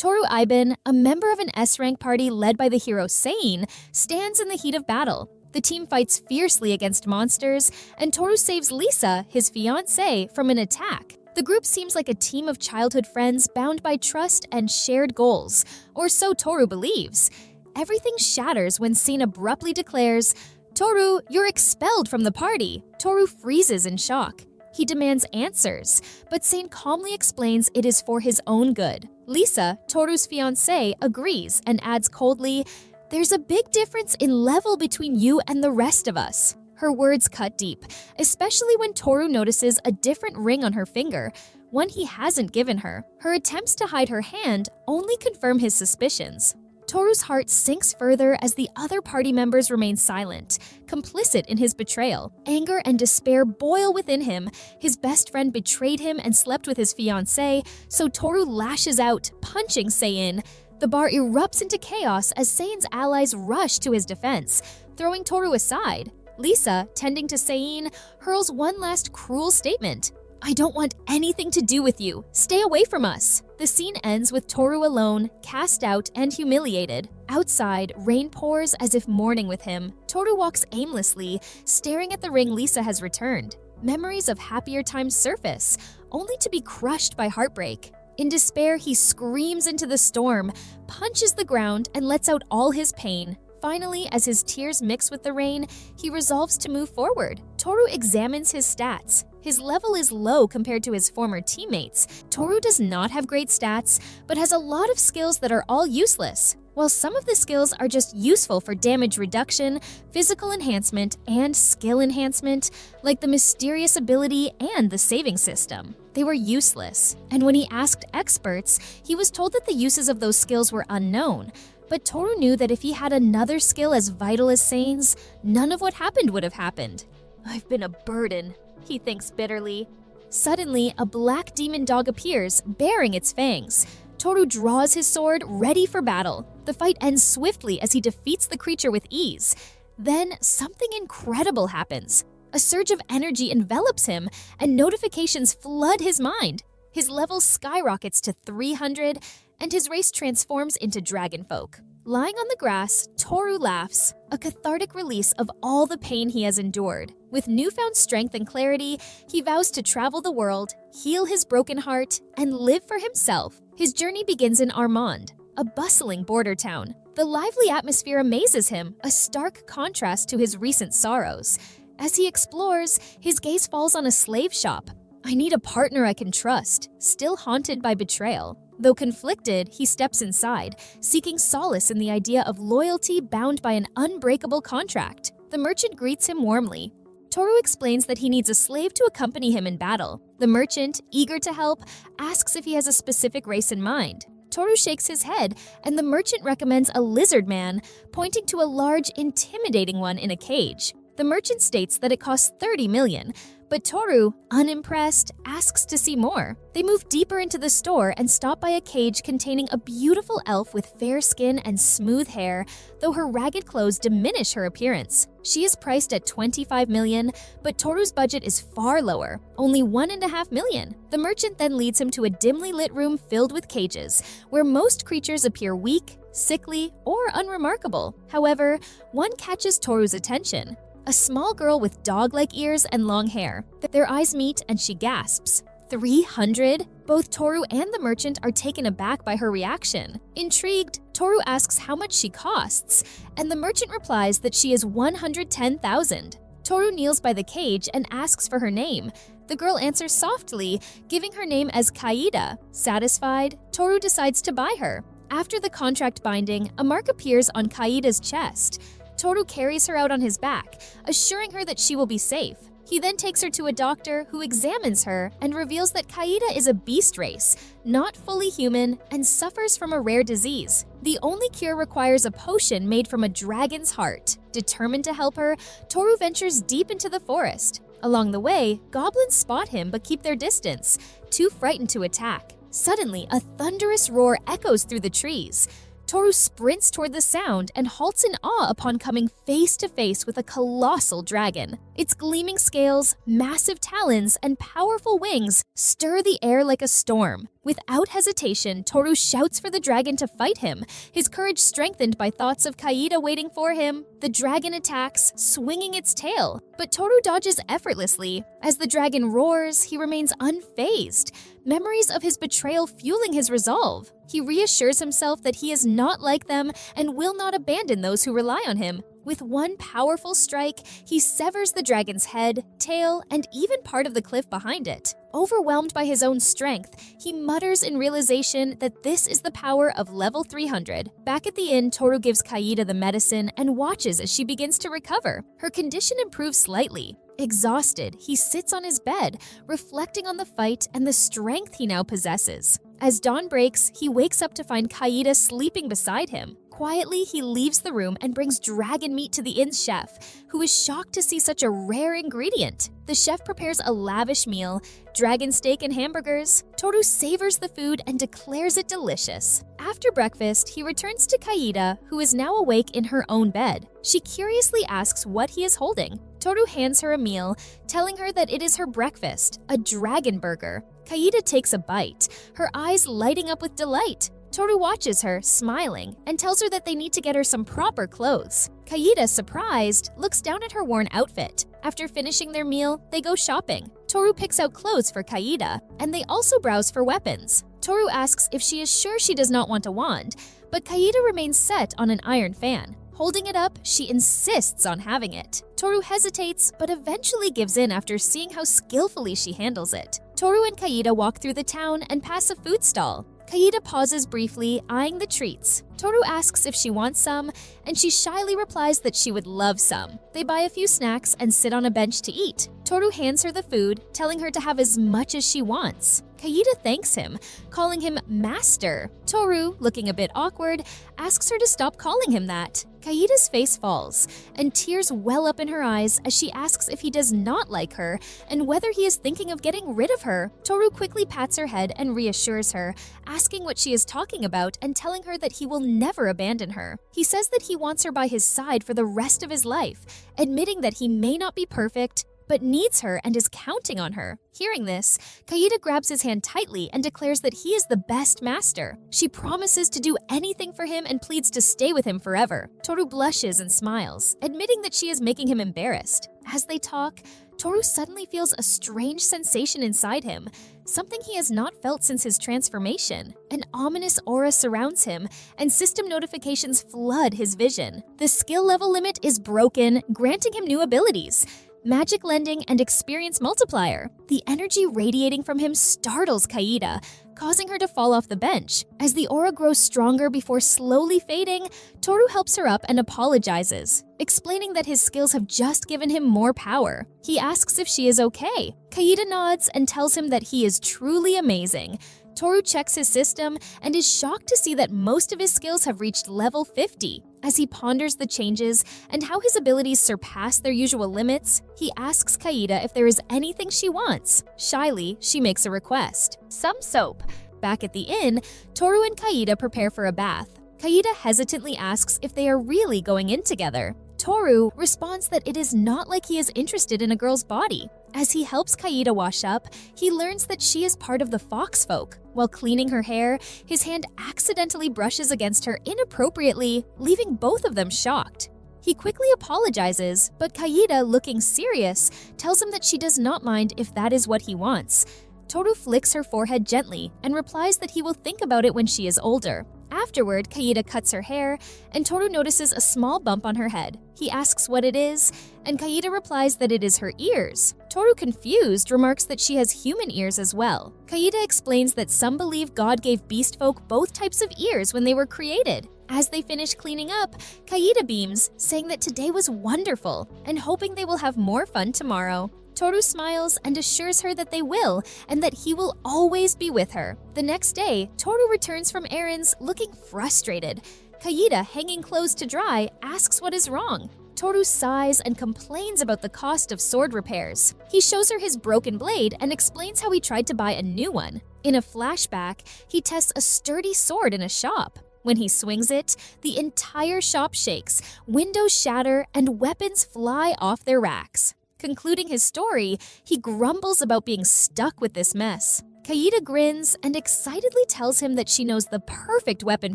Toru Iben, a member of an S-rank party led by the hero Sein, stands in the heat of battle. The team fights fiercely against monsters, and Toru saves Lisa, his fiancée, from an attack. The group seems like a team of childhood friends bound by trust and shared goals, or so Toru believes. Everything shatters when Sein abruptly declares, "Toru, you're expelled from the party." Toru freezes in shock. He demands answers, but Sein calmly explains it is for his own good. Lisa, Toru's fiancée, agrees and adds coldly, "There's a big difference in level between you and the rest of us." Her words cut deep, especially when Toru notices a different ring on her finger, one he hasn't given her. Her attempts to hide her hand only confirm his suspicions. Toru's heart sinks further as the other party members remain silent, complicit in his betrayal. Anger and despair boil within him. His best friend betrayed him and slept with his fiancée, so Toru lashes out, punching Sein. The bar erupts into chaos as Sein's allies rush to his defense, throwing Toru aside. Lisa, tending to Sein, hurls one last cruel statement. "I don't want anything to do with you. Stay away from us." The scene ends with Toru alone, cast out and humiliated. Outside, rain pours as if mourning with him. Toru walks aimlessly, staring at the ring Lisa has returned. Memories of happier times surface, only to be crushed by heartbreak. In despair, he screams into the storm, punches the ground, and lets out all his pain. Finally, as his tears mix with the rain, he resolves to move forward. Toru examines his stats. His level is low compared to his former teammates. Toru does not have great stats, but has a lot of skills that are all useless. While some of the skills are just useful for damage reduction, physical enhancement, and skill enhancement, like the mysterious ability and the saving system, they were useless. And when he asked experts, he was told that the uses of those skills were unknown. But Toru knew that if he had another skill as vital as Sein's, none of what happened would have happened. "I've been a burden," he thinks bitterly. Suddenly, a black demon dog appears, baring its fangs. Toru draws his sword, ready for battle. The fight ends swiftly as he defeats the creature with ease. Then, something incredible happens. A surge of energy envelops him, and notifications flood his mind. His level skyrockets to 300, and his race transforms into dragonfolk. Lying on the grass, Toru laughs, a cathartic release of all the pain he has endured. With newfound strength and clarity, he vows to travel the world, heal his broken heart, and live for himself. His journey begins in Armand, a bustling border town. The lively atmosphere amazes him, a stark contrast to his recent sorrows. As he explores, his gaze falls on a slave shop. "I need a partner I can trust," still haunted by betrayal. Though conflicted, he steps inside, seeking solace in the idea of loyalty bound by an unbreakable contract. The merchant greets him warmly. Toru explains that he needs a slave to accompany him in battle. The merchant, eager to help, asks if he has a specific race in mind. Toru shakes his head, and the merchant recommends a lizard man, pointing to a large, intimidating one in a cage. The merchant states that it costs 30 million, but Toru, unimpressed, asks to see more. They move deeper into the store and stop by a cage containing a beautiful elf with fair skin and smooth hair, though her ragged clothes diminish her appearance. She is priced at 25 million, but Toru's budget is far lower, only 1.5 million. The merchant then leads him to a dimly lit room filled with cages, where most creatures appear weak, sickly, or unremarkable. However, one catches Toru's attention. A small girl with dog-like ears and long hair. Their eyes meet and she gasps. 300? Both Toru and the merchant are taken aback by her reaction. Intrigued, Toru asks how much she costs, and the merchant replies that she is 110,000. Toru kneels by the cage and asks for her name. The girl answers softly, giving her name as Kaida. Satisfied, Toru decides to buy her. After the contract binding, a mark appears on Kaida's chest. Toru carries her out on his back, assuring her that she will be safe. He then takes her to a doctor who examines her and reveals that Kaida is a beast race, not fully human, and suffers from a rare disease. The only cure requires a potion made from a dragon's heart. Determined to help her, Toru ventures deep into the forest. Along the way, goblins spot him but keep their distance, too frightened to attack. Suddenly, a thunderous roar echoes through the trees. Toru sprints toward the sound and halts in awe upon coming face to face with a colossal dragon. Its gleaming scales, massive talons, and powerful wings stir the air like a storm. Without hesitation, Toru shouts for the dragon to fight him, his courage strengthened by thoughts of Kaida waiting for him. The dragon attacks, swinging its tail, but Toru dodges effortlessly. As the dragon roars, he remains unfazed, memories of his betrayal fueling his resolve. He reassures himself that he is not like them and will not abandon those who rely on him. With one powerful strike, he severs the dragon's head, tail, and even part of the cliff behind it. Overwhelmed by his own strength, he mutters in realization that this is the power of level 300. Back at the inn, Toru gives Kaida the medicine and watches as she begins to recover. Her condition improves slightly. Exhausted, he sits on his bed, reflecting on the fight and the strength he now possesses. As dawn breaks, he wakes up to find Kaida sleeping beside him. Quietly, he leaves the room and brings dragon meat to the inn's chef, who is shocked to see such a rare ingredient. The chef prepares a lavish meal, dragon steak and hamburgers. Toru savors the food and declares it delicious. After breakfast, he returns to Kaida, who is now awake in her own bed. She curiously asks what he is holding. Toru hands her a meal, telling her that it is her breakfast, a dragon burger. Kaida takes a bite, her eyes lighting up with delight. Toru watches her, smiling, and tells her that they need to get her some proper clothes. Kaida, surprised, looks down at her worn outfit. After finishing their meal, they go shopping. Toru picks out clothes for Kaida, and they also browse for weapons. Toru asks if she is sure she does not want a wand, but Kaida remains set on an iron fan. Holding it up, she insists on having it. Toru hesitates, but eventually gives in after seeing how skillfully she handles it. Toru and Kaida walk through the town and pass a food stall. Kaida pauses briefly, eyeing the treats. Toru asks if she wants some, and she shyly replies that she would love some. They buy a few snacks and sit on a bench to eat. Toru hands her the food, telling her to have as much as she wants. Kaida thanks him, calling him Master. Toru, looking a bit awkward, asks her to stop calling him that. Kaida's face falls, and tears well up in her eyes as she asks if he does not like her and whether he is thinking of getting rid of her. Toru quickly pats her head and reassures her, asking what she is talking about and telling her that he will never abandon her. He says that he wants her by his side for the rest of his life, admitting that he may not be perfect, but needs her and is counting on her. Hearing this, Kaida grabs his hand tightly and declares that he is the best master. She promises to do anything for him and pleads to stay with him forever. Toru blushes and smiles, admitting that she is making him embarrassed. As they talk, Toru suddenly feels a strange sensation inside him, something he has not felt since his transformation. An ominous aura surrounds him, and system notifications flood his vision. The skill level limit is broken, granting him new abilities. Magic Lending and Experience Multiplier. The energy radiating from him startles Kaida, causing her to fall off the bench. As the aura grows stronger before slowly fading, Toru helps her up and apologizes, explaining that his skills have just given him more power. He asks if she is okay. Kaida nods and tells him that he is truly amazing. Toru checks his system and is shocked to see that most of his skills have reached level 50. As he ponders the changes and how his abilities surpass their usual limits, he asks Kaida if there is anything she wants. Shyly, she makes a request: some soap. Back at the inn, Toru and Kaida prepare for a bath. Kaida hesitantly asks if they are really going in together. Toru responds that it is not like he is interested in a girl's body. As he helps Kaida wash up, he learns that she is part of the fox folk. While cleaning her hair, his hand accidentally brushes against her inappropriately, leaving both of them shocked. He quickly apologizes, but Kaida, looking serious, tells him that she does not mind if that is what he wants. Toru flicks her forehead gently and replies that he will think about it when she is older. Afterward, Kaida cuts her hair, and Toru notices a small bump on her head. He asks what it is, and Kaida replies that it is her ears. Toru, confused, remarks that she has human ears as well. Kaida explains that some believe God gave beast folk both types of ears when they were created. As they finish cleaning up, Kaida beams, saying that today was wonderful, and hoping they will have more fun tomorrow. Toru smiles and assures her that they will, and that he will always be with her. The next day, Toru returns from errands looking frustrated. Kaida, hanging clothes to dry, asks what is wrong. Toru sighs and complains about the cost of sword repairs. He shows her his broken blade and explains how he tried to buy a new one. In a flashback, he tests a sturdy sword in a shop. When he swings it, the entire shop shakes, windows shatter, and weapons fly off their racks. Concluding his story, he grumbles about being stuck with this mess. Kaida grins and excitedly tells him that she knows the perfect weapon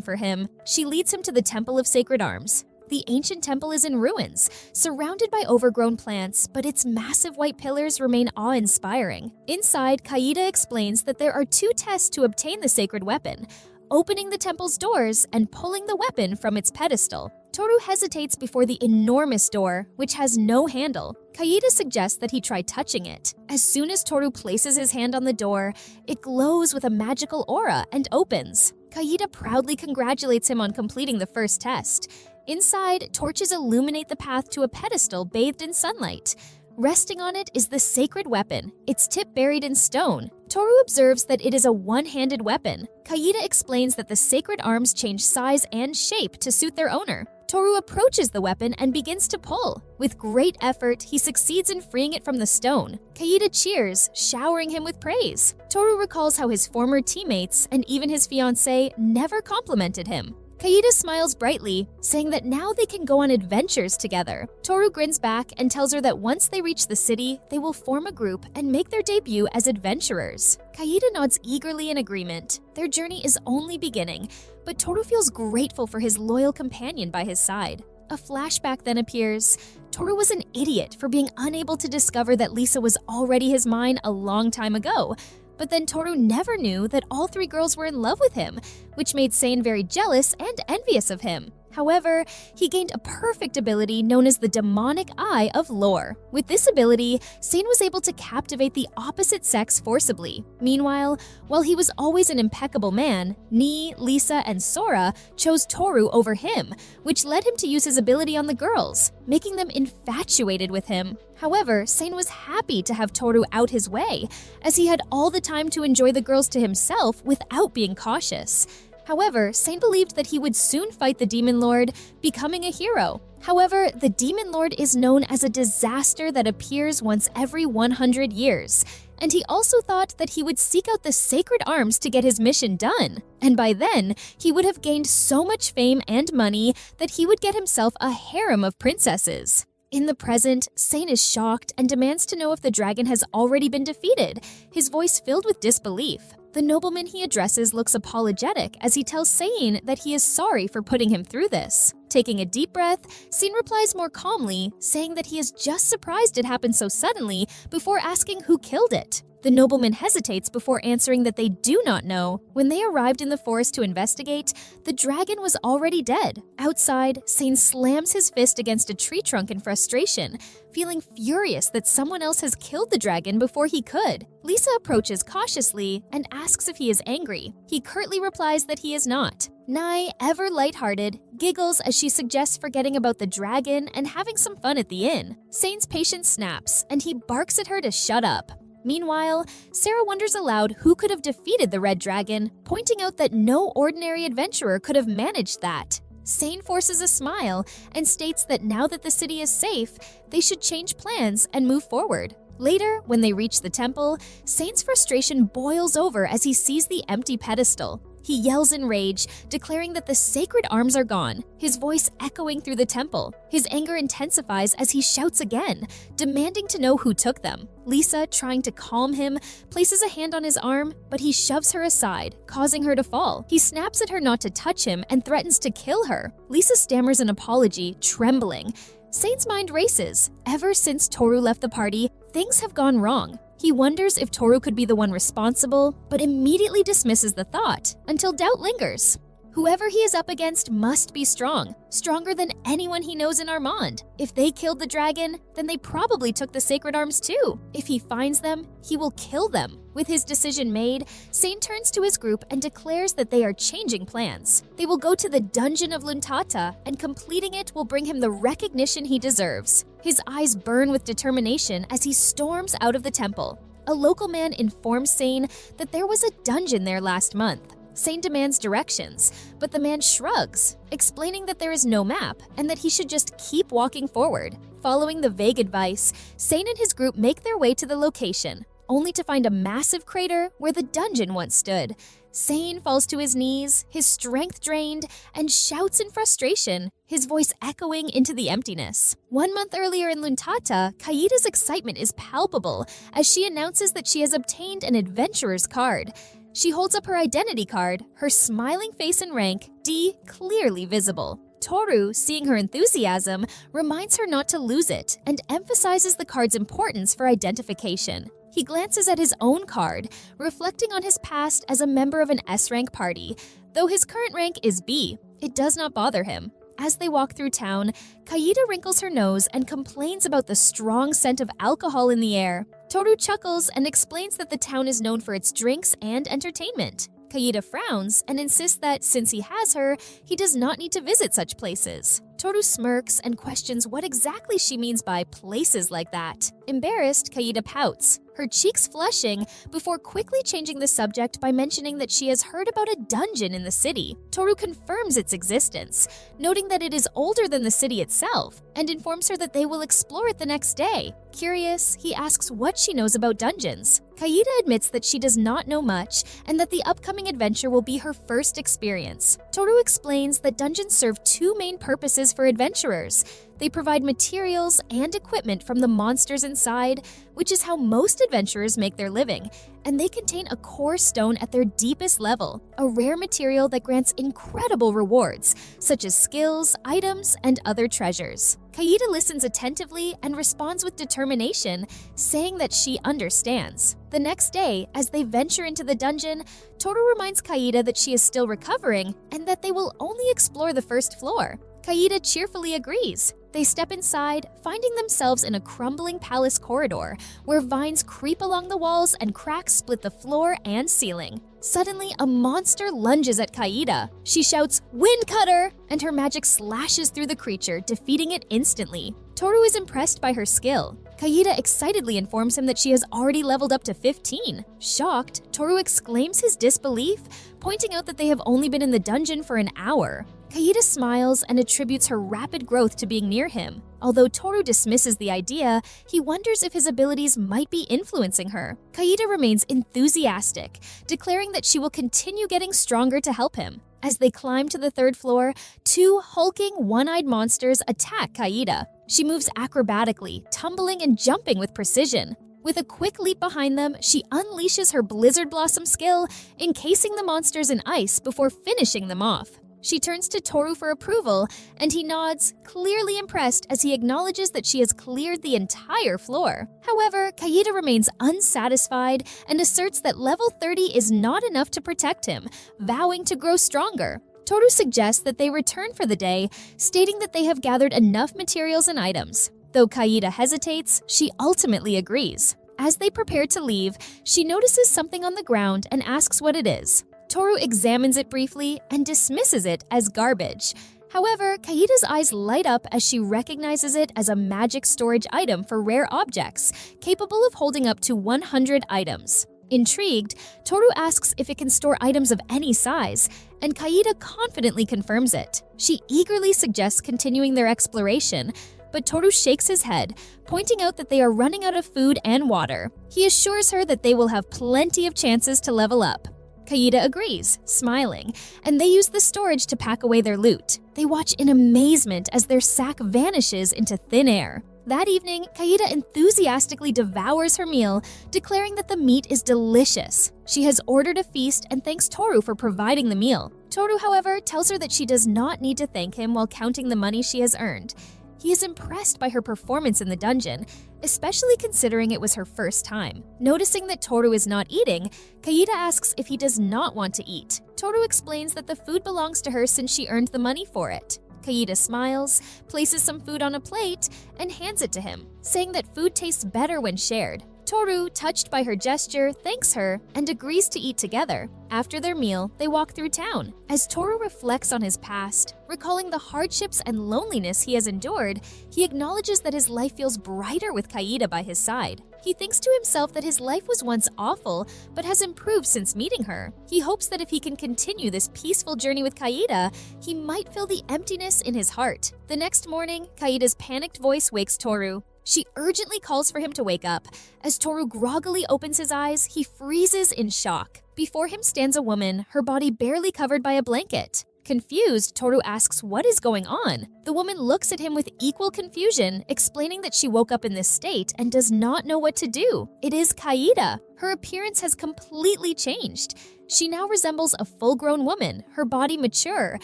for him. She leads him to the Temple of Sacred Arms. The ancient temple is in ruins, surrounded by overgrown plants, but its massive white pillars remain awe-inspiring. Inside, Kaida explains that there are 2 tests to obtain the sacred weapon: opening the temple's doors and pulling the weapon from its pedestal. Toru hesitates before the enormous door, which has no handle. Kaida suggests that he try touching it. As soon as Toru places his hand on the door, it glows with a magical aura and opens. Kaida proudly congratulates him on completing the first test. Inside, torches illuminate the path to a pedestal bathed in sunlight. Resting on it is the sacred weapon, its tip buried in stone. Toru observes that it is a one-handed weapon. Kaida explains that the sacred arms change size and shape to suit their owner. Toru approaches the weapon and begins to pull. With great effort, he succeeds in freeing it from the stone. Kaida cheers, showering him with praise. Toru recalls how his former teammates, and even his fiancée, never complimented him. Kaida smiles brightly, saying that now they can go on adventures together. Toru grins back and tells her that once they reach the city, they will form a group and make their debut as adventurers. Kaida nods eagerly in agreement. Their journey is only beginning, but Toru feels grateful for his loyal companion by his side. A flashback then appears. Toru was an idiot for being unable to discover that Lisa was already his mine a long time ago. But then Toru never knew that all 3 girls were in love with him, which made Sane very jealous and envious of him. However, he gained a perfect ability known as the Demonic Eye of Lore. With this ability, Sane was able to captivate the opposite sex forcibly. Meanwhile, while he was always an impeccable man, Nii, Lisa, and Sora chose Toru over him, which led him to use his ability on the girls, making them infatuated with him. However, Sane was happy to have Toru out his way, as he had all the time to enjoy the girls to himself without being cautious. However, Sane believed that he would soon fight the Demon Lord, becoming a hero. However, the Demon Lord is known as a disaster that appears once every 100 years, and he also thought that he would seek out the sacred arms to get his mission done. And by then, he would have gained so much fame and money that he would get himself a harem of princesses. In the present, Sane is shocked and demands to know if the dragon has already been defeated, his voice filled with disbelief. The nobleman he addresses looks apologetic as he tells Sane that he is sorry for putting him through this. Taking a deep breath, Sane replies more calmly, saying that he is just surprised it happened so suddenly before asking who killed it. The nobleman hesitates before answering that they do not know. When they arrived in the forest to investigate, the dragon was already dead. Outside, Sane slams his fist against a tree trunk in frustration, feeling furious that someone else has killed the dragon before he could. Lisa approaches cautiously and asks if he is angry. He curtly replies that he is not. Nai, ever lighthearted, giggles as she suggests forgetting about the dragon and having some fun at the inn. Sane's patience snaps, and he barks at her to shut up. Meanwhile, Sarah wonders aloud who could have defeated the red dragon, pointing out that no ordinary adventurer could have managed that. Sane forces a smile and states that now that the city is safe, they should change plans and move forward. Later, when they reach the temple, Sane's frustration boils over as he sees the empty pedestal. He yells in rage, declaring that the sacred arms are gone, his voice echoing through the temple. His anger intensifies as he shouts again, demanding to know who took them. Lisa, trying to calm him, places a hand on his arm, but he shoves her aside, causing her to fall. He snaps at her not to touch him and threatens to kill her. Lisa stammers an apology, trembling. Sane's mind races. Ever since Toru left the party, things have gone wrong. He wonders if Toru could be the one responsible, but immediately dismisses the thought, until doubt lingers. Whoever he is up against must be strong, stronger than anyone he knows in Armand. If they killed the dragon, then they probably took the sacred arms too. If he finds them, he will kill them. With his decision made, Sane turns to his group and declares that they are changing plans. They will go to the dungeon of Luntata, and completing it will bring him the recognition he deserves. His eyes burn with determination as he storms out of the temple. A local man informs Sane that there was a dungeon there last month. Sane demands directions, but the man shrugs, explaining that there is no map and that he should just keep walking forward. Following the vague advice, Sane and his group make their way to the location, only to find a massive crater where the dungeon once stood. Sane falls to his knees, his strength drained, and shouts in frustration, his voice echoing into the emptiness. 1 month earlier in Luntata, Kaida's excitement is palpable as she announces that she has obtained an adventurer's card. She holds up her identity card, her smiling face and rank, D, clearly visible. Toru, seeing her enthusiasm, reminds her not to lose it and emphasizes the card's importance for identification. He glances at his own card, reflecting on his past as a member of an S-rank party. Though his current rank is B, it does not bother him. As they walk through town, Kaida wrinkles her nose and complains about the strong scent of alcohol in the air. Toru chuckles and explains that the town is known for its drinks and entertainment. Kaida frowns and insists that since he has her, he does not need to visit such places. Toru smirks and questions what exactly she means by places like that. Embarrassed, Kaida pouts, her cheeks flushing, before quickly changing the subject by mentioning that she has heard about a dungeon in the city. Toru confirms its existence, noting that it is older than the city itself, and informs her that they will explore it the next day. Curious, he asks what she knows about dungeons. Kaida admits that she does not know much and that the upcoming adventure will be her first experience. Toru explains that dungeons serve two main purposes for adventurers. They provide materials and equipment from the monsters inside, which is how most adventurers make their living, and they contain a core stone at their deepest level, a rare material that grants incredible rewards, such as skills, items, and other treasures. Kaida listens attentively and responds with determination, saying that she understands. The next day, as they venture into the dungeon, Toru reminds Kaida that she is still recovering and that they will only explore the first floor. Kaida cheerfully agrees. They step inside, finding themselves in a crumbling palace corridor where vines creep along the walls and cracks split the floor and ceiling. Suddenly, a monster lunges at Kaida. She shouts, "Wind Cutter!" and her magic slashes through the creature, defeating it instantly. Toru is impressed by her skill. Kaida excitedly informs him that she has already leveled up to 15. Shocked, Toru exclaims his disbelief, pointing out that they have only been in the dungeon for an hour. Kaida smiles and attributes her rapid growth to being near him. Although Toru dismisses the idea, he wonders if his abilities might be influencing her. Kaida remains enthusiastic, declaring that she will continue getting stronger to help him. As they climb to the third floor, two hulking, one-eyed monsters attack Kaida. She moves acrobatically, tumbling and jumping with precision. With a quick leap behind them, she unleashes her Blizzard Blossom skill, encasing the monsters in ice before finishing them off. She turns to Toru for approval, and he nods, clearly impressed as he acknowledges that she has cleared the entire floor. However, Kaida remains unsatisfied and asserts that level 30 is not enough to protect him, vowing to grow stronger. Toru suggests that they return for the day, stating that they have gathered enough materials and items. Though Kaida hesitates, she ultimately agrees. As they prepare to leave, she notices something on the ground and asks what it is. Toru examines it briefly and dismisses it as garbage. However, Kaida's eyes light up as she recognizes it as a magic storage item for rare objects, capable of holding up to 100 items. Intrigued, Toru asks if it can store items of any size, and Kaida confidently confirms it. She eagerly suggests continuing their exploration, but Toru shakes his head, pointing out that they are running out of food and water. He assures her that they will have plenty of chances to level up. Kaida agrees, smiling, and they use the storage to pack away their loot. They watch in amazement as their sack vanishes into thin air. That evening, Kaida enthusiastically devours her meal, declaring that the meat is delicious. She has ordered a feast and thanks Toru for providing the meal. Toru, however, tells her that she does not need to thank him while counting the money she has earned. He is impressed by her performance in the dungeon, especially considering it was her first time. Noticing that Toru is not eating, Kaida asks if he does not want to eat. Toru explains that the food belongs to her since she earned the money for it. Kaida smiles, places some food on a plate, and hands it to him, saying that food tastes better when shared. Toru, touched by her gesture, thanks her and agrees to eat together. After their meal, they walk through town. As Toru reflects on his past, recalling the hardships and loneliness he has endured, he acknowledges that his life feels brighter with Kaida by his side. He thinks to himself that his life was once awful, but has improved since meeting her. He hopes that if he can continue this peaceful journey with Kaida, he might fill the emptiness in his heart. The next morning, Kaida's panicked voice wakes Toru. She urgently calls for him to wake up. As Toru groggily opens his eyes, he freezes in shock. Before him stands a woman, her body barely covered by a blanket. Confused, Toru asks what is going on. The woman looks at him with equal confusion, explaining that she woke up in this state and does not know what to do. It is Kaida. Her appearance has completely changed. She now resembles a full-grown woman, her body mature,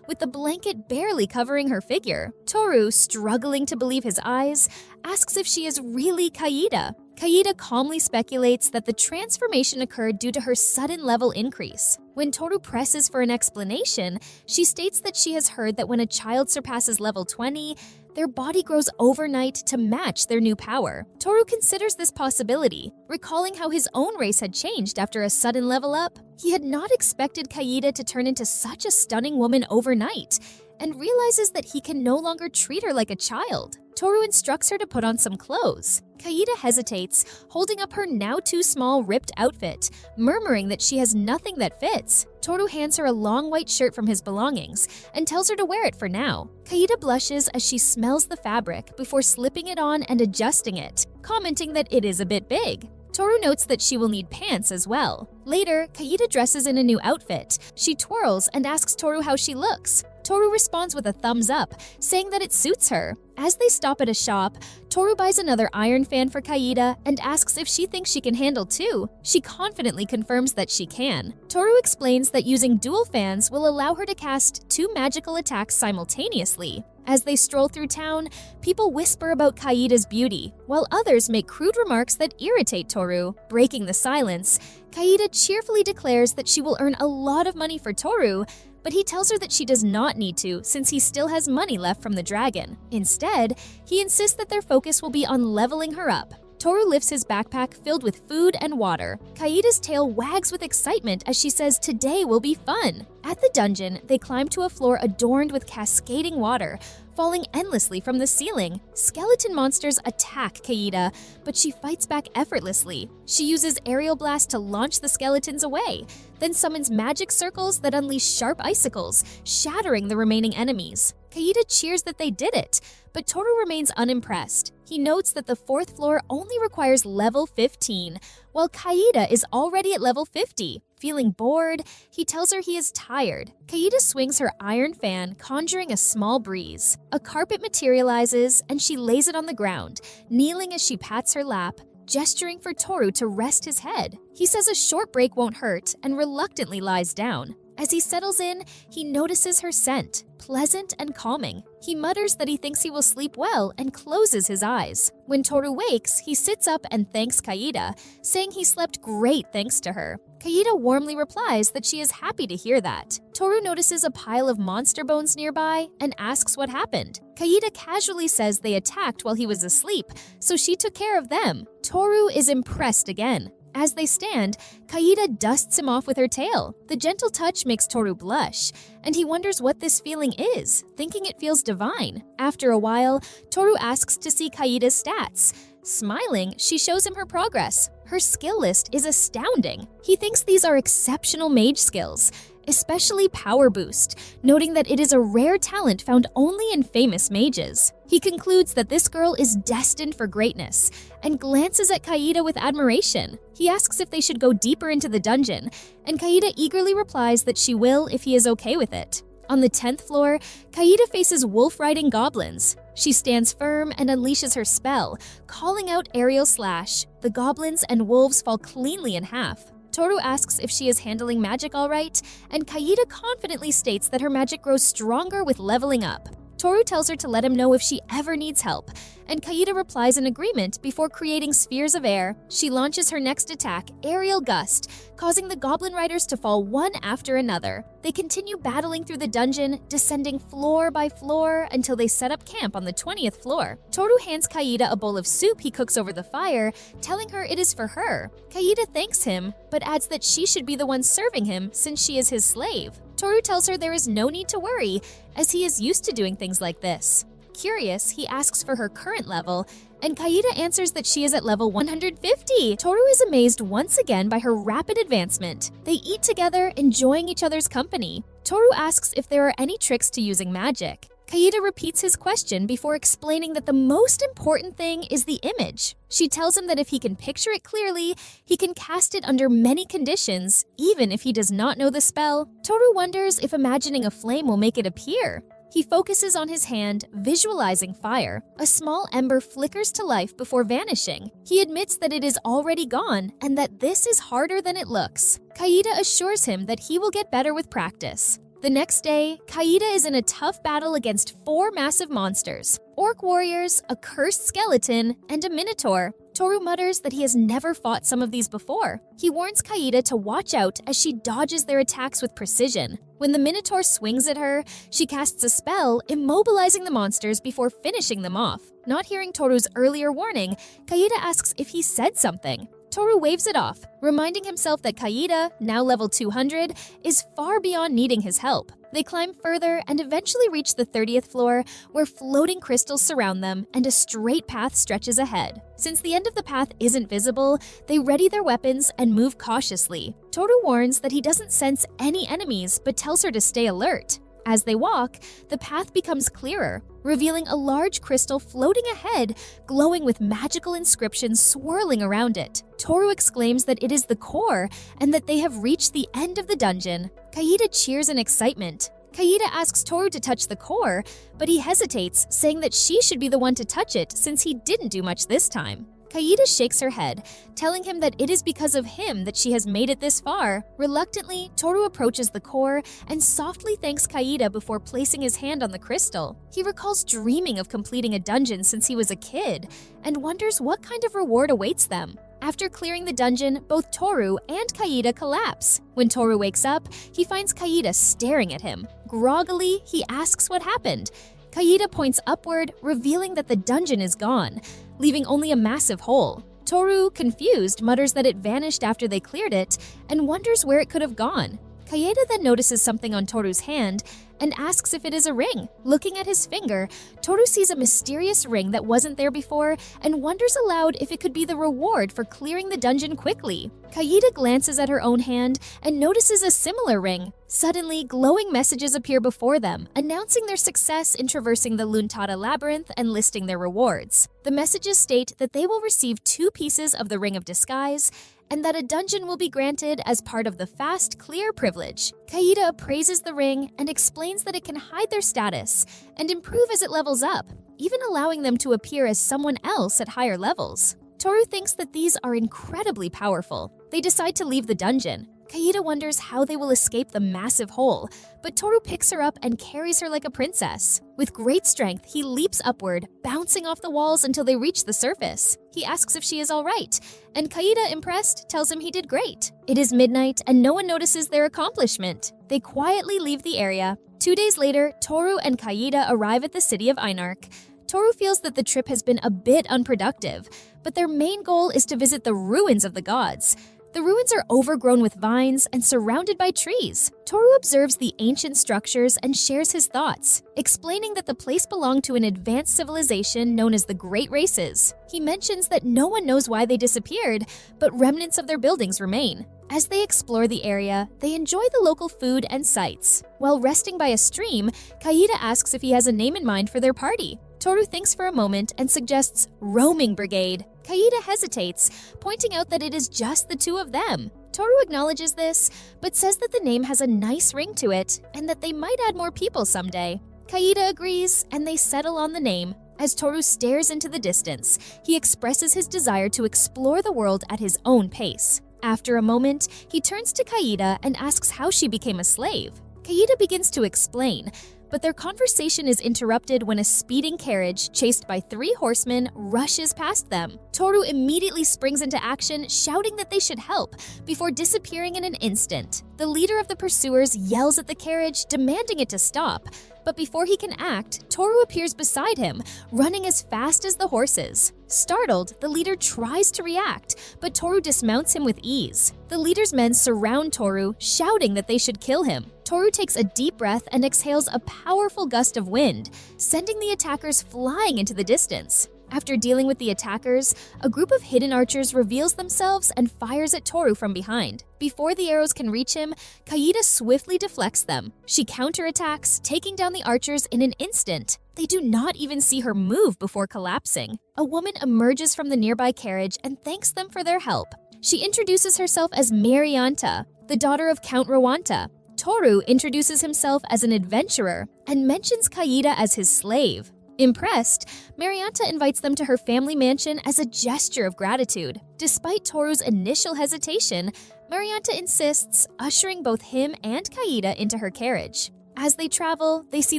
with the blanket barely covering her figure. Toru, struggling to believe his eyes, asks if she is really Kaida. Kaida calmly speculates that the transformation occurred due to her sudden level increase. When Toru presses for an explanation, she states that she has heard that when a child surpasses level 20, their body grows overnight to match their new power. Toru considers this possibility, recalling how his own race had changed after a sudden level up. He had not expected Kaida to turn into such a stunning woman overnight, and realizes that he can no longer treat her like a child. Toru instructs her to put on some clothes. Kaida hesitates, holding up her now too small ripped outfit, murmuring that she has nothing that fits. Toru hands her a long white shirt from his belongings and tells her to wear it for now. Kaida blushes as she smells the fabric before slipping it on and adjusting it, commenting that it is a bit big. Toru notes that she will need pants as well. Later, Kaida dresses in a new outfit. She twirls and asks Toru how she looks. Toru responds with a thumbs up, saying that it suits her. As they stop at a shop, Toru buys another iron fan for Kaida and asks if she thinks she can handle two. She confidently confirms that she can. Toru explains that using dual fans will allow her to cast 2 magical attacks simultaneously. As they stroll through town, people whisper about Kaida's beauty, while others make crude remarks that irritate Toru. Breaking the silence, Kaida cheerfully declares that she will earn a lot of money for Toru, but he tells her that she does not need to since he still has money left from the dragon. Instead, he insists that their focus will be on leveling her up. Toru lifts his backpack filled with food and water. Kaida's tail wags with excitement as she says today will be fun. At the dungeon, they climb to a floor adorned with cascading water, falling endlessly from the ceiling. Skeleton monsters attack Kaida, but she fights back effortlessly. She uses aerial blast to launch the skeletons away, then summons magic circles that unleash sharp icicles, shattering the remaining enemies. Kaida cheers that they did it, but Toru remains unimpressed. He notes that the 4th floor only requires level 15, while Kaida is already at level 50. Feeling bored, he tells her he is tired. Kaida swings her iron fan, conjuring a small breeze. A carpet materializes, and she lays it on the ground, kneeling as she pats her lap, gesturing for Toru to rest his head. He says a short break won't hurt and reluctantly lies down. As he settles in, he notices her scent, pleasant and calming. He mutters that he thinks he will sleep well and closes his eyes. When Toru wakes, he sits up and thanks Kaida, saying he slept great thanks to her. Kaida warmly replies that she is happy to hear that. Toru notices a pile of monster bones nearby and asks what happened. Kaida casually says they attacked while he was asleep, so she took care of them. Toru is impressed again. As they stand, Kaida dusts him off with her tail. The gentle touch makes Toru blush, and he wonders what this feeling is, thinking it feels divine. After a while, Toru asks to see Kaida's stats. Smiling, she shows him her progress. Her skill list is astounding. He thinks these are exceptional mage skills, especially Power Boost, noting that it is a rare talent found only in famous mages. He concludes that this girl is destined for greatness and glances at Kaida with admiration. He asks if they should go deeper into the dungeon, and Kaida eagerly replies that she will if he is okay with it. On the 10th floor, Kaida faces wolf-riding goblins. She stands firm and unleashes her spell, calling out aerial slash. The goblins and wolves fall cleanly in half. Toru asks if she is handling magic all right, and Kaida confidently states that her magic grows stronger with leveling up. Toru tells her to let him know if she ever needs help, and Kaida replies in agreement before creating spheres of air. She launches her next attack, Aerial Gust, causing the goblin riders to fall one after another. They continue battling through the dungeon, descending floor by floor until they set up camp on the 20th floor. Toru hands Kaida a bowl of soup he cooks over the fire, telling her it is for her. Kaida thanks him, but adds that she should be the one serving him since she is his slave. Toru tells her there is no need to worry, as he is used to doing things like this. Curious, he asks for her current level, and Kaida answers that she is at level 150. Toru is amazed once again by her rapid advancement. They eat together, enjoying each other's company. Toru asks if there are any tricks to using magic. Kaida repeats his question before explaining that the most important thing is the image. She tells him that if he can picture it clearly, he can cast it under many conditions, even if he does not know the spell. Toru wonders if imagining a flame will make it appear. He focuses on his hand, visualizing fire. A small ember flickers to life before vanishing. He admits that it is already gone and that this is harder than it looks. Kaida assures him that he will get better with practice. The next day, Kaida is in a tough battle against 4 massive monsters: orc warriors, a cursed skeleton, and a minotaur. Toru mutters that he has never fought some of these before. He warns Kaida to watch out as she dodges their attacks with precision. When the minotaur swings at her, she casts a spell, immobilizing the monsters before finishing them off. Not hearing Toru's earlier warning, Kaida asks if he said something. Toru waves it off, reminding himself that Kaida, now level 200, is far beyond needing his help. They climb further and eventually reach the 30th floor, where floating crystals surround them and a straight path stretches ahead. Since the end of the path isn't visible, they ready their weapons and move cautiously. Toru warns that he doesn't sense any enemies but tells her to stay alert. As they walk, the path becomes clearer, revealing a large crystal floating ahead, glowing with magical inscriptions swirling around it. Toru exclaims that it is the core and that they have reached the end of the dungeon. Kaida cheers in excitement. Kaida asks Toru to touch the core, but he hesitates, saying that she should be the one to touch it since he didn't do much this time. Kaida shakes her head, telling him that it is because of him that she has made it this far. Reluctantly, Toru approaches the core and softly thanks Kaida before placing his hand on the crystal. He recalls dreaming of completing a dungeon since he was a kid and wonders what kind of reward awaits them. After clearing the dungeon, both Toru and Kaida collapse. When Toru wakes up, he finds Kaida staring at him. Groggily, he asks what happened. Kaida points upward, revealing that the dungeon is gone, leaving only a massive hole. Toru, confused, mutters that it vanished after they cleared it and wonders where it could have gone. Kaida then notices something on Toru's hand and asks if it is a ring. Looking at his finger, Toru sees a mysterious ring that wasn't there before and wonders aloud if it could be the reward for clearing the dungeon quickly. Kaida glances at her own hand and notices a similar ring. Suddenly, glowing messages appear before them, announcing their success in traversing the Luntata labyrinth and listing their rewards. The messages state that they will receive 2 pieces of the Ring of Disguise and that a dungeon will be granted as part of the Fast Clear privilege. Kaida appraises the ring and explains that it can hide their status and improve as it levels up, even allowing them to appear as someone else at higher levels. Toru thinks that these are incredibly powerful. They decide to leave the dungeon. Kaida wonders how they will escape the massive hole, but Toru picks her up and carries her like a princess. With great strength, he leaps upward, bouncing off the walls until they reach the surface. He asks if she is all right, and Kaida, impressed, tells him he did great. It is midnight, and no one notices their accomplishment. They quietly leave the area. 2 days later, Toru and Kaida arrive at the city of Einarch. Toru feels that the trip has been a bit unproductive, but their main goal is to visit the ruins of the gods. The ruins are overgrown with vines and surrounded by trees. Toru observes the ancient structures and shares his thoughts, explaining that the place belonged to an advanced civilization known as the Great Races. He mentions that no one knows why they disappeared, but remnants of their buildings remain. As they explore the area, they enjoy the local food and sights. While resting by a stream, Kaida asks if he has a name in mind for their party. Toru thinks for a moment and suggests Roaming Brigade. Kaida hesitates, pointing out that it is just the 2 of them. Toru acknowledges this, but says that the name has a nice ring to it and that they might add more people someday. Kaida agrees, and they settle on the name. As Toru stares into the distance, he expresses his desire to explore the world at his own pace. After a moment, he turns to Kaida and asks how she became a slave. Kaida begins to explain, but their conversation is interrupted when a speeding carriage, chased by 3 horsemen, rushes past them. Toru immediately springs into action, shouting that they should help, before disappearing in an instant. The leader of the pursuers yells at the carriage, demanding it to stop. But before he can act, Toru appears beside him, running as fast as the horses. Startled, the leader tries to react, but Toru dismounts him with ease. The leader's men surround Toru, shouting that they should kill him. Toru takes a deep breath and exhales a powerful gust of wind, sending the attackers flying into the distance. After dealing with the attackers, a group of hidden archers reveals themselves and fires at Toru from behind. Before the arrows can reach him, Kaida swiftly deflects them. She counterattacks, taking down the archers in an instant. They do not even see her move before collapsing. A woman emerges from the nearby carriage and thanks them for their help. She introduces herself as Marianta, the daughter of Count Rwanta. Toru introduces himself as an adventurer and mentions Kaida as his slave. Impressed, Marianta invites them to her family mansion as a gesture of gratitude. Despite Toru's initial hesitation, Marianta insists, ushering both him and Kaida into her carriage. As they travel, they see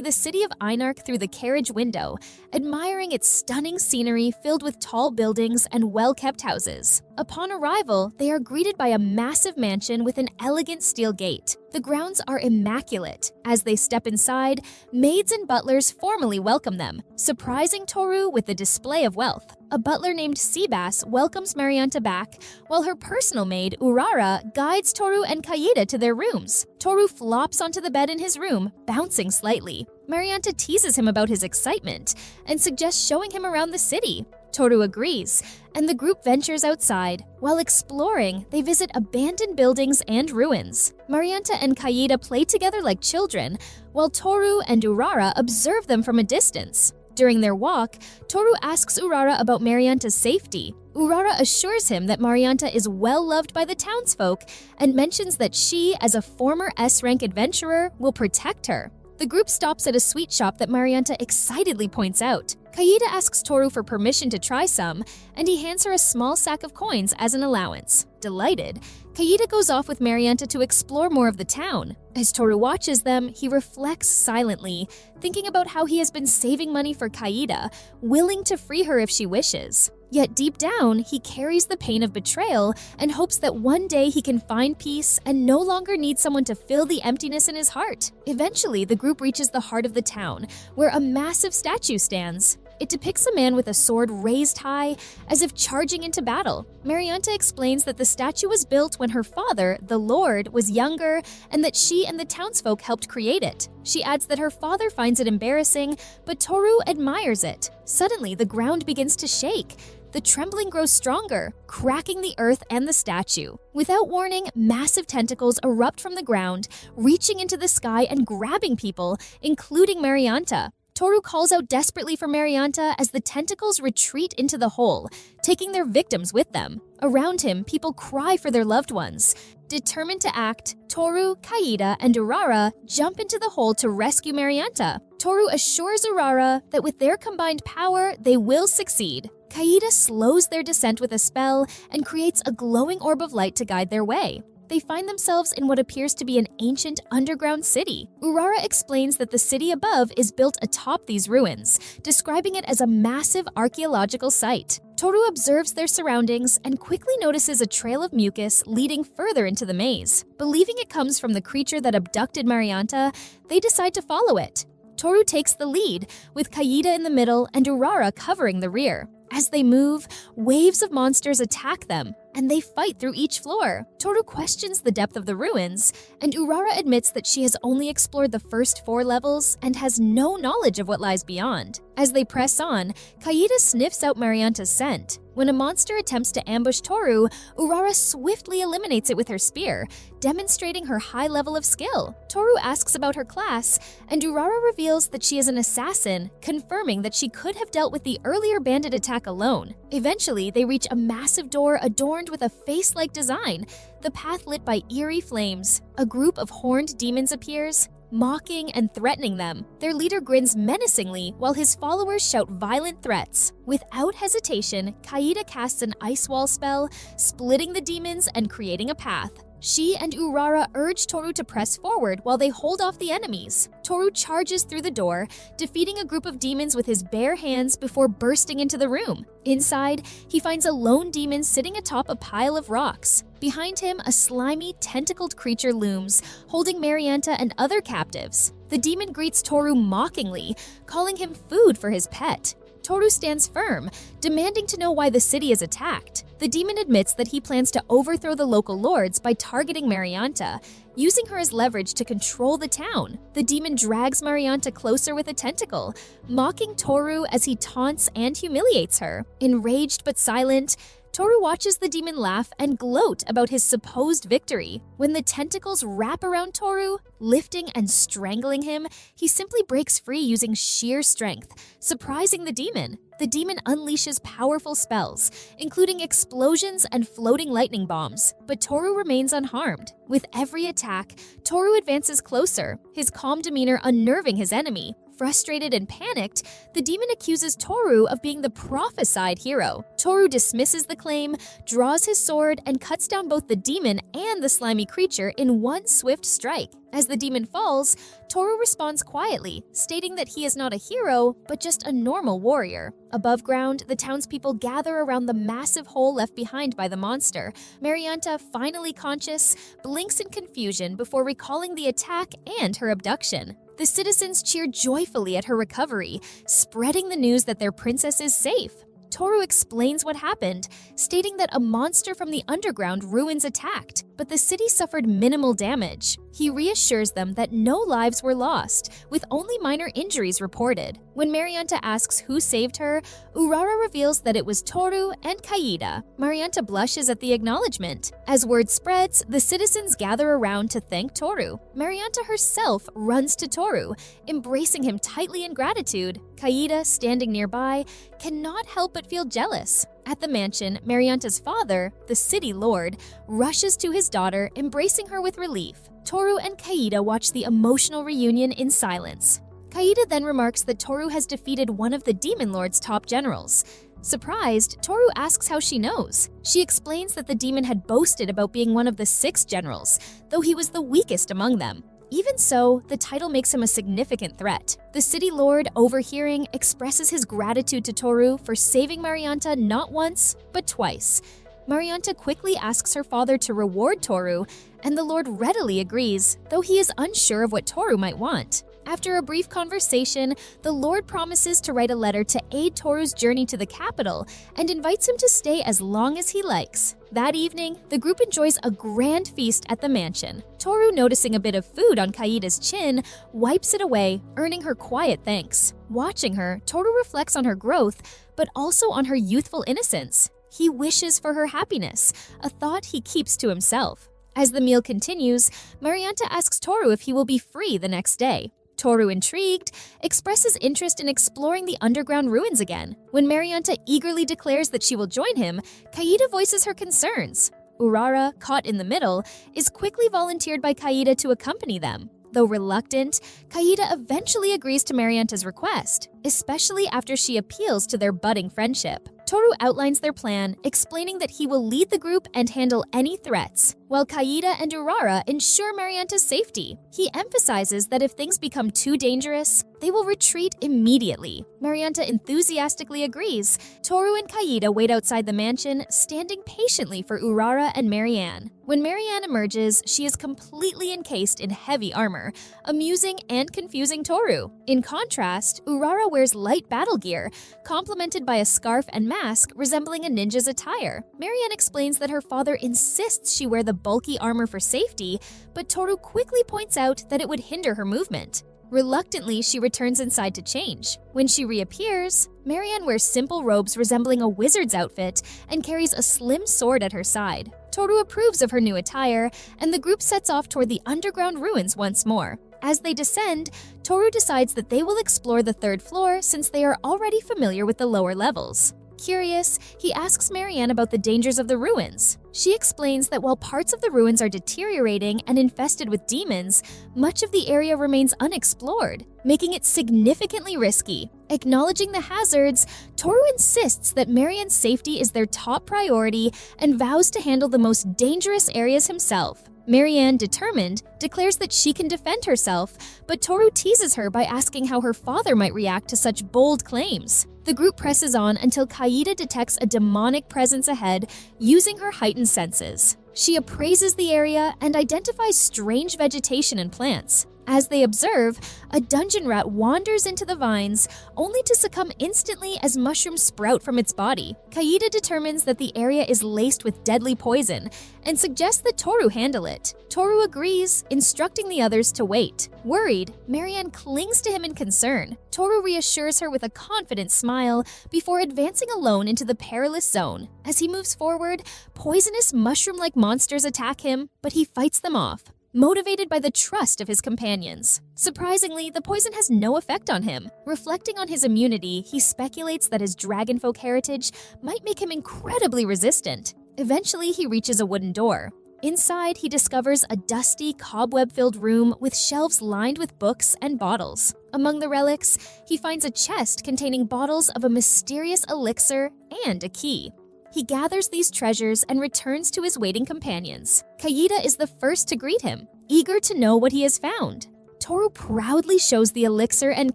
the city of Einarch through the carriage window, admiring its stunning scenery filled with tall buildings and well-kept houses. Upon arrival, they are greeted by a massive mansion with an elegant steel gate. The grounds are immaculate. As they step inside, maids and butlers formally welcome them, surprising Toru with the display of wealth. A butler named Seabass welcomes Marianta back, while her personal maid, Urara, guides Toru and Kaida to their rooms. Toru flops onto the bed in his room, bouncing slightly. Marianta teases him about his excitement and suggests showing him around the city. Toru agrees, and the group ventures outside. While exploring, they visit abandoned buildings and ruins. Marianta and Kaida play together like children, while Toru and Urara observe them from a distance. During their walk, Toru asks Urara about Marianta's safety. Urara assures him that Marianta is well loved by the townsfolk and mentions that she, as a former S-rank adventurer, will protect her. The group stops at a sweet shop that Marianta excitedly points out. Kaida asks Toru for permission to try some, and he hands her a small sack of coins as an allowance. Delighted, Kaida goes off with Marianta to explore more of the town. As Toru watches them, he reflects silently, thinking about how he has been saving money for Kaida, willing to free her if she wishes. Yet deep down, he carries the pain of betrayal and hopes that one day he can find peace and no longer need someone to fill the emptiness in his heart. Eventually, the group reaches the heart of the town, where a massive statue stands. It depicts a man with a sword raised high, as if charging into battle. Marianta explains that the statue was built when her father, the Lord, was younger, and that she and the townsfolk helped create it. She adds that her father finds it embarrassing, but Toru admires it. Suddenly, the ground begins to shake. The trembling grows stronger, cracking the earth and the statue. Without warning, massive tentacles erupt from the ground, reaching into the sky and grabbing people, including Marianta. Toru calls out desperately for Marianta as the tentacles retreat into the hole, taking their victims with them. Around him, people cry for their loved ones. Determined to act, Toru, Kaida, and Urara jump into the hole to rescue Marianta. Toru assures Urara that with their combined power, they will succeed. Kaida slows their descent with a spell and creates a glowing orb of light to guide their way. They find themselves in what appears to be an ancient underground city. Urara explains that the city above is built atop these ruins, describing it as a massive archaeological site. Toru observes their surroundings and quickly notices a trail of mucus leading further into the maze. Believing it comes from the creature that abducted Marianta, they decide to follow it. Toru takes the lead, with Kaida in the middle and Urara covering the rear. As they move, waves of monsters attack them, and they fight through each floor. Toru questions the depth of the ruins, and Urara admits that she has only explored the first 4 levels and has no knowledge of what lies beyond. As they press on, Kaida sniffs out Marianta's scent. When a monster attempts to ambush Toru, Urara swiftly eliminates it with her spear, demonstrating her high level of skill. Toru asks about her class, and Urara reveals that she is an assassin, confirming that she could have dealt with the earlier bandit attack alone. Eventually, they reach a massive door adorned with a face-like design, the path lit by eerie flames. A group of horned demons appears, mocking and threatening them. Their leader grins menacingly while his followers shout violent threats. Without hesitation, Kaida casts an ice wall spell, splitting the demons and creating a path. She and Urara urge Toru to press forward while they hold off the enemies. Toru charges through the door, defeating a group of demons with his bare hands before bursting into the room. Inside, he finds a lone demon sitting atop a pile of rocks. Behind him, a slimy, tentacled creature looms, holding Marianta and other captives. The demon greets Toru mockingly, calling him food for his pet. Toru stands firm, demanding to know why the city is attacked. The demon admits that he plans to overthrow the local lords by targeting Marianta, using her as leverage to control the town. The demon drags Marianta closer with a tentacle, mocking Toru as he taunts and humiliates her. Enraged but silent, Toru watches the demon laugh and gloat about his supposed victory. When the tentacles wrap around Toru, lifting and strangling him, he simply breaks free using sheer strength, surprising the demon. The demon unleashes powerful spells, including explosions and floating lightning bombs, but Toru remains unharmed. With every attack, Toru advances closer, his calm demeanor unnerving his enemy. Frustrated and panicked, the demon accuses Toru of being the prophesied hero. Toru dismisses the claim, draws his sword, and cuts down both the demon and the slimy creature in one swift strike. As the demon falls, Toru responds quietly, stating that he is not a hero, but just a normal warrior. Above ground, the townspeople gather around the massive hole left behind by the monster. Marianta, finally conscious, blinks in confusion before recalling the attack and her abduction. The citizens cheer joyfully at her recovery, spreading the news that their princess is safe. Toru explains what happened, stating that a monster from the underground ruins attacked, but the city suffered minimal damage. He reassures them that no lives were lost, with only minor injuries reported. When Marianta asks who saved her, Urara reveals that it was Toru and Kaida. Marianta blushes at the acknowledgement. As word spreads, the citizens gather around to thank Toru. Marianta herself runs to Toru, embracing him tightly in gratitude. Kaida, standing nearby, cannot help but feel jealous. At the mansion, Marianta's father, the city lord, rushes to his daughter, embracing her with relief. Toru and Kaida watch the emotional reunion in silence. Kaida then remarks that Toru has defeated one of the Demon Lord's top generals. Surprised, Toru asks how she knows. She explains that the demon had boasted about being one of the 6 generals, though he was the weakest among them. Even so, the title makes him a significant threat. The city lord, overhearing, expresses his gratitude to Toru for saving Marianta not once, but twice. Marianta quickly asks her father to reward Toru, and the lord readily agrees, though he is unsure of what Toru might want. After a brief conversation, the lord promises to write a letter to aid Toru's journey to the capital and invites him to stay as long as he likes. That evening, the group enjoys a grand feast at the mansion. Toru, noticing a bit of food on Kaida's chin, wipes it away, earning her quiet thanks. Watching her, Toru reflects on her growth, but also on her youthful innocence. He wishes for her happiness, a thought he keeps to himself. As the meal continues, Marianta asks Toru if he will be free the next day. Toru, intrigued, expresses interest in exploring the underground ruins again. When Marianta eagerly declares that she will join him, Kaida voices her concerns. Urara, caught in the middle, is quickly volunteered by Kaida to accompany them. Though reluctant, Kaida eventually agrees to Marianta's request, especially after she appeals to their budding friendship. Toru outlines their plan, explaining that he will lead the group and handle any threats, while Kaida and Urara ensure Marianta's safety. He emphasizes that if things become too dangerous, they will retreat immediately. Marianta enthusiastically agrees. Toru and Kaida wait outside the mansion, standing patiently for Urara and Marianne. When Marianne emerges, she is completely encased in heavy armor, amusing and confusing Toru. In contrast, Urara wears light battle gear, complemented by a scarf and mask resembling a ninja's attire. Marianne explains that her father insists she wear the bulky armor for safety, but Toru quickly points out that it would hinder her movement. Reluctantly, she returns inside to change. When she reappears, Marianne wears simple robes resembling a wizard's outfit and carries a slim sword at her side. Toru approves of her new attire, and the group sets off toward the underground ruins once more. As they descend, Toru decides that they will explore the 3rd floor since they are already familiar with the lower levels. Curious, he asks Marianne about the dangers of the ruins. She explains that while parts of the ruins are deteriorating and infested with demons, much of the area remains unexplored, making it significantly risky. Acknowledging the hazards, Toru insists that Marianne's safety is their top priority and vows to handle the most dangerous areas himself. Marianne, determined, declares that she can defend herself, but Toru teases her by asking how her father might react to such bold claims. The group presses on until Kaida detects a demonic presence ahead, using her heightened senses. She appraises the area and identifies strange vegetation and plants. As they observe, a dungeon rat wanders into the vines, only to succumb instantly as mushrooms sprout from its body. Kaida determines that the area is laced with deadly poison and suggests that Toru handle it. Toru agrees, instructing the others to wait. Worried, Marianne clings to him in concern. Toru reassures her with a confident smile before advancing alone into the perilous zone. As he moves forward, poisonous mushroom-like monsters attack him, but he fights them off, motivated by the trust of his companions. Surprisingly, the poison has no effect on him. Reflecting on his immunity, he speculates that his dragonfolk heritage might make him incredibly resistant. Eventually, he reaches a wooden door. Inside, he discovers a dusty, cobweb-filled room with shelves lined with books and bottles. Among the relics, he finds a chest containing bottles of a mysterious elixir and a key. He gathers these treasures and returns to his waiting companions. Kaida is the first to greet him, eager to know what he has found. Toru proudly shows the elixir and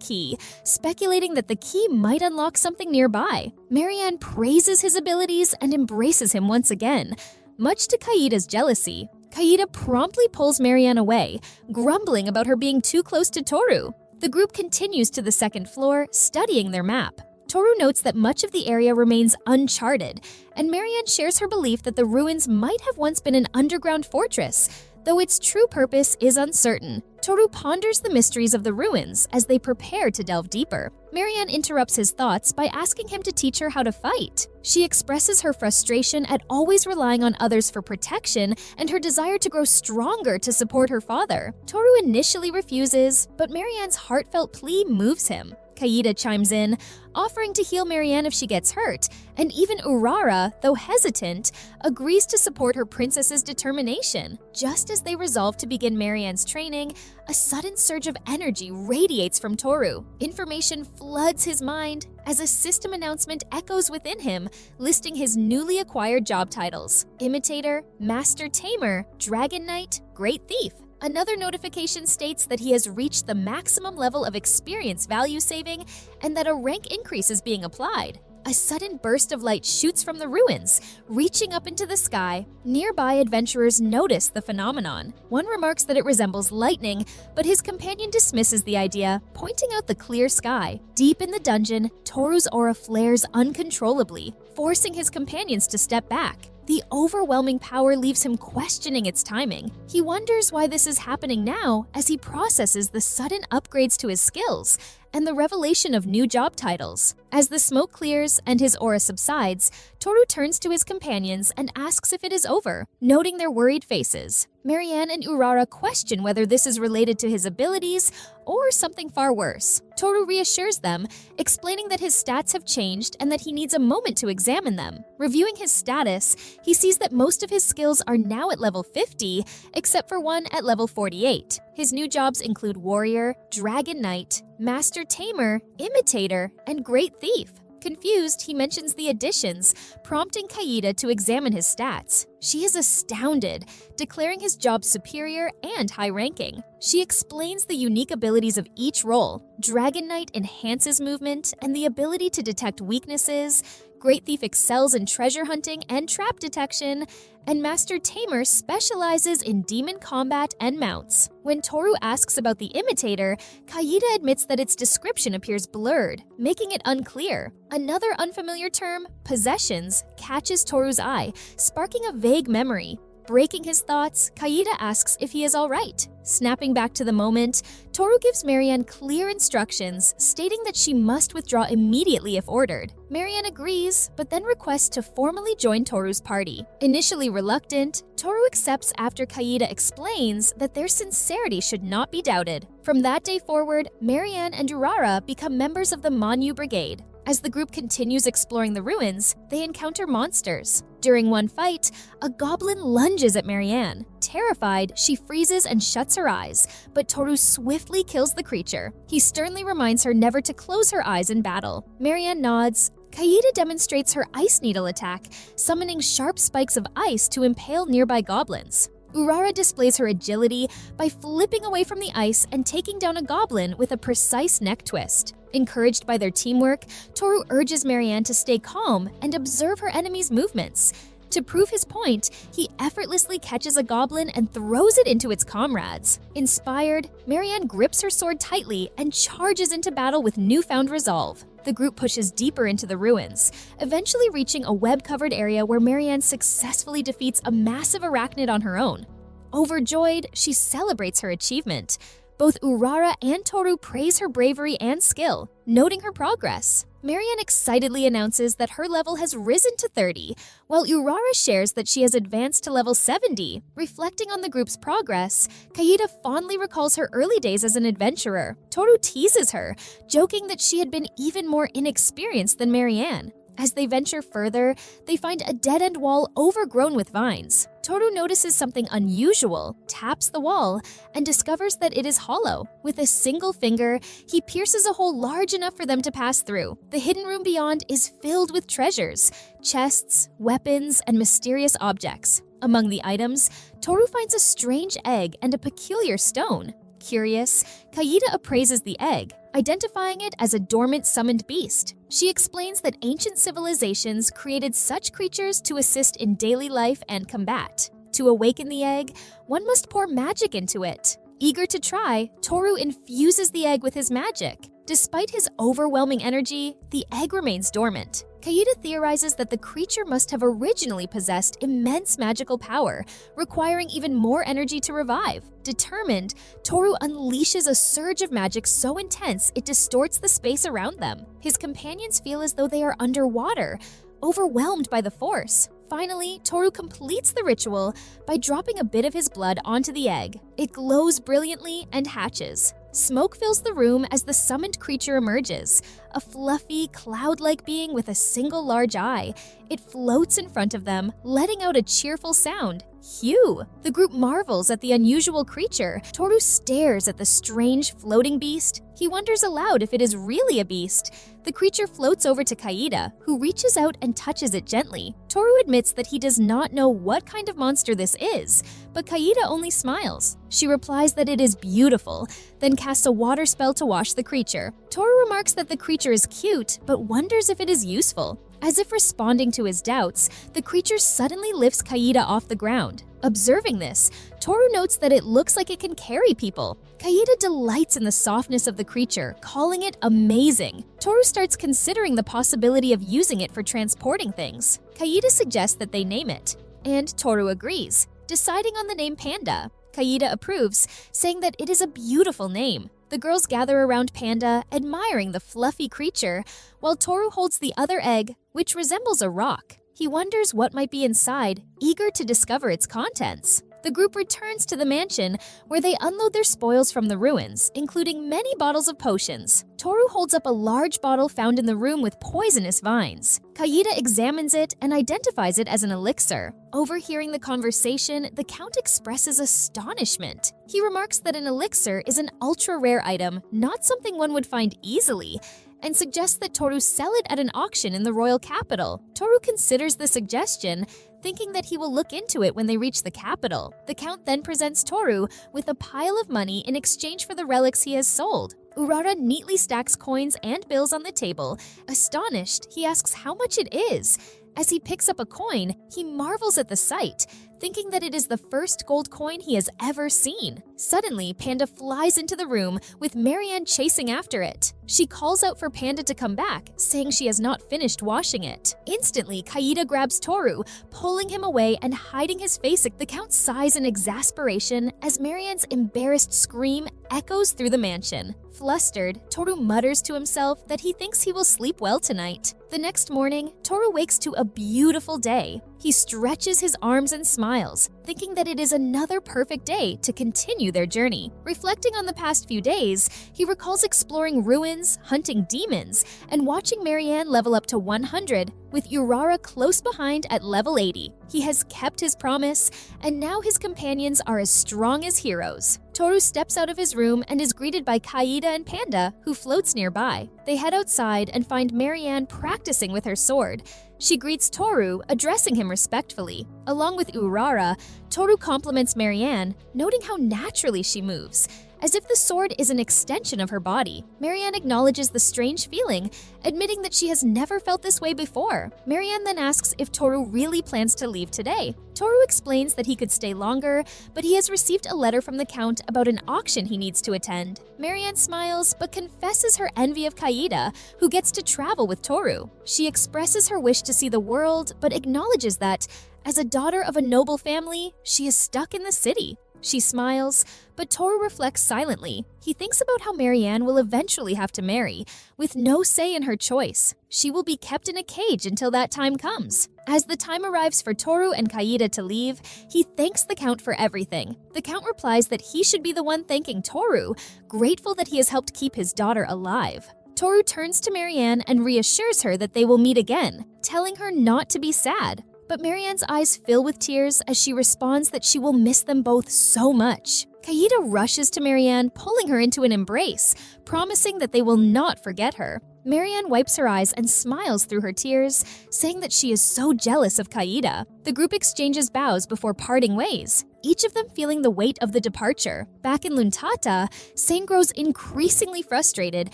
key, speculating that the key might unlock something nearby. Marianne praises his abilities and embraces him once again. Much to Kaida's jealousy, Kaida promptly pulls Marianne away, grumbling about her being too close to Toru. The group continues to the second floor, studying their map. Toru notes that much of the area remains uncharted, and Marianne shares her belief that the ruins might have once been an underground fortress, though its true purpose is uncertain. Toru ponders the mysteries of the ruins as they prepare to delve deeper. Marianne interrupts his thoughts by asking him to teach her how to fight. She expresses her frustration at always relying on others for protection and her desire to grow stronger to support her father. Toru initially refuses, but Marianne's heartfelt plea moves him. Kaida chimes in, offering to heal Marianne if she gets hurt, and even Urara, though hesitant, agrees to support her princess's determination. Just as they resolve to begin Marianne's training, a sudden surge of energy radiates from Toru. Information floods his mind as a system announcement echoes within him, listing his newly acquired job titles: Imitator, Master Tamer, Dragon Knight, Great Thief. Another notification states that he has reached the maximum level of experience value saving and that a rank increase is being applied. A sudden burst of light shoots from the ruins, reaching up into the sky. Nearby adventurers notice the phenomenon. One remarks that it resembles lightning, but his companion dismisses the idea, pointing out the clear sky. Deep in the dungeon, Toru's aura flares uncontrollably, forcing his companions to step back. The overwhelming power leaves him questioning its timing. He wonders why this is happening now as he processes the sudden upgrades to his skills and the revelation of new job titles. As the smoke clears and his aura subsides, Toru turns to his companions and asks if it is over, noting their worried faces. Marianne and Urara question whether this is related to his abilities or something far worse. Toru reassures them, explaining that his stats have changed and that he needs a moment to examine them. Reviewing his status, he sees that most of his skills are now at level 50, except for one at level 48. His new jobs include Warrior, Dragon Knight, Master Tamer, Imitator, and Great Thief. Confused, he mentions the additions, prompting Kaida to examine his stats. She is astounded, declaring his job superior and high-ranking. She explains the unique abilities of each role. Dragon Knight enhances movement and the ability to detect weaknesses, Great Thief excels in treasure hunting and trap detection, and Master Tamer specializes in demon combat and mounts. When Toru asks about the Imitator, Kaida admits that its description appears blurred, making it unclear. Another unfamiliar term, possessions, catches Toru's eye, sparking a vague memory. Breaking his thoughts, Kaida asks if he is all right. Snapping back to the moment, Toru gives Marianne clear instructions, stating that she must withdraw immediately if ordered. Marianne agrees, but then requests to formally join Toru's party. Initially reluctant, Toru accepts after Kaida explains that their sincerity should not be doubted. From that day forward, Marianne and Urara become members of the Manhwa Brigade. As the group continues exploring the ruins, they encounter monsters. During one fight, a goblin lunges at Marianne. Terrified, she freezes and shuts her eyes, but Toru swiftly kills the creature. He sternly reminds her never to close her eyes in battle. Marianne nods. Kaida demonstrates her ice needle attack, summoning sharp spikes of ice to impale nearby goblins. Urara displays her agility by flipping away from the ice and taking down a goblin with a precise neck twist. Encouraged by their teamwork, Toru urges Marianne to stay calm and observe her enemy's movements. To prove his point, he effortlessly catches a goblin and throws it into its comrades. Inspired, Marianne grips her sword tightly and charges into battle with newfound resolve. The group pushes deeper into the ruins, eventually reaching a web-covered area where Marianne successfully defeats a massive arachnid on her own. Overjoyed, she celebrates her achievement. Both Urara and Toru praise her bravery and skill, noting her progress. Marianne excitedly announces that her level has risen to 30, while Urara shares that she has advanced to level 70. Reflecting on the group's progress, Kaida fondly recalls her early days as an adventurer. Toru teases her, joking that she had been even more inexperienced than Marianne. As they venture further, they find a dead-end wall overgrown with vines. Toru notices something unusual, taps the wall, and discovers that it is hollow. With a single finger, he pierces a hole large enough for them to pass through. The hidden room beyond is filled with treasures, chests, weapons, and mysterious objects. Among the items, Toru finds a strange egg and a peculiar stone. Curious, Kaida appraises the egg, identifying it as a dormant summoned beast. She explains that ancient civilizations created such creatures to assist in daily life and combat. To awaken the egg, one must pour magic into it. Eager to try, Toru infuses the egg with his magic. Despite his overwhelming energy, the egg remains dormant. Kaida theorizes that the creature must have originally possessed immense magical power, requiring even more energy to revive. Determined, Toru unleashes a surge of magic so intense it distorts the space around them. His companions feel as though they are underwater, overwhelmed by the force. Finally, Toru completes the ritual by dropping a bit of his blood onto the egg. It glows brilliantly and hatches. Smoke fills the room as the summoned creature emerges, a fluffy, cloud-like being with a single large eye. It floats in front of them, letting out a cheerful sound. Hugh! The group marvels at the unusual creature. Toru stares at the strange floating beast. He wonders aloud if it is really a beast. The creature floats over to Kaida, who reaches out and touches it gently. Toru admits that he does not know what kind of monster this is, but Kaida only smiles. She replies that it is beautiful, then casts a water spell to wash the creature. Toru remarks that the creature is cute, but wonders if it is useful. As if responding to his doubts, the creature suddenly lifts Kaida off the ground. Observing this, Toru notes that it looks like it can carry people. Kaida delights in the softness of the creature, calling it amazing. Toru starts considering the possibility of using it for transporting things. Kaida suggests that they name it, and Toru agrees, deciding on the name Panda. Kaida approves, saying that it is a beautiful name. The girls gather around Panda, admiring the fluffy creature, while Toru holds the other egg, which resembles a rock. He wonders what might be inside, eager to discover its contents. The group returns to the mansion, where they unload their spoils from the ruins, including many bottles of potions. Toru holds up a large bottle found in the room with poisonous vines. Kaida examines it and identifies it as an elixir. Overhearing the conversation, the Count expresses astonishment. He remarks that an elixir is an ultra-rare item, not something one would find easily, and suggests that Toru sell it at an auction in the royal capital. Toru considers the suggestion, thinking that he will look into it when they reach the capital. The Count then presents Toru with a pile of money in exchange for the relics he has sold. Urara neatly stacks coins and bills on the table. Astonished, he asks how much it is. As he picks up a coin, he marvels at the sight, thinking that it is the first gold coin he has ever seen. Suddenly, Panda flies into the room, with Marianne chasing after it. She calls out for Panda to come back, saying she has not finished washing it. Instantly, Kaida grabs Toru, pulling him away and hiding his face. The Count sighs in exasperation as Marianne's embarrassed scream echoes through the mansion. Flustered, Toru mutters to himself that he thinks he will sleep well tonight. The next morning, Toru wakes to a beautiful day. He stretches his arms and smiles, thinking that it is another perfect day to continue their journey. Reflecting on the past few days, he recalls exploring ruins, hunting demons, and watching Marianne level up to 100, with Urara close behind at level 80. He has kept his promise, and now his companions are as strong as heroes. Toru steps out of his room and is greeted by Kaida and Panda, who floats nearby. They head outside and find Marianne practicing with her sword. She greets Toru, addressing him respectfully. Along with Urara, Toru compliments Marianne, noting how naturally she moves. As if the sword is an extension of her body, Marianne acknowledges the strange feeling, admitting that she has never felt this way before. Marianne then asks if Toru really plans to leave today. Toru explains that he could stay longer, but he has received a letter from the Count about an auction he needs to attend. Marianne smiles, but confesses her envy of Kaida, who gets to travel with Toru. She expresses her wish to see the world, but acknowledges that, as a daughter of a noble family, she is stuck in the city. She smiles, but Toru reflects silently. He thinks about how Marianne will eventually have to marry, with no say in her choice. She will be kept in a cage until that time comes. As the time arrives for Toru and Kaida to leave, he thanks the Count for everything. The Count replies that he should be the one thanking Toru, grateful that he has helped keep his daughter alive. Toru turns to Marianne and reassures her that they will meet again, telling her not to be sad. But Marianne's eyes fill with tears as she responds that she will miss them both so much. Kaida rushes to Marianne, pulling her into an embrace, promising that they will not forget her. Marianne wipes her eyes and smiles through her tears, saying that she is so jealous of Kaida. The group exchanges bows before parting ways, each of them feeling the weight of the departure. Back in Luntata, Sane grows increasingly frustrated,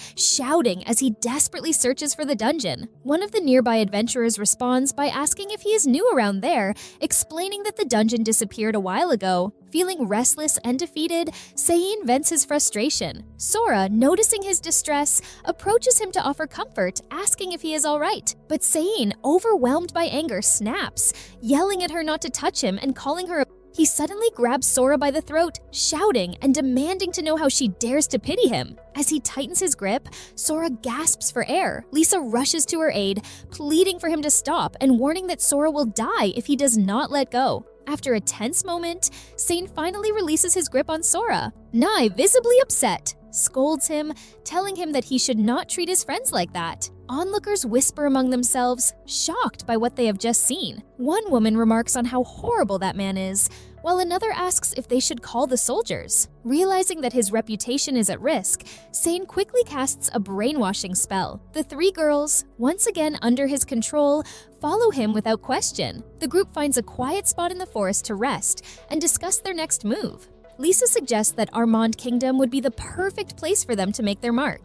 shouting as he desperately searches for the dungeon. One of the nearby adventurers responds by asking if he is new around there, explaining that the dungeon disappeared a while ago. Feeling restless and defeated, Sane vents his frustration. Sora, noticing his distress, approaches him to offer comfort, asking if he is alright. But Sane, overwhelmed by anger, snaps, yelling at her not to touch him and calling her a... He suddenly grabs Sora by the throat, shouting and demanding to know how she dares to pity him. As he tightens his grip, Sora gasps for air. Lisa rushes to her aid, pleading for him to stop and warning that Sora will die if he does not let go. After a tense moment, Sane finally releases his grip on Sora. Nai, visibly upset, scolds him, telling him that he should not treat his friends like that. Onlookers whisper among themselves, shocked by what they have just seen. One woman remarks on how horrible that man is, while another asks if they should call the soldiers. Realizing that his reputation is at risk, Sane quickly casts a brainwashing spell. The three girls, once again under his control, follow him without question. The group finds a quiet spot in the forest to rest and discuss their next move. Lisa suggests that Armand Kingdom would be the perfect place for them to make their mark.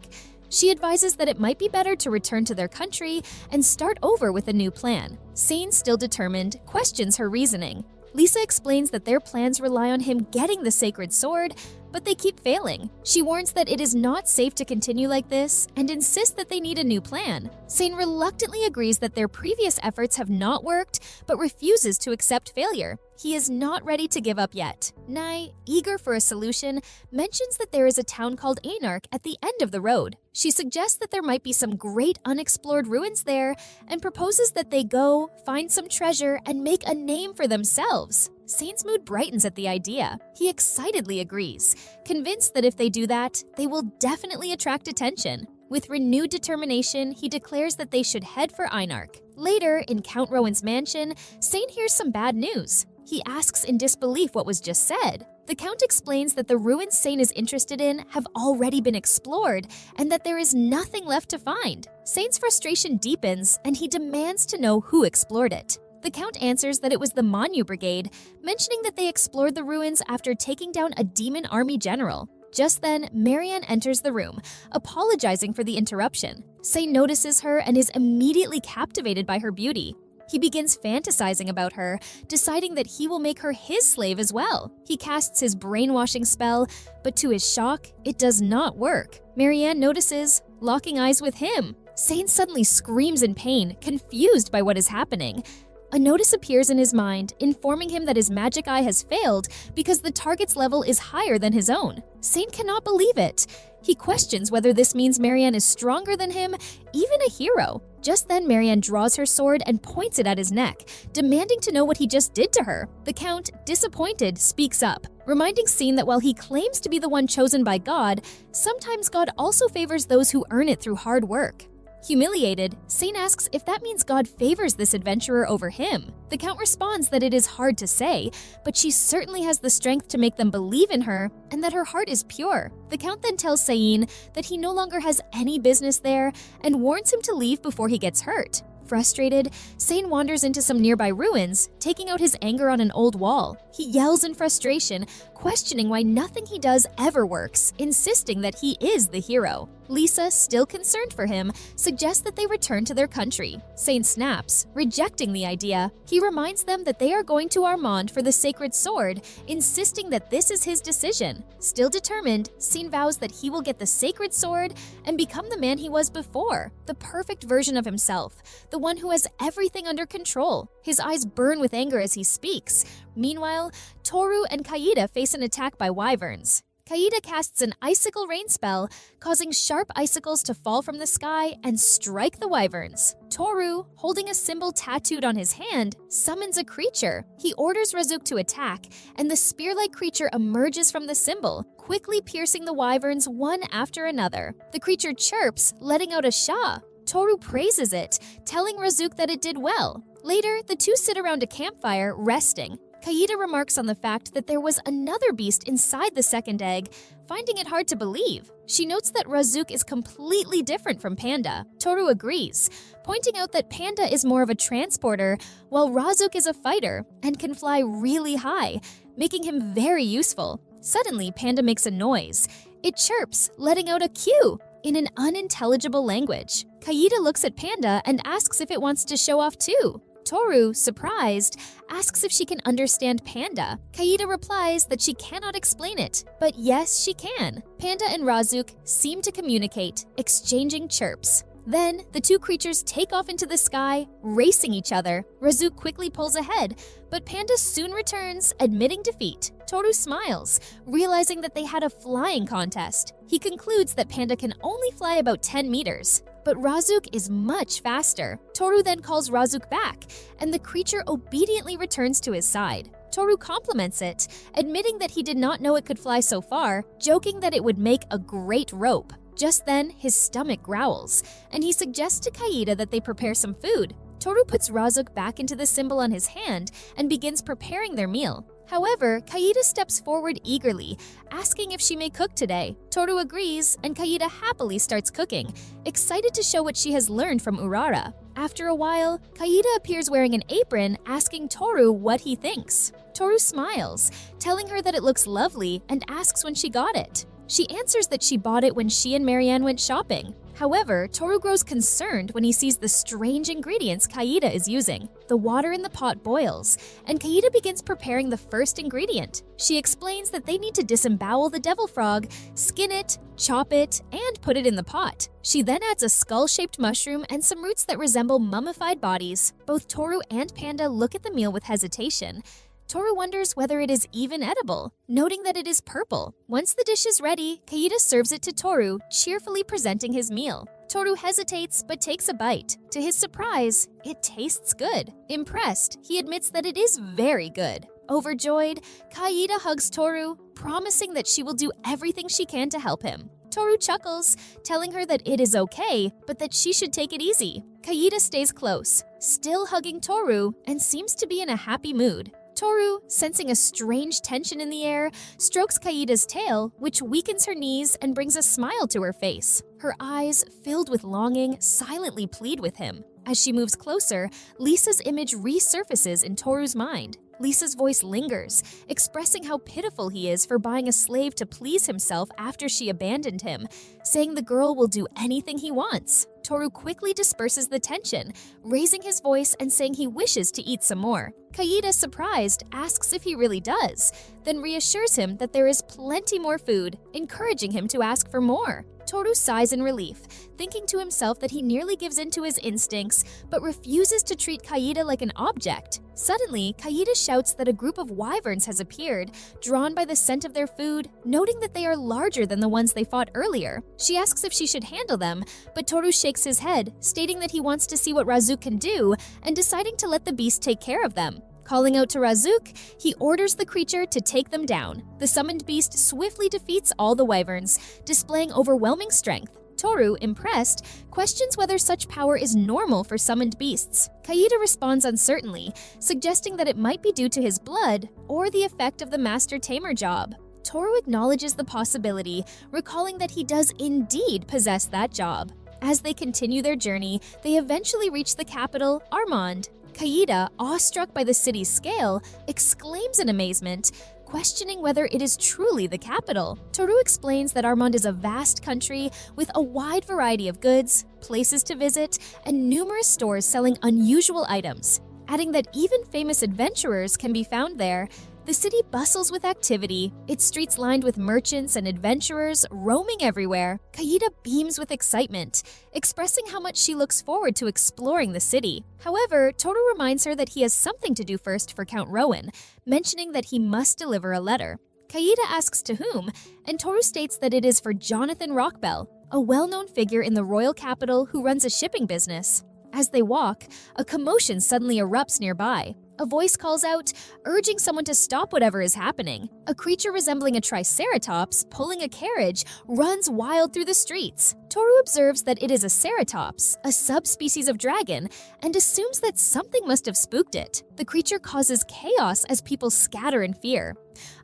She advises that it might be better to return to their country and start over with a new plan. Sane, still determined, questions her reasoning. Lisa explains that their plans rely on him getting the sacred sword, but they keep failing. She warns that it is not safe to continue like this and insists that they need a new plan. Sane reluctantly agrees that their previous efforts have not worked, but refuses to accept failure. He is not ready to give up yet. Nai, eager for a solution, mentions that there is a town called Anarch at the end of the road. She suggests that there might be some great unexplored ruins there and proposes that they go, find some treasure, and make a name for themselves. Sane's mood brightens at the idea. He excitedly agrees, convinced that if they do that, they will definitely attract attention. With renewed determination, he declares that they should head for Einarch. Later, in Count Rowan's mansion, Sane hears some bad news. He asks in disbelief what was just said. The Count explains that the ruins Sane is interested in have already been explored and that there is nothing left to find. Sane's frustration deepens and he demands to know who explored it. The Count answers that it was the Manhwa Brigade, mentioning that they explored the ruins after taking down a demon army general. Just then, Marianne enters the room, apologizing for the interruption. Sane notices her and is immediately captivated by her beauty. He begins fantasizing about her, deciding that he will make her his slave as well. He casts his brainwashing spell, but to his shock, it does not work. Marianne notices, locking eyes with him. Sane suddenly screams in pain, confused by what is happening. A notice appears in his mind, informing him that his magic eye has failed because the target's level is higher than his own. Sane cannot believe it. He questions whether this means Marianne is stronger than him, even a hero. Just then, Marianne draws her sword and points it at his neck, demanding to know what he just did to her. The Count, disappointed, speaks up, reminding Sane that while he claims to be the one chosen by God, sometimes God also favors those who earn it through hard work. Humiliated, Sane asks if that means God favors this adventurer over him. The Count responds that it is hard to say, but she certainly has the strength to make them believe in her and that her heart is pure. The Count then tells Sane that he no longer has any business there and warns him to leave before he gets hurt. Frustrated, Sane wanders into some nearby ruins, taking out his anger on an old wall. He yells in frustration, questioning why nothing he does ever works, insisting that he is the hero. Lisa, still concerned for him, suggests that they return to their country. Sane snaps, rejecting the idea. He reminds them that they are going to Armand for the sacred sword, insisting that this is his decision. Still determined, Sane vows that he will get the sacred sword and become the man he was before, the perfect version of himself, the one who has everything under control. His eyes burn with anger as he speaks. Meanwhile, Toru and Kaida face an attack by wyverns. Kaida casts an icicle rain spell, causing sharp icicles to fall from the sky and strike the wyverns. Toru, holding a symbol tattooed on his hand, summons a creature. He orders Razuk to attack, and the spear-like creature emerges from the symbol, quickly piercing the wyverns one after another. The creature chirps, letting out a sha. Toru praises it, telling Razuk that it did well. Later, the two sit around a campfire, resting. Kaida remarks on the fact that there was another beast inside the second egg, finding it hard to believe. She notes that Razuk is completely different from Panda. Toru agrees, pointing out that Panda is more of a transporter, while Razuk is a fighter and can fly really high, making him very useful. Suddenly, Panda makes a noise. It chirps, letting out a cue in an unintelligible language. Kaida looks at Panda and asks if it wants to show off too. Toru, surprised, asks if she can understand Panda. Kaida replies that she cannot explain it, but yes, she can. Panda and Razuk seem to communicate, exchanging chirps. Then, the two creatures take off into the sky, racing each other. Razuk quickly pulls ahead, but Panda soon returns, admitting defeat. Toru smiles, realizing that they had a flying contest. He concludes that Panda can only fly about 10 meters. But Razuk is much faster. Toru then calls Razuk back, and the creature obediently returns to his side. Toru compliments it, admitting that he did not know it could fly so far, joking that it would make a great rope. Just then, his stomach growls, and he suggests to Kaida that they prepare some food. Toru puts Razuk back into the symbol on his hand and begins preparing their meal. However, Kaida steps forward eagerly, asking if she may cook today. Toru agrees, and Kaida happily starts cooking, excited to show what she has learned from Urara. After a while, Kaida appears wearing an apron, asking Toru what he thinks. Toru smiles, telling her that it looks lovely, and asks when she got it. She answers that she bought it when she and Marianne went shopping. However, Toru grows concerned when he sees the strange ingredients Kaida is using. The water in the pot boils, and Kaida begins preparing the first ingredient. She explains that they need to disembowel the devil frog, skin it, chop it, and put it in the pot. She then adds a skull-shaped mushroom and some roots that resemble mummified bodies. Both Toru and Panda look at the meal with hesitation. Toru wonders whether it is even edible, noting that it is purple. Once the dish is ready, Kaida serves it to Toru, cheerfully presenting his meal. Toru hesitates but takes a bite. To his surprise, it tastes good. Impressed, he admits that it is very good. Overjoyed, Kaida hugs Toru, promising that she will do everything she can to help him. Toru chuckles, telling her that it is okay, but that she should take it easy. Kaida stays close, still hugging Toru, and seems to be in a happy mood. Toru, sensing a strange tension in the air, strokes Kaida's tail, which weakens her knees and brings a smile to her face. Her eyes, filled with longing, silently plead with him. As she moves closer, Lisa's image resurfaces in Toru's mind. Lisa's voice lingers, expressing how pitiful he is for buying a slave to please himself after she abandoned him, saying the girl will do anything he wants. Toru quickly disperses the tension, raising his voice and saying he wishes to eat some more. Kaida, surprised, asks if he really does, then reassures him that there is plenty more food, encouraging him to ask for more. Toru sighs in relief, thinking to himself that he nearly gives in to his instincts, but refuses to treat Kaida like an object. Suddenly, Kaida shouts that a group of wyverns has appeared, drawn by the scent of their food, noting that they are larger than the ones they fought earlier. She asks if she should handle them, but Toru shakes his head, stating that he wants to see what Razuk can do, and deciding to let the beast take care of them. Calling out to Razuk, he orders the creature to take them down. The summoned beast swiftly defeats all the wyverns, displaying overwhelming strength. Toru, impressed, questions whether such power is normal for summoned beasts. Kaida responds uncertainly, suggesting that it might be due to his blood or the effect of the Master Tamer job. Toru acknowledges the possibility, recalling that he does indeed possess that job. As they continue their journey, they eventually reach the capital, Armand. Kaida, awestruck by the city's scale, exclaims in amazement, questioning whether it is truly the capital. Toru explains that Armand is a vast country with a wide variety of goods, places to visit, and numerous stores selling unusual items. Adding that even famous adventurers can be found there, the city bustles with activity, its streets lined with merchants and adventurers roaming everywhere. Kaida beams with excitement, expressing how much she looks forward to exploring the city. However, Toru reminds her that he has something to do first for Count Rowan, mentioning that he must deliver a letter. Kaida asks to whom, and Toru states that it is for Jonathan Rockbell, a well-known figure in the royal capital who runs a shipping business. As they walk, a commotion suddenly erupts nearby. A voice calls out, urging someone to stop whatever is happening. A creature resembling a triceratops, pulling a carriage, runs wild through the streets. Toru observes that it is a ceratops, a subspecies of dragon, and assumes that something must have spooked it. The creature causes chaos as people scatter in fear.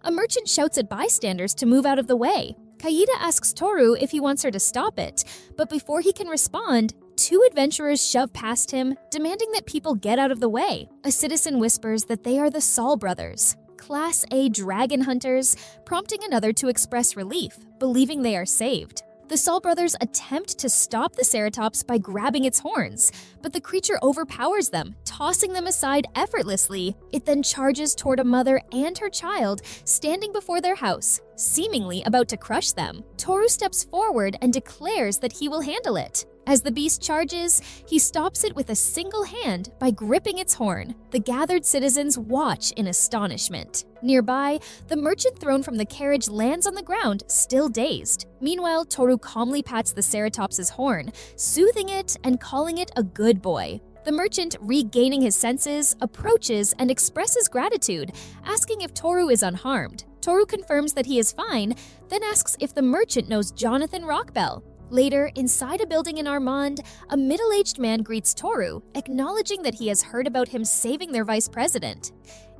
A merchant shouts at bystanders to move out of the way. Kaida asks Toru if he wants her to stop it, but before he can respond, two adventurers shove past him, demanding that people get out of the way. A citizen whispers that they are the Sl4vэ brothers, Class A dragon hunters, prompting another to express relief, believing they are saved. The Sl4vэ brothers attempt to stop the ceratops by grabbing its horns, but the creature overpowers them, tossing them aside effortlessly. It then charges toward a mother and her child standing before their house, seemingly about to crush them. Toru steps forward and declares that he will handle it. As the beast charges, he stops it with a single hand by gripping its horn. The gathered citizens watch in astonishment. Nearby, the merchant thrown from the carriage lands on the ground, still dazed. Meanwhile, Toru calmly pats the ceratops's horn, soothing it and calling it a good boy. The merchant, regaining his senses, approaches and expresses gratitude, asking if Toru is unharmed. Toru confirms that he is fine, then asks if the merchant knows Jonathan Rockbell. Later, inside a building in Armand, a middle-aged man greets Toru, acknowledging that he has heard about him saving their vice president.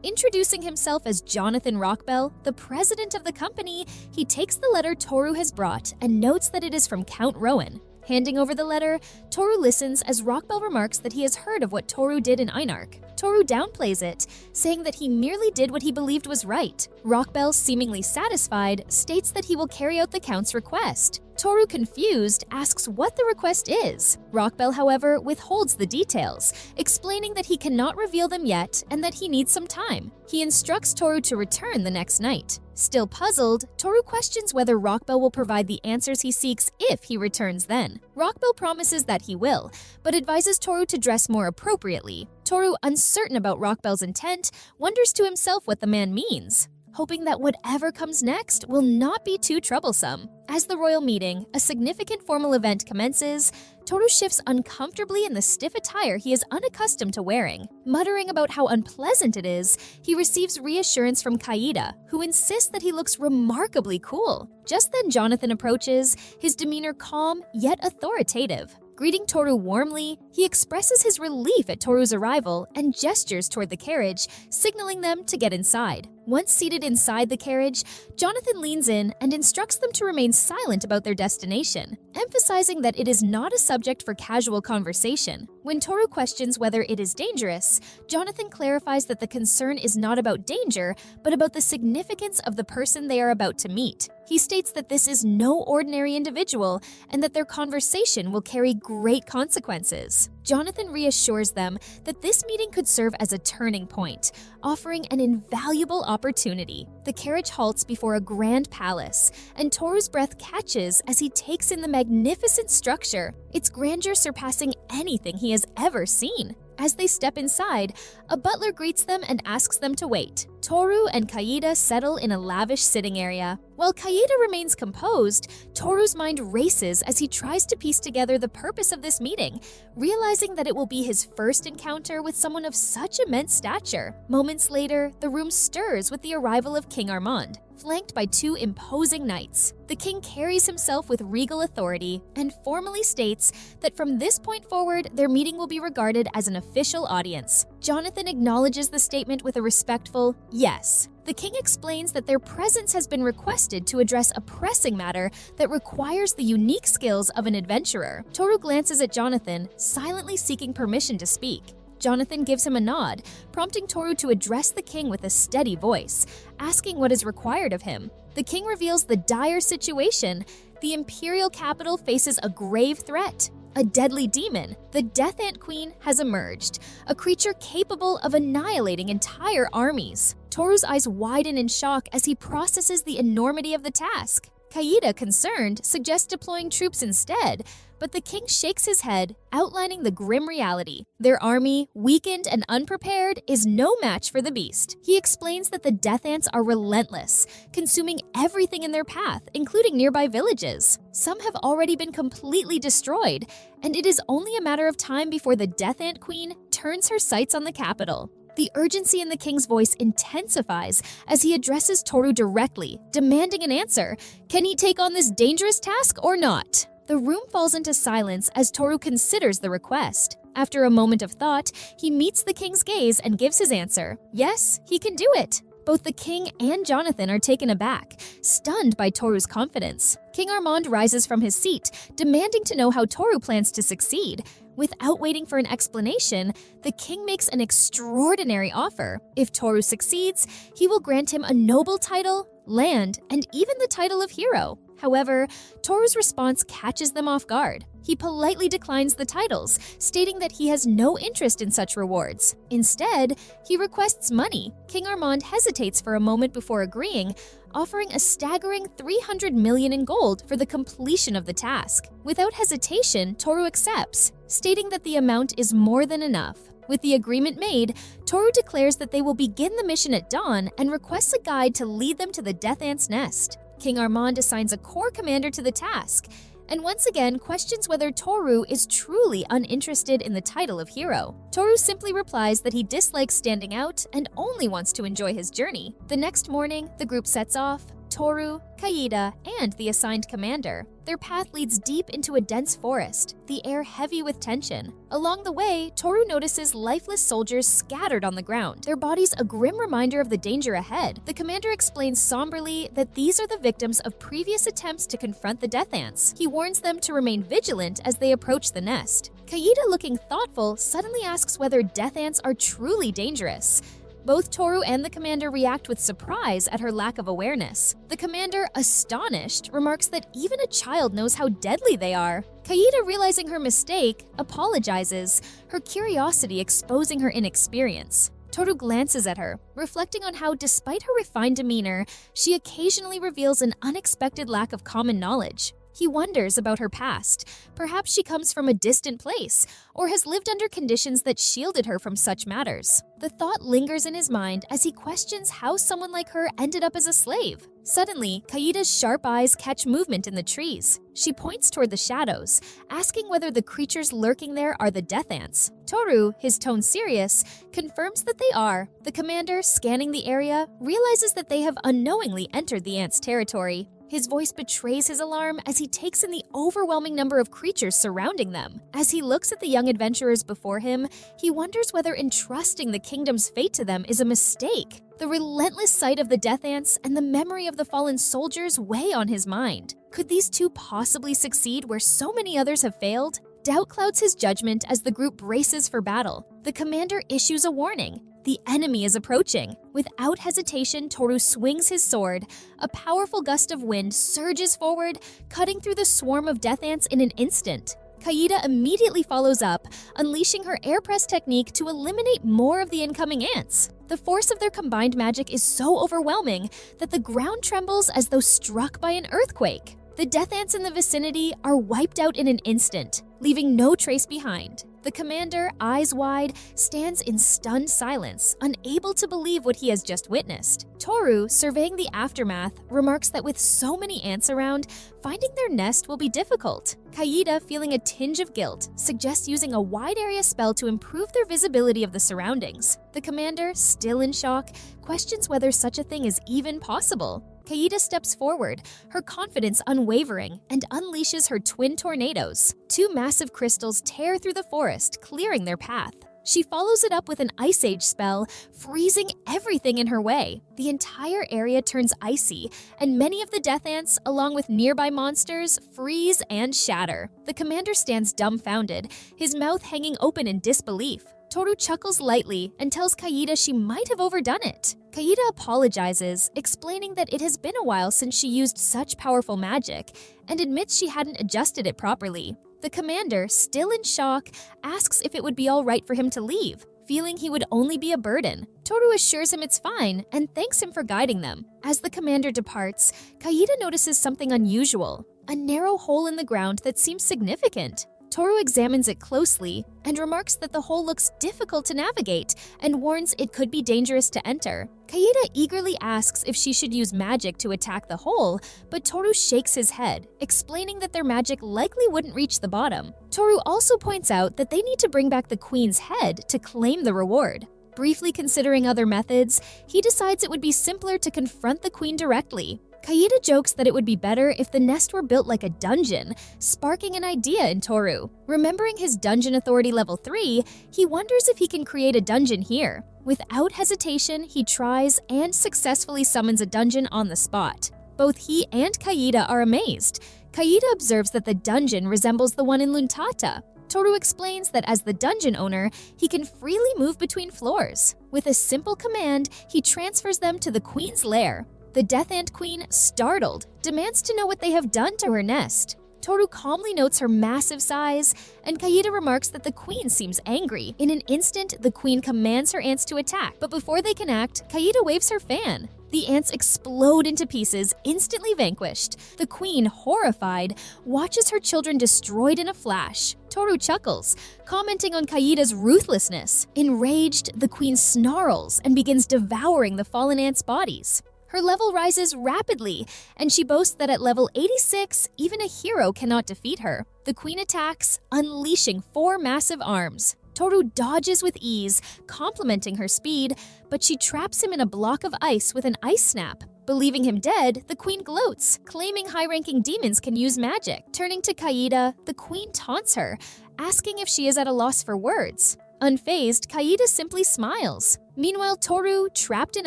Introducing himself as Jonathan Rockbell, the president of the company, he takes the letter Toru has brought and notes that it is from Count Rowan. Handing over the letter, Toru listens as Rockbell remarks that he has heard of what Toru did in Einarch. Toru downplays it, saying that he merely did what he believed was right. Rockbell, seemingly satisfied, states that he will carry out the Count's request. Toru, confused, asks what the request is. Rockbell, however, withholds the details, explaining that he cannot reveal them yet and that he needs some time. He instructs Toru to return the next night. Still puzzled, Toru questions whether Rockbell will provide the answers he seeks if he returns then. Rockbell promises that he will, but advises Toru to dress more appropriately. Toru, uncertain about Rockbell's intent, wonders to himself what the man means, hoping that whatever comes next will not be too troublesome. As the royal meeting, a significant formal event commences, Toru shifts uncomfortably in the stiff attire he is unaccustomed to wearing. Muttering about how unpleasant it is, he receives reassurance from Kaida, who insists that he looks remarkably cool. Just then Jonathan approaches, his demeanor calm yet authoritative. Greeting Toru warmly, he expresses his relief at Toru's arrival and gestures toward the carriage, signaling them to get inside. Once seated inside the carriage, Jonathan leans in and instructs them to remain silent about their destination, emphasizing that it is not a subject for casual conversation. When Toru questions whether it is dangerous, Jonathan clarifies that the concern is not about danger, but about the significance of the person they are about to meet. He states that this is no ordinary individual and that their conversation will carry great consequences. Jonathan reassures them that this meeting could serve as a turning point, offering an invaluable opportunity. The carriage halts before a grand palace, and Toru's breath catches as he takes in the magnificent structure, its grandeur surpassing anything he has ever seen. As they step inside, a butler greets them and asks them to wait. Toru and Kaida settle in a lavish sitting area. While Kaida remains composed, Toru's mind races as he tries to piece together the purpose of this meeting, realizing that it will be his first encounter with someone of such immense stature. Moments later, the room stirs with the arrival of King Armand, flanked by two imposing knights. The king carries himself with regal authority and formally states that from this point forward, their meeting will be regarded as an official audience. Jonathan acknowledges the statement with a respectful yes. The king explains that their presence has been requested to address a pressing matter that requires the unique skills of an adventurer. Toru glances at Jonathan, silently seeking permission to speak. Jonathan gives him a nod, prompting Toru to address the king with a steady voice, asking what is required of him. The king reveals the dire situation. The imperial capital faces a grave threat. A deadly demon, the Death Ant Queen, has emerged, a creature capable of annihilating entire armies. Toru's eyes widen in shock as he processes the enormity of the task. Kaida, concerned, suggests deploying troops instead, but the king shakes his head, outlining the grim reality. Their army, weakened and unprepared, is no match for the beast. He explains that the Death Ants are relentless, consuming everything in their path, including nearby villages. Some have already been completely destroyed, and it is only a matter of time before the Death Ant Queen turns her sights on the capital. The urgency in the king's voice intensifies as he addresses Toru directly, demanding an answer. Can he take on this dangerous task or not? The room falls into silence as Toru considers the request. After a moment of thought, he meets the king's gaze and gives his answer. Yes, he can do it. Both the king and Jonathan are taken aback, stunned by Toru's confidence. King Armand rises from his seat, demanding to know how Toru plans to succeed. Without waiting for an explanation, the king makes an extraordinary offer. If Toru succeeds, he will grant him a noble title, land, and even the title of hero. However, Toru's response catches them off guard. He politely declines the titles, stating that he has no interest in such rewards. Instead, he requests money. King Armand hesitates for a moment before agreeing, offering a staggering 300 million in gold for the completion of the task. Without hesitation, Toru accepts, stating that the amount is more than enough. With the agreement made, Toru declares that they will begin the mission at dawn and requests a guide to lead them to the Death Ant's nest. King Armand assigns a corps commander to the task, and once again questions whether Toru is truly uninterested in the title of hero. Toru simply replies that he dislikes standing out and only wants to enjoy his journey. The next morning, the group sets off. Toru, Kaida, and the assigned commander. Their path leads deep into a dense forest, the air heavy with tension. Along the way, Toru notices lifeless soldiers scattered on the ground, their bodies a grim reminder of the danger ahead. The commander explains somberly that these are the victims of previous attempts to confront the Death Ants. He warns them to remain vigilant as they approach the nest. Kaida, looking thoughtful, suddenly asks whether Death Ants are truly dangerous. Both Toru and the commander react with surprise at her lack of awareness. The commander, astonished, remarks that even a child knows how deadly they are. Kaida, realizing her mistake, apologizes, her curiosity exposing her inexperience. Toru glances at her, reflecting on how, despite her refined demeanor, she occasionally reveals an unexpected lack of common knowledge. He wonders about her past. Perhaps she comes from a distant place, or has lived under conditions that shielded her from such matters. The thought lingers in his mind as he questions how someone like her ended up as a slave. Suddenly, Kaida's sharp eyes catch movement in the trees. She points toward the shadows, asking whether the creatures lurking there are the Death Ants. Toru, his tone serious, confirms that they are. The commander, scanning the area, realizes that they have unknowingly entered the ants' territory. His voice betrays his alarm as he takes in the overwhelming number of creatures surrounding them. As he looks at the young adventurers before him, he wonders whether entrusting the kingdom's fate to them is a mistake. The relentless sight of the Death Ants and the memory of the fallen soldiers weigh on his mind. Could these two possibly succeed where so many others have failed? Doubt clouds his judgment as the group braces for battle. The commander issues a warning. The enemy is approaching. Without hesitation, Toru swings his sword. A powerful gust of wind surges forward, cutting through the swarm of Death Ants in an instant. Kaida immediately follows up, unleashing her air press technique to eliminate more of the incoming ants. The force of their combined magic is so overwhelming that the ground trembles as though struck by an earthquake. The Death Ants in the vicinity are wiped out in an instant, leaving no trace behind. The commander, eyes wide, stands in stunned silence, unable to believe what he has just witnessed. Toru, surveying the aftermath, remarks that with so many ants around, finding their nest will be difficult. Kaida, feeling a tinge of guilt, suggests using a wide area spell to improve their visibility of the surroundings. The commander, still in shock, questions whether such a thing is even possible. Kaida steps forward, her confidence unwavering, and unleashes her twin tornadoes. Two massive crystals tear through the forest, clearing their path. She follows it up with an Ice Age spell, freezing everything in her way. The entire area turns icy, and many of the death ants, along with nearby monsters, freeze and shatter. The commander stands dumbfounded, his mouth hanging open in disbelief. Toru chuckles lightly and tells Kaida she might have overdone it. Kaida apologizes, explaining that it has been a while since she used such powerful magic, and admits she hadn't adjusted it properly. The commander, still in shock, asks if it would be all right for him to leave, feeling he would only be a burden. Toru assures him it's fine and thanks him for guiding them. As the commander departs, Kaida notices something unusual, a narrow hole in the ground that seems significant. Toru examines it closely and remarks that the hole looks difficult to navigate and warns it could be dangerous to enter. Kaida eagerly asks if she should use magic to attack the hole, but Toru shakes his head, explaining that their magic likely wouldn't reach the bottom. Toru also points out that they need to bring back the queen's head to claim the reward. Briefly considering other methods, he decides it would be simpler to confront the queen directly. Kaida jokes that it would be better if the nest were built like a dungeon, sparking an idea in Toru. Remembering his dungeon authority level 3, he wonders if he can create a dungeon here. Without hesitation, he tries and successfully summons a dungeon on the spot. Both he and Kaida are amazed. Kaida observes that the dungeon resembles the one in Luntata. Toru explains that as the dungeon owner, he can freely move between floors. With a simple command, he transfers them to the queen's lair. The Death Ant Queen, startled, demands to know what they have done to her nest. Toru calmly notes her massive size, and Kaida remarks that the queen seems angry. In an instant, the queen commands her ants to attack, but before they can act, Kaida waves her fan. The ants explode into pieces, instantly vanquished. The queen, horrified, watches her children destroyed in a flash. Toru chuckles, commenting on Kaida's ruthlessness. Enraged, the queen snarls and begins devouring the fallen ants' bodies. Her level rises rapidly, and she boasts that at level 86, even a hero cannot defeat her. The queen attacks, unleashing 4 massive arms. Toru dodges with ease, complimenting her speed, but she traps him in a block of ice with an ice snap. Believing him dead, the queen gloats, claiming high-ranking demons can use magic. Turning to Kaida, the queen taunts her, asking if she is at a loss for words. Unfazed, Kaida simply smiles. Meanwhile, Toru, trapped in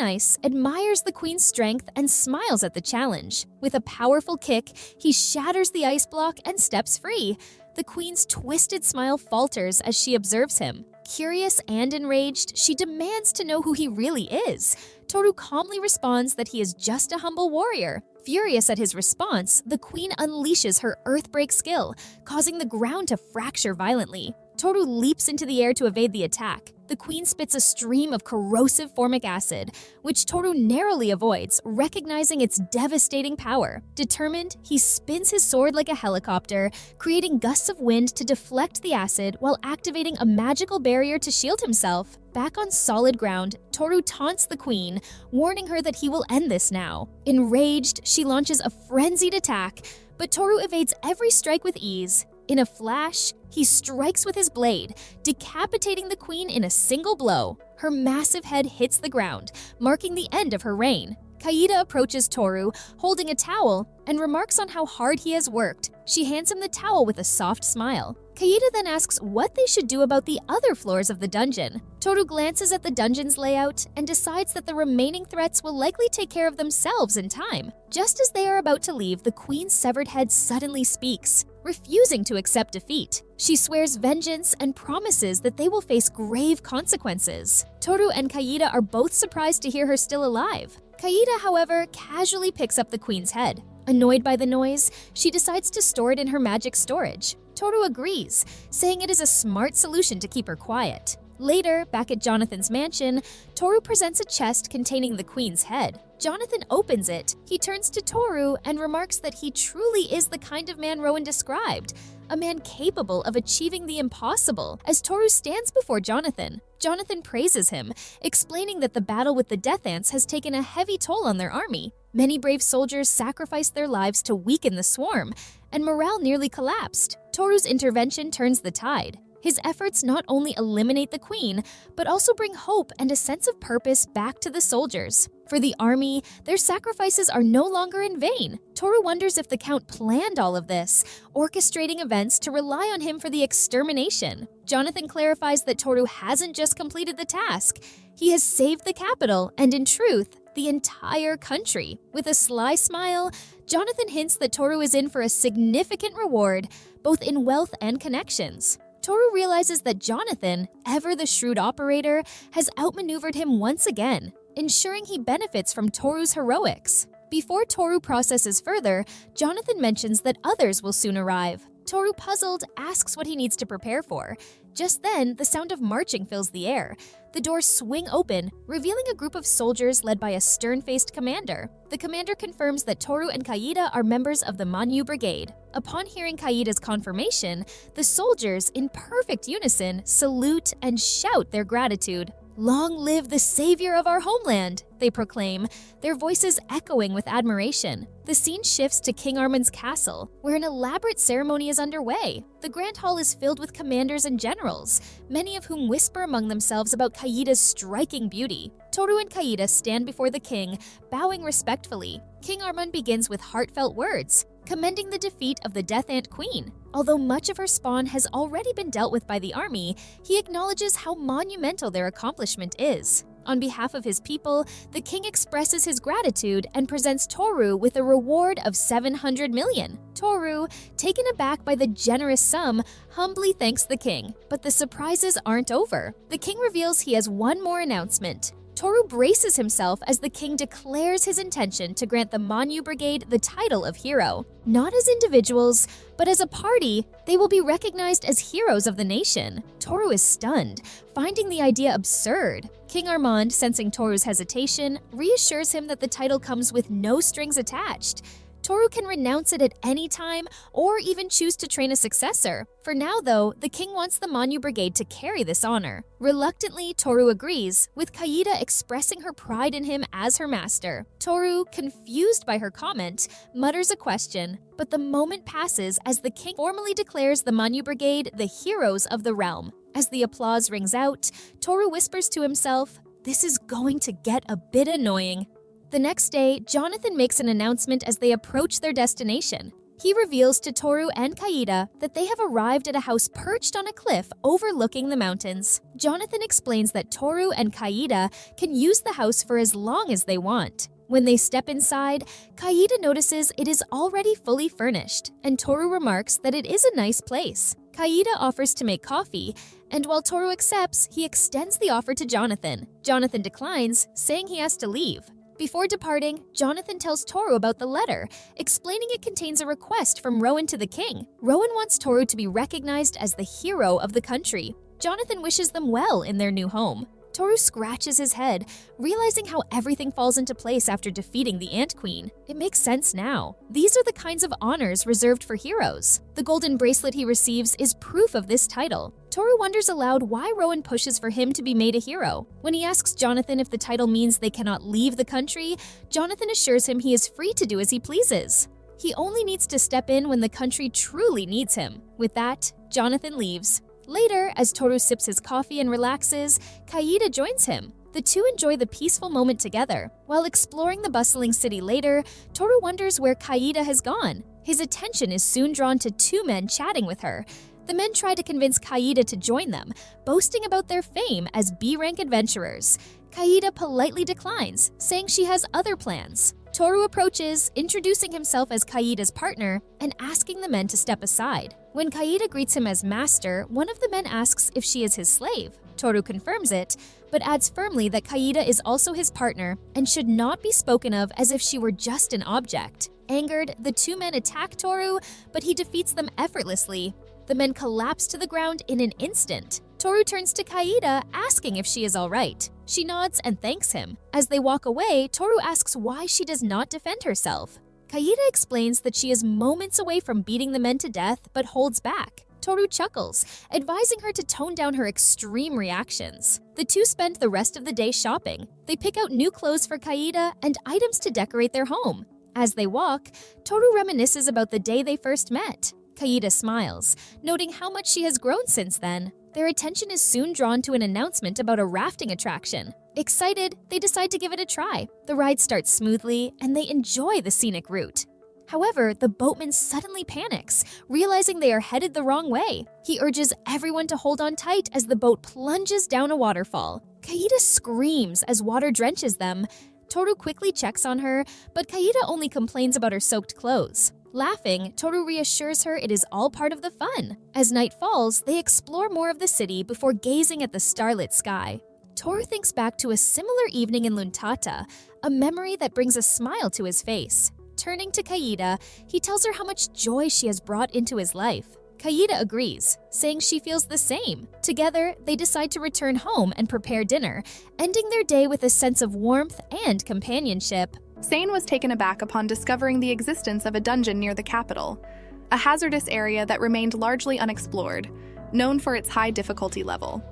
ice, admires the queen's strength and smiles at the challenge. With a powerful kick, he shatters the ice block and steps free. The queen's twisted smile falters as she observes him. Curious and enraged, she demands to know who he really is. Toru calmly responds that he is just a humble warrior. Furious at his response, the queen unleashes her Earthbreak skill, causing the ground to fracture violently. Toru leaps into the air to evade the attack. The queen spits a stream of corrosive formic acid, which Toru narrowly avoids, recognizing its devastating power. Determined, he spins his sword like a helicopter, creating gusts of wind to deflect the acid while activating a magical barrier to shield himself. Back on solid ground, Toru taunts the queen, warning her that he will end this now. Enraged, she launches a frenzied attack, but Toru evades every strike with ease. In a flash, he strikes with his blade, decapitating the queen in a single blow. Her massive head hits the ground, marking the end of her reign. Kaida approaches Toru, holding a towel, and remarks on how hard he has worked. She hands him the towel with a soft smile. Kaida then asks what they should do about the other floors of the dungeon. Toru glances at the dungeon's layout and decides that the remaining threats will likely take care of themselves in time. Just as they are about to leave, the queen's severed head suddenly speaks, refusing to accept defeat. She swears vengeance and promises that they will face grave consequences. Toru and Kaida are both surprised to hear her still alive. Kaida, however, casually picks up the queen's head. Annoyed by the noise, she decides to store it in her magic storage. Toru agrees, saying it is a smart solution to keep her quiet. Later, back at Jonathan's mansion, Toru presents a chest containing the queen's head. Jonathan opens it. He turns to Toru and remarks that he truly is the kind of man Rowan described, a man capable of achieving the impossible. As Toru stands before Jonathan, Jonathan praises him, explaining that the battle with the Death Ants has taken a heavy toll on their army. Many brave soldiers sacrificed their lives to weaken the swarm, and morale nearly collapsed. Toru's intervention turns the tide. His efforts not only eliminate the queen, but also bring hope and a sense of purpose back to the soldiers. For the army, their sacrifices are no longer in vain. Toru wonders if the Count planned all of this, orchestrating events to rely on him for the extermination. Jonathan clarifies that Toru hasn't just completed the task. He has saved the capital, and in truth, the entire country. With a sly smile, Jonathan hints that Toru is in for a significant reward, both in wealth and connections. Toru realizes that Jonathan, ever the shrewd operator, has outmaneuvered him once again, ensuring he benefits from Toru's heroics. Before Toru processes further, Jonathan mentions that others will soon arrive. Toru, puzzled, asks what he needs to prepare for. Just then, the sound of marching fills the air. The doors swing open, revealing a group of soldiers led by a stern-faced commander. The commander confirms that Toru and Kaida are members of the Manhwa Brigade. Upon hearing Kaida's confirmation, the soldiers, in perfect unison, salute and shout their gratitude. "Long live the savior of our homeland," they proclaim, their voices echoing with admiration. The scene shifts to King Armin's castle, where an elaborate ceremony is underway. The grand hall is filled with commanders and generals, many of whom whisper among themselves about Kaida's striking beauty. Toru and Kaida stand before the king, bowing respectfully. King Armin begins with heartfelt words, commending the defeat of the Death Ant Queen. Although much of her spawn has already been dealt with by the army, he acknowledges how monumental their accomplishment is. On behalf of his people, the king expresses his gratitude and presents Toru with a reward of 700 million. Toru, taken aback by the generous sum, humbly thanks the king. But the surprises aren't over. The king reveals he has one more announcement. Toru braces himself as the king declares his intention to grant the Manhwa Brigade the title of hero. Not as individuals, but as a party, they will be recognized as heroes of the nation. Toru is stunned, finding the idea absurd. King Armand, sensing Toru's hesitation, reassures him that the title comes with no strings attached. Toru can renounce it at any time or even choose to train a successor. For now, though, the king wants the Manhwa Brigade to carry this honor. Reluctantly, Toru agrees, with Kaida expressing her pride in him as her master. Toru, confused by her comment, mutters a question, but the moment passes as the king formally declares the Manhwa Brigade the heroes of the realm. As the applause rings out, Toru whispers to himself, "This is going to get a bit annoying." The next day, Jonathan makes an announcement as they approach their destination. He reveals to Toru and Kaida that they have arrived at a house perched on a cliff overlooking the mountains. Jonathan explains that Toru and Kaida can use the house for as long as they want. When they step inside, Kaida notices it is already fully furnished, and Toru remarks that it is a nice place. Kaida offers to make coffee, and while Toru accepts, he extends the offer to Jonathan. Jonathan declines, saying he has to leave. Before departing, Jonathan tells Toru about the letter, explaining it contains a request from Rowan to the king. Rowan wants Toru to be recognized as the hero of the country. Jonathan wishes them well in their new home. Toru scratches his head, realizing how everything falls into place after defeating the Ant Queen. It makes sense now. These are the kinds of honors reserved for heroes. The golden bracelet he receives is proof of this title. Toru wonders aloud why Rowan pushes for him to be made a hero. When he asks Jonathan if the title means they cannot leave the country, Jonathan assures him he is free to do as he pleases. He only needs to step in when the country truly needs him. With that, Jonathan leaves. Later, as Toru sips his coffee and relaxes, Kaida joins him. The two enjoy the peaceful moment together. While exploring the bustling city later, Toru wonders where Kaida has gone. His attention is soon drawn to two men chatting with her. The men try to convince Kaida to join them, boasting about their fame as B-rank adventurers. Kaida politely declines, saying she has other plans. Toru approaches, introducing himself as Kaida's partner and asking the men to step aside. When Kaida greets him as master, one of the men asks if she is his slave. Toru confirms it, but adds firmly that Kaida is also his partner and should not be spoken of as if she were just an object. Angered, the two men attack Toru, but he defeats them effortlessly. The men collapse to the ground in an instant. Toru turns to Kaida, asking if she is all right. She nods and thanks him. As they walk away, Toru asks why she does not defend herself. Kaida explains that she is moments away from beating the men to death, but holds back. Toru chuckles, advising her to tone down her extreme reactions. The two spend the rest of the day shopping. They pick out new clothes for Kaida and items to decorate their home. As they walk, Toru reminisces about the day they first met. Kaida smiles, noting how much she has grown since then. Their attention is soon drawn to an announcement about a rafting attraction. Excited, they decide to give it a try. The ride starts smoothly, and they enjoy the scenic route. However, the boatman suddenly panics, realizing they are headed the wrong way. He urges everyone to hold on tight as the boat plunges down a waterfall. Kaida screams as water drenches them. Toru quickly checks on her, but Kaida only complains about her soaked clothes. Laughing, Toru reassures her it is all part of the fun. As night falls, they explore more of the city before gazing at the starlit sky. Toru thinks back to a similar evening in Luntata, a memory that brings a smile to his face. Turning to Kaida, he tells her how much joy she has brought into his life. Kaida agrees, saying she feels the same. Together, they decide to return home and prepare dinner, ending their day with a sense of warmth and companionship. Sane was taken aback upon discovering the existence of a dungeon near the capital, a hazardous area that remained largely unexplored, known for its high difficulty level.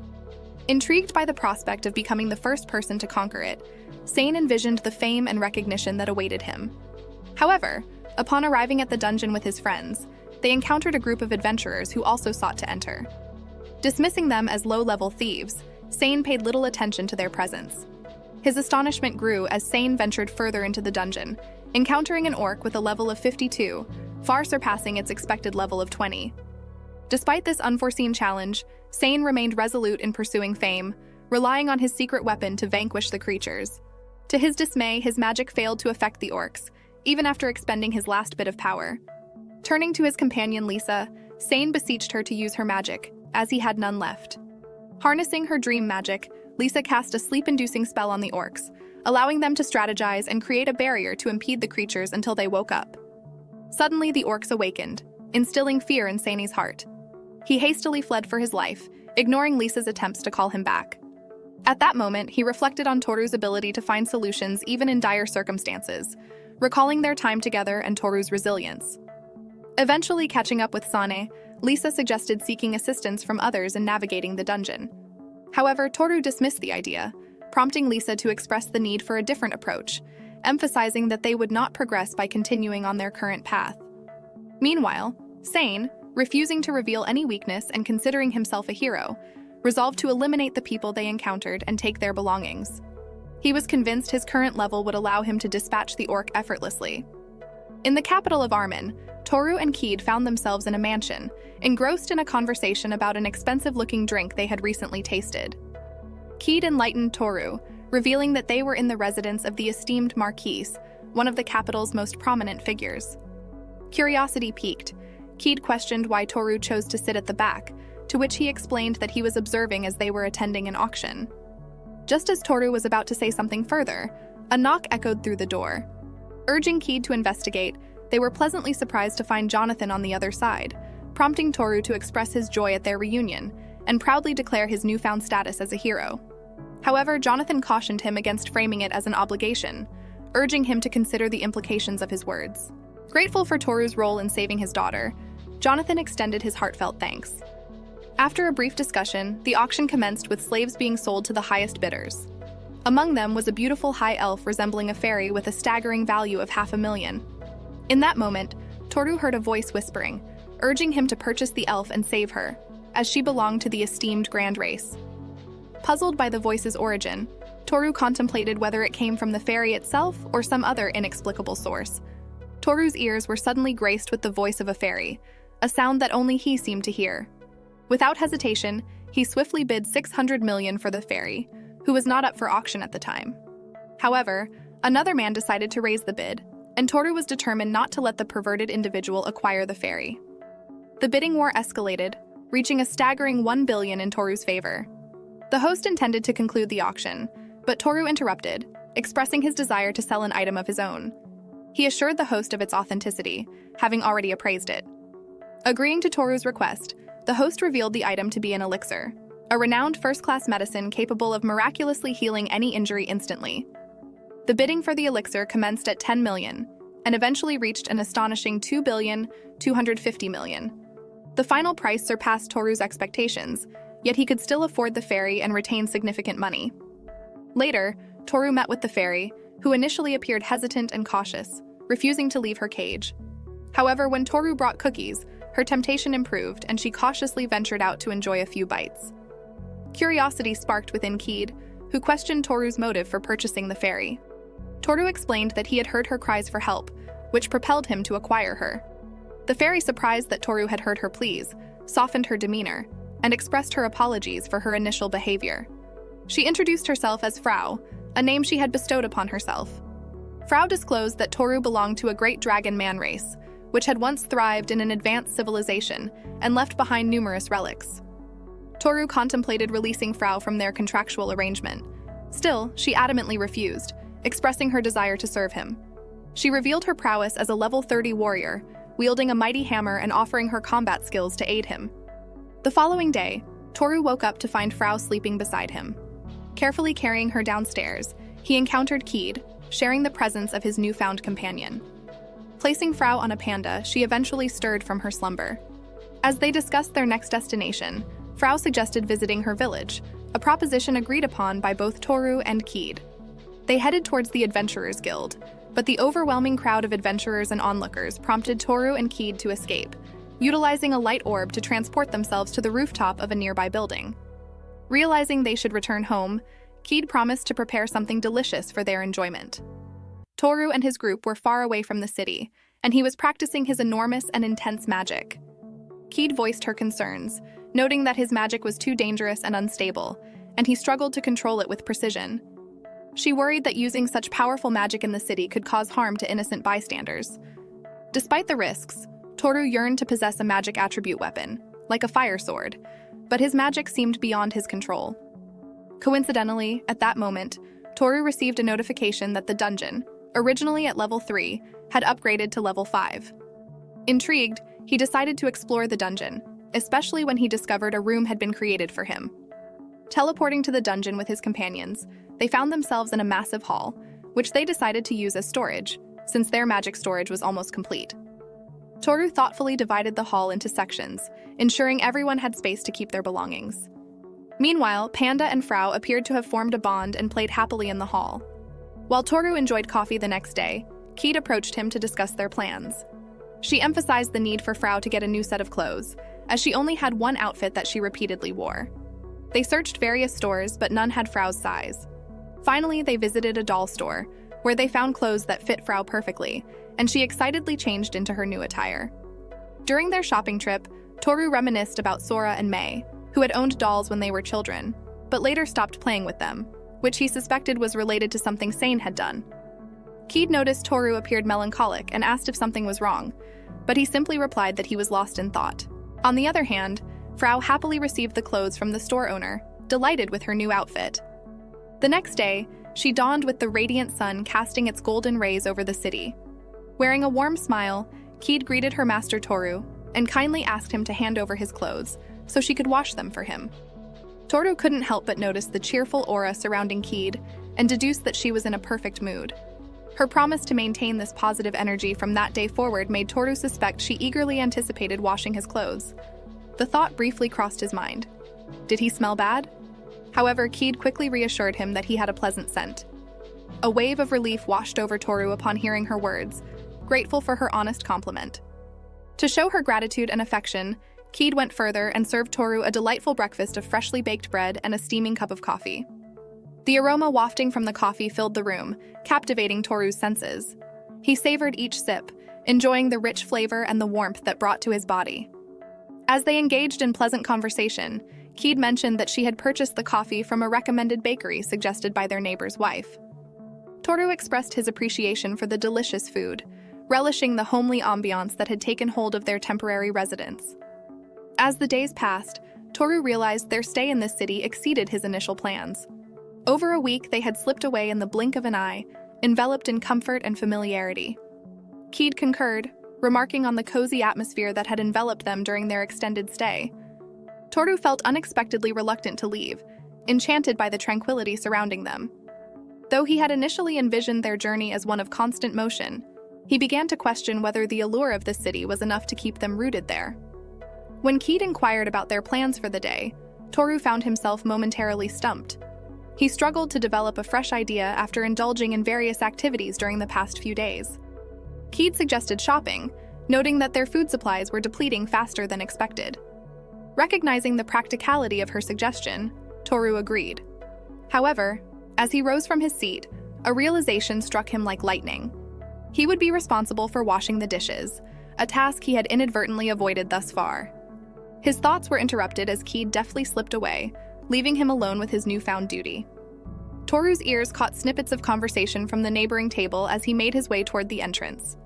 Intrigued by the prospect of becoming the first person to conquer it, Sane envisioned the fame and recognition that awaited him. However, upon arriving at the dungeon with his friends, they encountered a group of adventurers who also sought to enter. Dismissing them as low-level thieves, Sane paid little attention to their presence. His astonishment grew as Sane ventured further into the dungeon, encountering an orc with a level of 52, far surpassing its expected level of 20. Despite this unforeseen challenge, Sane remained resolute in pursuing fame, relying on his secret weapon to vanquish the creatures. To his dismay, his magic failed to affect the orcs, even after expending his last bit of power. Turning to his companion Lisa, Sane beseeched her to use her magic, as he had none left. Harnessing her dream magic, Lisa cast a sleep-inducing spell on the orcs, allowing them to strategize and create a barrier to impede the creatures until they woke up. Suddenly, the orcs awakened, instilling fear in Sane's heart. He hastily fled for his life, ignoring Lisa's attempts to call him back. At that moment, he reflected on Toru's ability to find solutions even in dire circumstances, recalling their time together and Toru's resilience. Eventually catching up with Sane, Lisa suggested seeking assistance from others in navigating the dungeon. However, Toru dismissed the idea, prompting Lisa to express the need for a different approach, emphasizing that they would not progress by continuing on their current path. Meanwhile, Sane, refusing to reveal any weakness and considering himself a hero, resolved to eliminate the people they encountered and take their belongings. He was convinced his current level would allow him to dispatch the orc effortlessly. In the capital of Armin, Toru and Keed found themselves in a mansion, engrossed in a conversation about an expensive-looking drink they had recently tasted. Keed enlightened Toru, revealing that they were in the residence of the esteemed Marquise, one of the capital's most prominent figures. Curiosity piqued, Keed questioned why Toru chose to sit at the back, to which he explained that he was observing as they were attending an auction. Just as Toru was about to say something further, a knock echoed through the door. Urging Keed to investigate, they were pleasantly surprised to find Jonathan on the other side, prompting Toru to express his joy at their reunion and proudly declare his newfound status as a hero. However, Jonathan cautioned him against framing it as an obligation, urging him to consider the implications of his words. Grateful for Toru's role in saving his daughter, Jonathan extended his heartfelt thanks. After a brief discussion, the auction commenced with slaves being sold to the highest bidders. Among them was a beautiful high elf resembling a fairy with a staggering value of $500,000. In that moment, Toru heard a voice whispering, urging him to purchase the elf and save her, as she belonged to the esteemed grand race. Puzzled by the voice's origin, Toru contemplated whether it came from the fairy itself or some other inexplicable source. Toru's ears were suddenly graced with the voice of a fairy, a sound that only he seemed to hear. Without hesitation, he swiftly bid $600 million for the fairy, who was not up for auction at the time. However, another man decided to raise the bid, and Toru was determined not to let the perverted individual acquire the fairy. The bidding war escalated, reaching a staggering $1 billion in Toru's favor. The host intended to conclude the auction, but Toru interrupted, expressing his desire to sell an item of his own. He assured the host of its authenticity, having already appraised it. Agreeing to Toru's request, the host revealed the item to be an elixir, a renowned first-class medicine capable of miraculously healing any injury instantly. The bidding for the elixir commenced at $10 million, and eventually reached an astonishing $2.25 billion. The final price surpassed Toru's expectations, yet he could still afford the fairy and retain significant money. Later, Toru met with the fairy, who initially appeared hesitant and cautious, refusing to leave her cage. However, when Toru brought cookies, her temptation improved and she cautiously ventured out to enjoy a few bites. Curiosity sparked within Keed, who questioned Toru's motive for purchasing the fairy. Toru explained that he had heard her cries for help, which propelled him to acquire her. The fairy, surprised that Toru had heard her pleas, softened her demeanor, and expressed her apologies for her initial behavior. She introduced herself as Frau, a name she had bestowed upon herself. Frau disclosed that Toru belonged to a great dragon man race, which had once thrived in an advanced civilization and left behind numerous relics. Toru contemplated releasing Frau from their contractual arrangement. Still, she adamantly refused, expressing her desire to serve him. She revealed her prowess as a level 30 warrior, wielding a mighty hammer and offering her combat skills to aid him. The following day, Toru woke up to find Frau sleeping beside him. Carefully carrying her downstairs, he encountered Keed, sharing the presence of his newfound companion. Placing Frau on a panda, she eventually stirred from her slumber. As they discussed their next destination, Frau suggested visiting her village, a proposition agreed upon by both Toru and Keed. They headed towards the Adventurers Guild, but the overwhelming crowd of adventurers and onlookers prompted Toru and Keed to escape, utilizing a light orb to transport themselves to the rooftop of a nearby building. Realizing they should return home, Keed promised to prepare something delicious for their enjoyment. Toru and his group were far away from the city, and he was practicing his enormous and intense magic. Keed voiced her concerns, noting that his magic was too dangerous and unstable, and he struggled to control it with precision. She worried that using such powerful magic in the city could cause harm to innocent bystanders. Despite the risks, Toru yearned to possess a magic attribute weapon, like a fire sword, but his magic seemed beyond his control. Coincidentally, at that moment, Toru received a notification that the dungeon, originally at level 3, had upgraded to level 5. Intrigued, he decided to explore the dungeon, especially when he discovered a room had been created for him. Teleporting to the dungeon with his companions, they found themselves in a massive hall, which they decided to use as storage, since their magic storage was almost complete. Toru thoughtfully divided the hall into sections, ensuring everyone had space to keep their belongings. Meanwhile, Panda and Frau appeared to have formed a bond and played happily in the hall. While Toru enjoyed coffee the next day, Keed approached him to discuss their plans. She emphasized the need for Frau to get a new set of clothes, as she only had one outfit that she repeatedly wore. They searched various stores, but none had Frau's size. Finally, they visited a doll store, where they found clothes that fit Frau perfectly, and she excitedly changed into her new attire. During their shopping trip, Toru reminisced about Sora and Mei, who had owned dolls when they were children, but later stopped playing with them, which he suspected was related to something Sane had done. Keed noticed Toru appeared melancholic and asked if something was wrong, but he simply replied that he was lost in thought. On the other hand, Frau happily received the clothes from the store owner, delighted with her new outfit. The next day, she dawned with the radiant sun casting its golden rays over the city. Wearing a warm smile, Keed greeted her master Toru and kindly asked him to hand over his clothes so she could wash them for him. Toru couldn't help but notice the cheerful aura surrounding Keed and deduced that she was in a perfect mood. Her promise to maintain this positive energy from that day forward made Toru suspect she eagerly anticipated washing his clothes. The thought briefly crossed his mind. Did he smell bad? However, Keed quickly reassured him that he had a pleasant scent. A wave of relief washed over Toru upon hearing her words, grateful for her honest compliment. To show her gratitude and affection, Keed went further and served Toru a delightful breakfast of freshly baked bread and a steaming cup of coffee. The aroma wafting from the coffee filled the room, captivating Toru's senses. He savored each sip, enjoying the rich flavor and the warmth that brought to his body. As they engaged in pleasant conversation, Keed mentioned that she had purchased the coffee from a recommended bakery suggested by their neighbor's wife. Toru expressed his appreciation for the delicious food, relishing the homely ambiance that had taken hold of their temporary residence. As the days passed, Toru realized their stay in this city exceeded his initial plans. Over a week, they had slipped away in the blink of an eye, enveloped in comfort and familiarity. Keed concurred, remarking on the cozy atmosphere that had enveloped them during their extended stay. Toru felt unexpectedly reluctant to leave, enchanted by the tranquility surrounding them. Though he had initially envisioned their journey as one of constant motion, he began to question whether the allure of the city was enough to keep them rooted there. When Keed inquired about their plans for the day, Toru found himself momentarily stumped. He struggled to develop a fresh idea after indulging in various activities during the past few days. Keed suggested shopping, noting that their food supplies were depleting faster than expected. Recognizing the practicality of her suggestion, Toru agreed. However, as he rose from his seat, a realization struck him like lightning. He would be responsible for washing the dishes, a task he had inadvertently avoided thus far. His thoughts were interrupted as Keed deftly slipped away, leaving him alone with his newfound duty. Toru's ears caught snippets of conversation from the neighboring table as he made his way toward the entrance.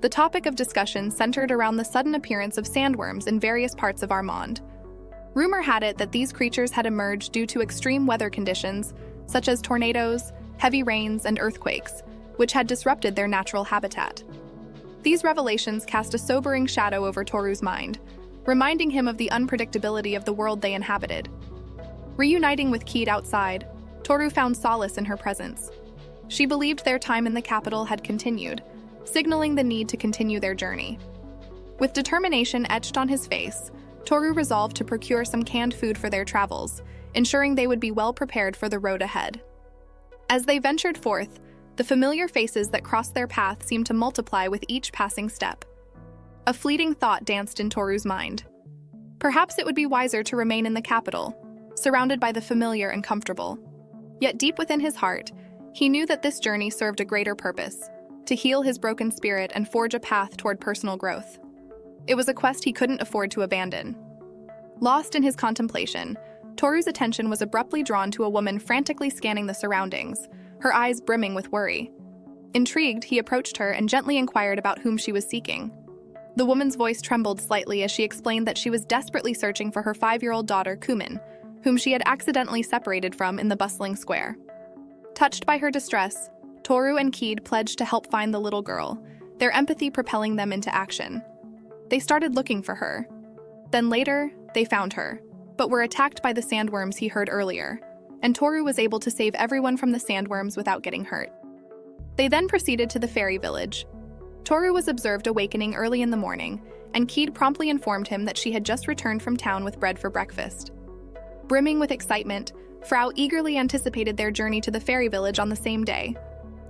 The topic of discussion centered around the sudden appearance of sandworms in various parts of Armand. Rumor had it that these creatures had emerged due to extreme weather conditions, such as tornadoes, heavy rains, and earthquakes, which had disrupted their natural habitat. These revelations cast a sobering shadow over Toru's mind, reminding him of the unpredictability of the world they inhabited. Reuniting with Keed outside, Toru found solace in her presence. She believed their time in the capital had continued, signaling the need to continue their journey. With determination etched on his face, Toru resolved to procure some canned food for their travels, ensuring they would be well prepared for the road ahead. As they ventured forth, the familiar faces that crossed their path seemed to multiply with each passing step. A fleeting thought danced in Toru's mind. Perhaps it would be wiser to remain in the capital, surrounded by the familiar and comfortable. Yet deep within his heart, he knew that this journey served a greater purpose: to heal his broken spirit and forge a path toward personal growth. It was a quest he couldn't afford to abandon. Lost in his contemplation, Toru's attention was abruptly drawn to a woman frantically scanning the surroundings, her eyes brimming with worry. Intrigued, he approached her and gently inquired about whom she was seeking. The woman's voice trembled slightly as she explained that she was desperately searching for her 5-year-old daughter, Kumin, whom she had accidentally separated from in the bustling square. Touched by her distress, Toru and Keed pledged to help find the little girl, their empathy propelling them into action. They started looking for her. Then later, they found her, but were attacked by the sandworms he heard earlier, and Toru was able to save everyone from the sandworms without getting hurt. They then proceeded to the fairy village. Toru was observed awakening early in the morning, and Keed promptly informed him that she had just returned from town with bread for breakfast. Brimming with excitement, Frau eagerly anticipated their journey to the fairy village on the same day.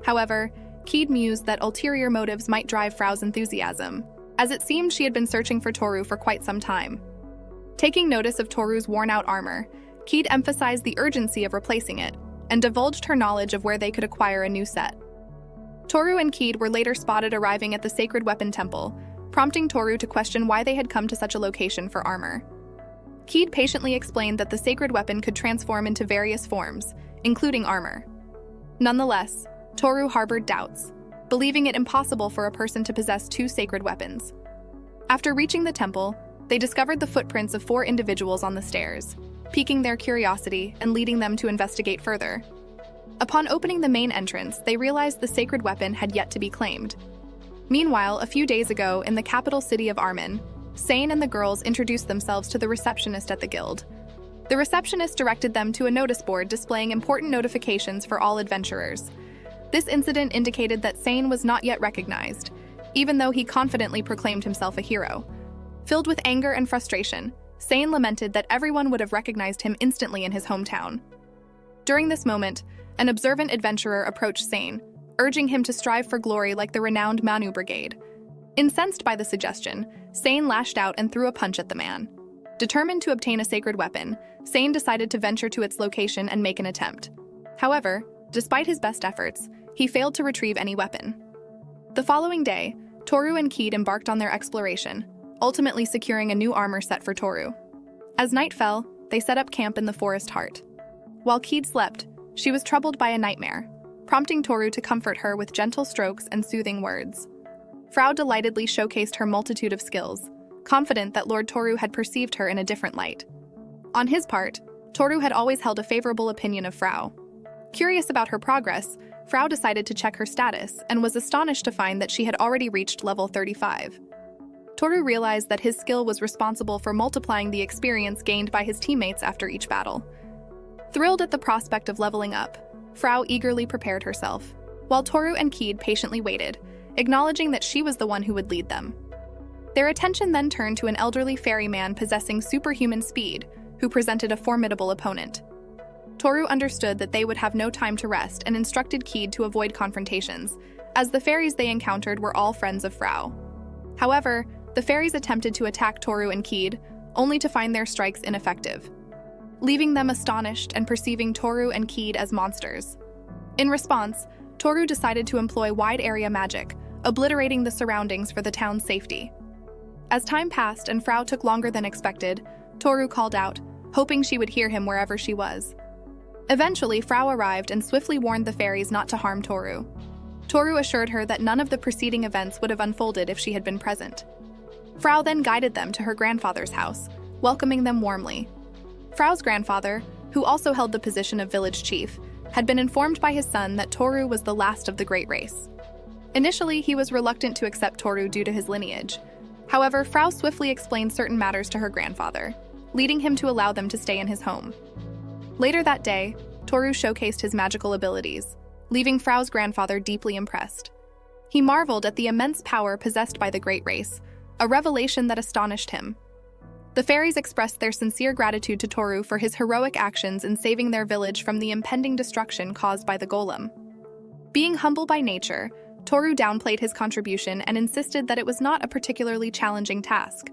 However, Keed mused that ulterior motives might drive Frau's enthusiasm, as it seemed she had been searching for Toru for quite some time. Taking notice of Toru's worn-out armor, Keed emphasized the urgency of replacing it, and divulged her knowledge of where they could acquire a new set. Toru and Keed were later spotted arriving at the Sacred Weapon Temple, prompting Toru to question why they had come to such a location for armor. Keed patiently explained that the sacred weapon could transform into various forms, including armor. Nonetheless, Toru harbored doubts, believing it impossible for a person to possess 2 sacred weapons. After reaching the temple, they discovered the footprints of 4 individuals on the stairs, piquing their curiosity and leading them to investigate further. Upon opening the main entrance, they realized the sacred weapon had yet to be claimed. Meanwhile, a few days ago, in the capital city of Armin, Sane and the girls introduced themselves to the receptionist at the guild. The receptionist directed them to a notice board displaying important notifications for all adventurers. This incident indicated that Sane was not yet recognized, even though he confidently proclaimed himself a hero. Filled with anger and frustration, Sane lamented that everyone would have recognized him instantly in his hometown. During this moment, an observant adventurer approached Sane, urging him to strive for glory like the renowned Manu Brigade. Incensed by the suggestion, Sane lashed out and threw a punch at the man. Determined to obtain a sacred weapon, Sane decided to venture to its location and make an attempt. However, despite his best efforts, he failed to retrieve any weapon. The following day, Toru and Keed embarked on their exploration, ultimately securing a new armor set for Toru. As night fell, they set up camp in the forest heart. While Keed slept, she was troubled by a nightmare, prompting Toru to comfort her with gentle strokes and soothing words. Frau delightedly showcased her multitude of skills, confident that Lord Toru had perceived her in a different light. On his part, Toru had always held a favorable opinion of Frau. Curious about her progress, Frau decided to check her status and was astonished to find that she had already reached level 35. Toru realized that his skill was responsible for multiplying the experience gained by his teammates after each battle. Thrilled at the prospect of leveling up, Frau eagerly prepared herself, while Toru and Keed patiently waited, acknowledging that she was the one who would lead them. Their attention then turned to an elderly ferryman possessing superhuman speed, who presented a formidable opponent. Toru understood that they would have no time to rest and instructed Keed to avoid confrontations, as the fairies they encountered were all friends of Frau. However, the fairies attempted to attack Toru and Keed, only to find their strikes ineffective, leaving them astonished and perceiving Toru and Keed as monsters. In response, Toru decided to employ wide-area magic, obliterating the surroundings for the town's safety. As time passed and Frau took longer than expected, Toru called out, hoping she would hear him wherever she was. Eventually, Frau arrived and swiftly warned the fairies not to harm Toru. Toru assured her that none of the preceding events would have unfolded if she had been present. Frau then guided them to her grandfather's house, welcoming them warmly. Frau's grandfather, who also held the position of village chief, had been informed by his son that Toru was the last of the great race. Initially, he was reluctant to accept Toru due to his lineage. However, Frau swiftly explained certain matters to her grandfather, leading him to allow them to stay in his home. Later that day, Toru showcased his magical abilities, leaving Frau's grandfather deeply impressed. He marveled at the immense power possessed by the great race, a revelation that astonished him. The fairies expressed their sincere gratitude to Toru for his heroic actions in saving their village from the impending destruction caused by the golem. Being humble by nature, Toru downplayed his contribution and insisted that it was not a particularly challenging task.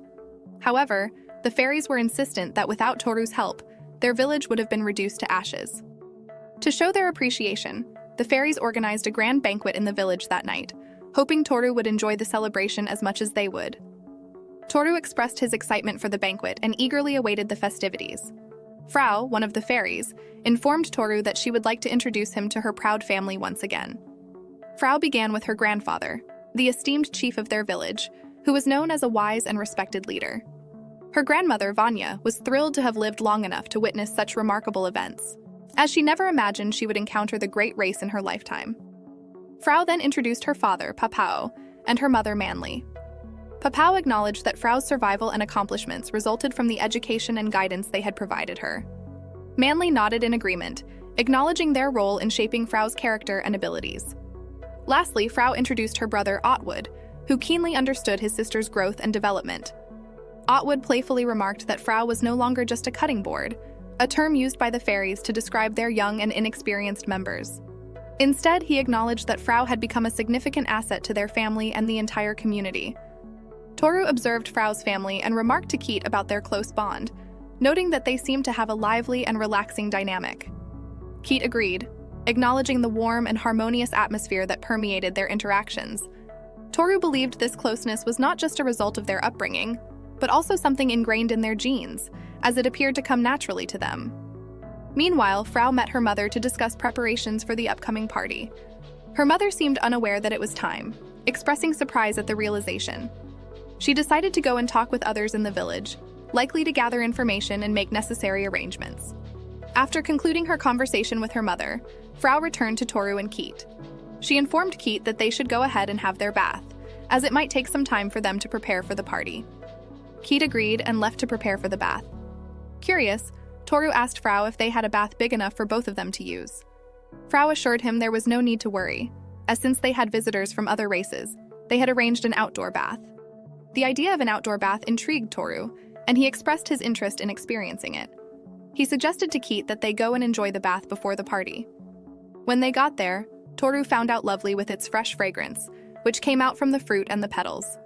However, the fairies were insistent that without Toru's help, their village would have been reduced to ashes. To show their appreciation, the fairies organized a grand banquet in the village that night, hoping Toru would enjoy the celebration as much as they would. Toru expressed his excitement for the banquet and eagerly awaited the festivities. Frau, one of the fairies, informed Toru that she would like to introduce him to her proud family once again. Frau began with her grandfather, the esteemed chief of their village, who was known as a wise and respected leader. Her grandmother, Vanya, was thrilled to have lived long enough to witness such remarkable events, as she never imagined she would encounter the great race in her lifetime. Frau then introduced her father, Papao, and her mother, Manly. Papao acknowledged that Frau's survival and accomplishments resulted from the education and guidance they had provided her. Manly nodded in agreement, acknowledging their role in shaping Frau's character and abilities. Lastly, Frau introduced her brother, Otwood, who keenly understood his sister's growth and development. Otwood playfully remarked that Frau was no longer just a cutting board, a term used by the fairies to describe their young and inexperienced members. Instead, he acknowledged that Frau had become a significant asset to their family and the entire community. Toru observed Frau's family and remarked to Keat about their close bond, noting that they seemed to have a lively and relaxing dynamic. Keat agreed, acknowledging the warm and harmonious atmosphere that permeated their interactions. Toru believed this closeness was not just a result of their upbringing, but also something ingrained in their genes, as it appeared to come naturally to them. Meanwhile, Frau met her mother to discuss preparations for the upcoming party. Her mother seemed unaware that it was time, expressing surprise at the realization. She decided to go and talk with others in the village, likely to gather information and make necessary arrangements. After concluding her conversation with her mother, Frau returned to Toru and Keat. She informed Keat that they should go ahead and have their bath, as it might take some time for them to prepare for the party. Keat agreed and left to prepare for the bath. Curious, Toru asked Frau if they had a bath big enough for both of them to use. Frau assured him there was no need to worry, as since they had visitors from other races, they had arranged an outdoor bath. The idea of an outdoor bath intrigued Toru, and he expressed his interest in experiencing it. He suggested to Keat that they go and enjoy the bath before the party. When they got there, Toru found out lovely with its fresh fragrance, which came out from the fruit and the petals.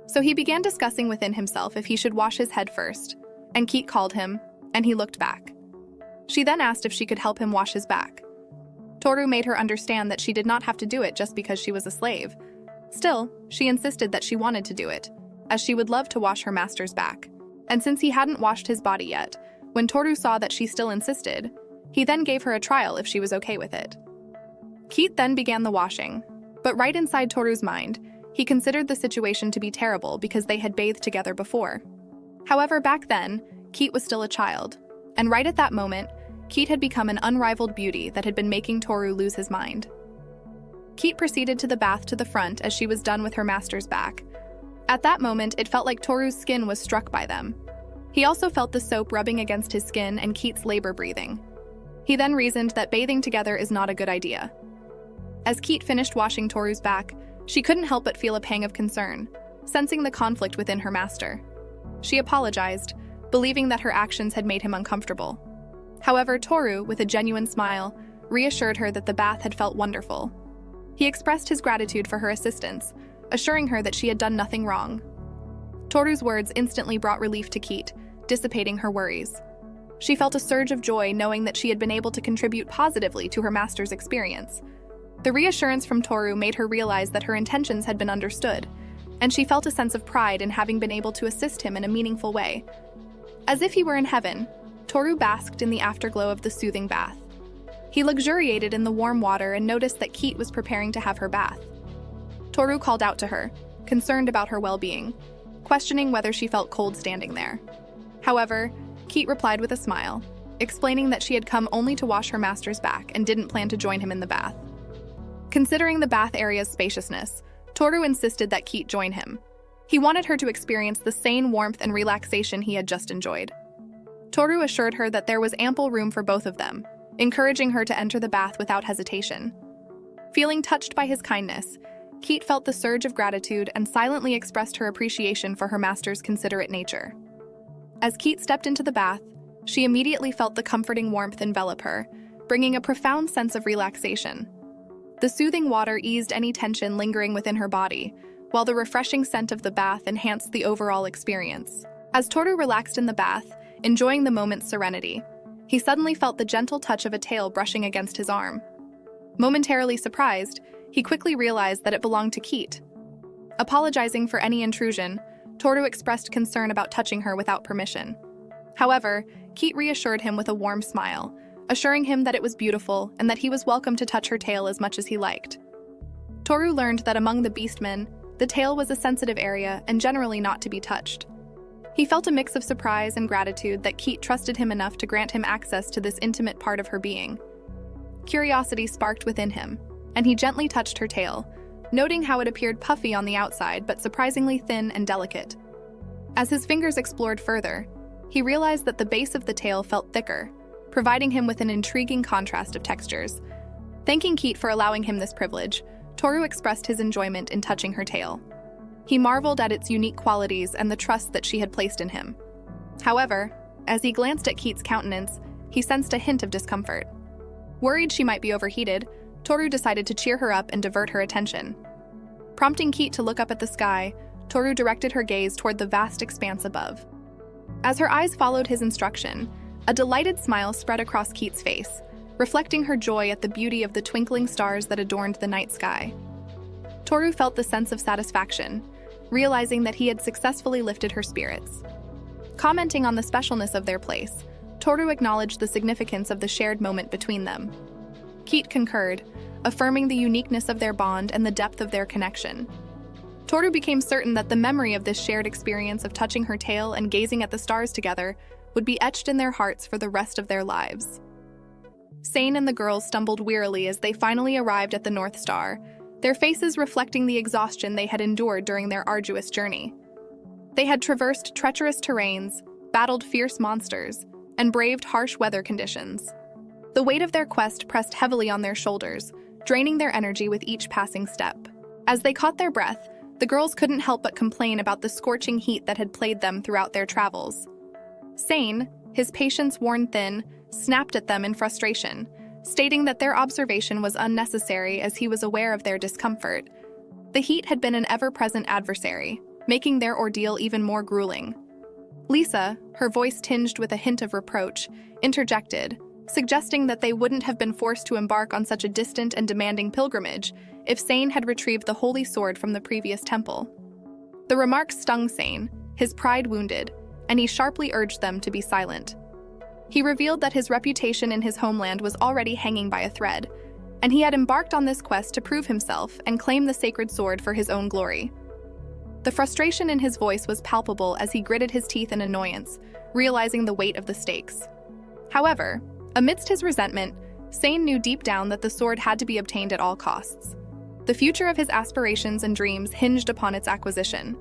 So he began discussing within himself if he should wash his head first, and Keat called him, and he looked back. She then asked if she could help him wash his back. Toru made her understand that she did not have to do it just because she was a slave. Still, she insisted that she wanted to do it, as she would love to wash her master's back. And since he hadn't washed his body yet, when Toru saw that she still insisted, he then gave her a trial if she was okay with it. Keat then began the washing, but right inside Toru's mind, he considered the situation to be terrible because they had bathed together before. However, back then, Keat was still a child, and right at that moment, Keat had become an unrivaled beauty that had been making Toru lose his mind. Keat proceeded to the bath to the front as she was done with her master's back. At that moment, it felt like Toru's skin was struck by them. He also felt the soap rubbing against his skin and Keat's labor breathing. He then reasoned that bathing together is not a good idea. As Keat finished washing Toru's back, she couldn't help but feel a pang of concern, sensing the conflict within her master. She apologized, believing that her actions had made him uncomfortable. However, Toru, with a genuine smile, reassured her that the bath had felt wonderful. He expressed his gratitude for her assistance, assuring her that she had done nothing wrong. Toru's words instantly brought relief to Keat, dissipating her worries. She felt a surge of joy knowing that she had been able to contribute positively to her master's experience. The reassurance from Toru made her realize that her intentions had been understood, and she felt a sense of pride in having been able to assist him in a meaningful way. As if he were in heaven, Toru basked in the afterglow of the soothing bath. He luxuriated in the warm water and noticed that Keat was preparing to have her bath. Toru called out to her, concerned about her well-being, questioning whether she felt cold standing there. However, Keat replied with a smile, explaining that she had come only to wash her master's back and didn't plan to join him in the bath. Considering the bath area's spaciousness, Toru insisted that Keat join him. He wanted her to experience the same warmth and relaxation he had just enjoyed. Toru assured her that there was ample room for both of them, encouraging her to enter the bath without hesitation. Feeling touched by his kindness, Keat felt the surge of gratitude and silently expressed her appreciation for her master's considerate nature. As Keat stepped into the bath, she immediately felt the comforting warmth envelop her, bringing a profound sense of relaxation. The soothing water eased any tension lingering within her body, while the refreshing scent of the bath enhanced the overall experience. As Toru relaxed in the bath, enjoying the moment's serenity, he suddenly felt the gentle touch of a tail brushing against his arm. Momentarily surprised, he quickly realized that it belonged to Keat. Apologizing for any intrusion, Toru expressed concern about touching her without permission. However, Keat reassured him with a warm smile, assuring him that it was beautiful and that he was welcome to touch her tail as much as he liked. Toru learned that among the beastmen, the tail was a sensitive area and generally not to be touched. He felt a mix of surprise and gratitude that Keat trusted him enough to grant him access to this intimate part of her being. Curiosity sparked within him, and he gently touched her tail, noting how it appeared puffy on the outside but surprisingly thin and delicate. As his fingers explored further, he realized that the base of the tail felt thicker, providing him with an intriguing contrast of textures. Thanking Keat for allowing him this privilege, Toru expressed his enjoyment in touching her tail. He marveled at its unique qualities and the trust that she had placed in him. However, as he glanced at Keat's countenance, he sensed a hint of discomfort. Worried she might be overheated, Toru decided to cheer her up and divert her attention. Prompting Keat to look up at the sky, Toru directed her gaze toward the vast expanse above. As her eyes followed his instruction, a delighted smile spread across Keat's face, reflecting her joy at the beauty of the twinkling stars that adorned the night sky. Toru felt the sense of satisfaction, realizing that he had successfully lifted her spirits. Commenting on the specialness of their place, Toru acknowledged the significance of the shared moment between them. Keat concurred, affirming the uniqueness of their bond and the depth of their connection. Toru became certain that the memory of this shared experience of touching her tail and gazing at the stars together would be etched in their hearts for the rest of their lives. Sane and the girls stumbled wearily as they finally arrived at the North Star, their faces reflecting the exhaustion they had endured during their arduous journey. They had traversed treacherous terrains, battled fierce monsters, and braved harsh weather conditions. The weight of their quest pressed heavily on their shoulders, draining their energy with each passing step. As they caught their breath, the girls couldn't help but complain about the scorching heat that had plagued them throughout their travels. Sane, his patience worn thin, snapped at them in frustration, stating that their observation was unnecessary as he was aware of their discomfort. The heat had been an ever-present adversary, making their ordeal even more grueling. Lisa, her voice tinged with a hint of reproach, interjected, suggesting that they wouldn't have been forced to embark on such a distant and demanding pilgrimage if Sane had retrieved the holy sword from the previous temple. The remark stung Sane, his pride wounded, and he sharply urged them to be silent. He revealed that his reputation in his homeland was already hanging by a thread, and he had embarked on this quest to prove himself and claim the sacred sword for his own glory. The frustration in his voice was palpable as he gritted his teeth in annoyance, realizing the weight of the stakes. However, amidst his resentment, Sane knew deep down that the sword had to be obtained at all costs. The future of his aspirations and dreams hinged upon its acquisition.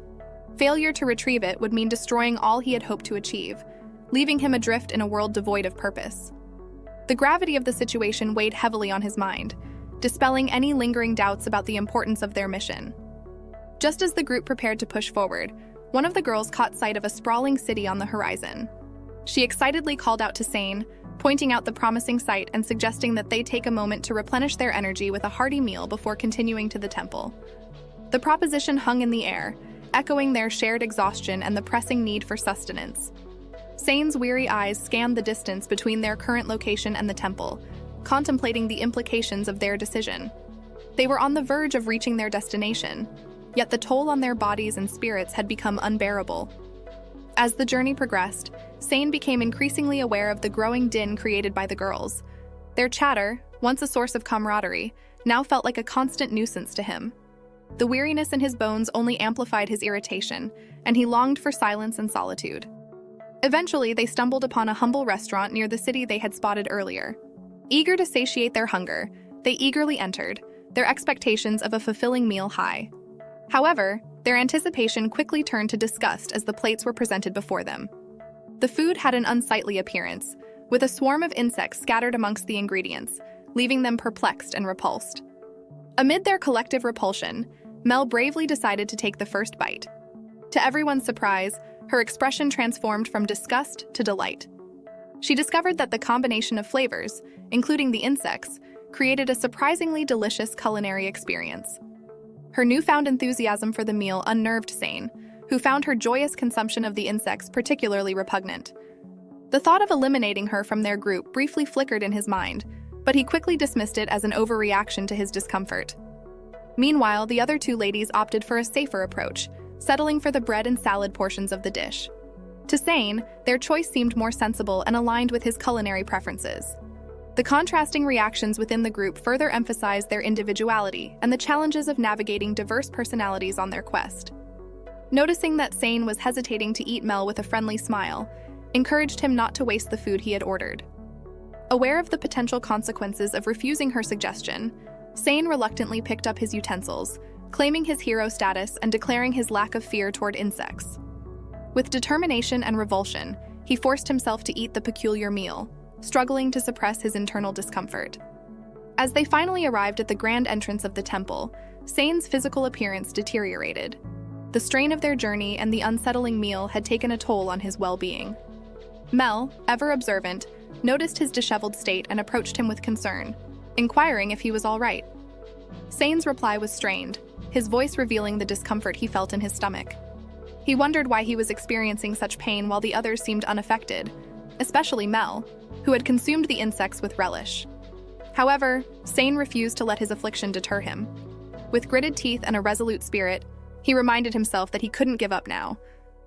Failure to retrieve it would mean destroying all he had hoped to achieve, leaving him adrift in a world devoid of purpose. The gravity of the situation weighed heavily on his mind, dispelling any lingering doubts about the importance of their mission. Just as the group prepared to push forward, one of the girls caught sight of a sprawling city on the horizon. She excitedly called out to Sane, pointing out the promising sight and suggesting that they take a moment to replenish their energy with a hearty meal before continuing to the temple. The proposition hung in the air, echoing their shared exhaustion and the pressing need for sustenance. Sane's weary eyes scanned the distance between their current location and the temple, contemplating the implications of their decision. They were on the verge of reaching their destination, yet the toll on their bodies and spirits had become unbearable. As the journey progressed, Sane became increasingly aware of the growing din created by the girls. Their chatter, once a source of camaraderie, now felt like a constant nuisance to him. The weariness in his bones only amplified his irritation, and he longed for silence and solitude. Eventually, they stumbled upon a humble restaurant near the city they had spotted earlier. Eager to satiate their hunger, they eagerly entered, their expectations of a fulfilling meal high. However, their anticipation quickly turned to disgust as the plates were presented before them. The food had an unsightly appearance, with a swarm of insects scattered amongst the ingredients, leaving them perplexed and repulsed. Amid their collective repulsion, Mel bravely decided to take the first bite. To everyone's surprise, her expression transformed from disgust to delight. She discovered that the combination of flavors, including the insects, created a surprisingly delicious culinary experience. Her newfound enthusiasm for the meal unnerved Sane, who found her joyous consumption of the insects particularly repugnant. The thought of eliminating her from their group briefly flickered in his mind, but he quickly dismissed it as an overreaction to his discomfort. Meanwhile, the other two ladies opted for a safer approach, settling for the bread and salad portions of the dish. To Sane, their choice seemed more sensible and aligned with his culinary preferences. The contrasting reactions within the group further emphasized their individuality and the challenges of navigating diverse personalities on their quest. Noticing that Sane was hesitating to eat Mel with a friendly smile, encouraged him not to waste the food he had ordered. Aware of the potential consequences of refusing her suggestion, Sane reluctantly picked up his utensils, claiming his hero status and declaring his lack of fear toward insects. With determination and revulsion, he forced himself to eat the peculiar meal, struggling to suppress his internal discomfort. As they finally arrived at the grand entrance of the temple, Sane's physical appearance deteriorated. The strain of their journey and the unsettling meal had taken a toll on his well-being. Mel, ever observant, noticed his disheveled state and approached him with concern, inquiring if he was all right. Sane's reply was strained, his voice revealing the discomfort he felt in his stomach. He wondered why he was experiencing such pain while the others seemed unaffected, especially Mel, who had consumed the insects with relish. However, Sane refused to let his affliction deter him. With gritted teeth and a resolute spirit, he reminded himself that he couldn't give up now.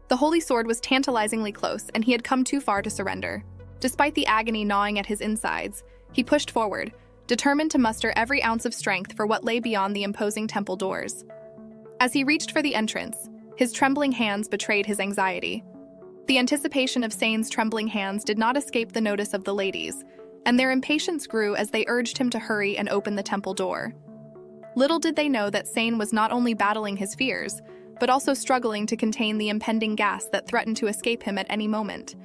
The holy sword was tantalizingly close, and he had come too far to surrender. Despite the agony gnawing at his insides, he pushed forward, determined to muster every ounce of strength for what lay beyond the imposing temple doors. As he reached for the entrance, his trembling hands betrayed his anxiety. The anticipation of Sane's trembling hands did not escape the notice of the ladies, and their impatience grew as they urged him to hurry and open the temple door. Little did they know that Sane was not only battling his fears, but also struggling to contain the impending gas that threatened to escape him at any moment.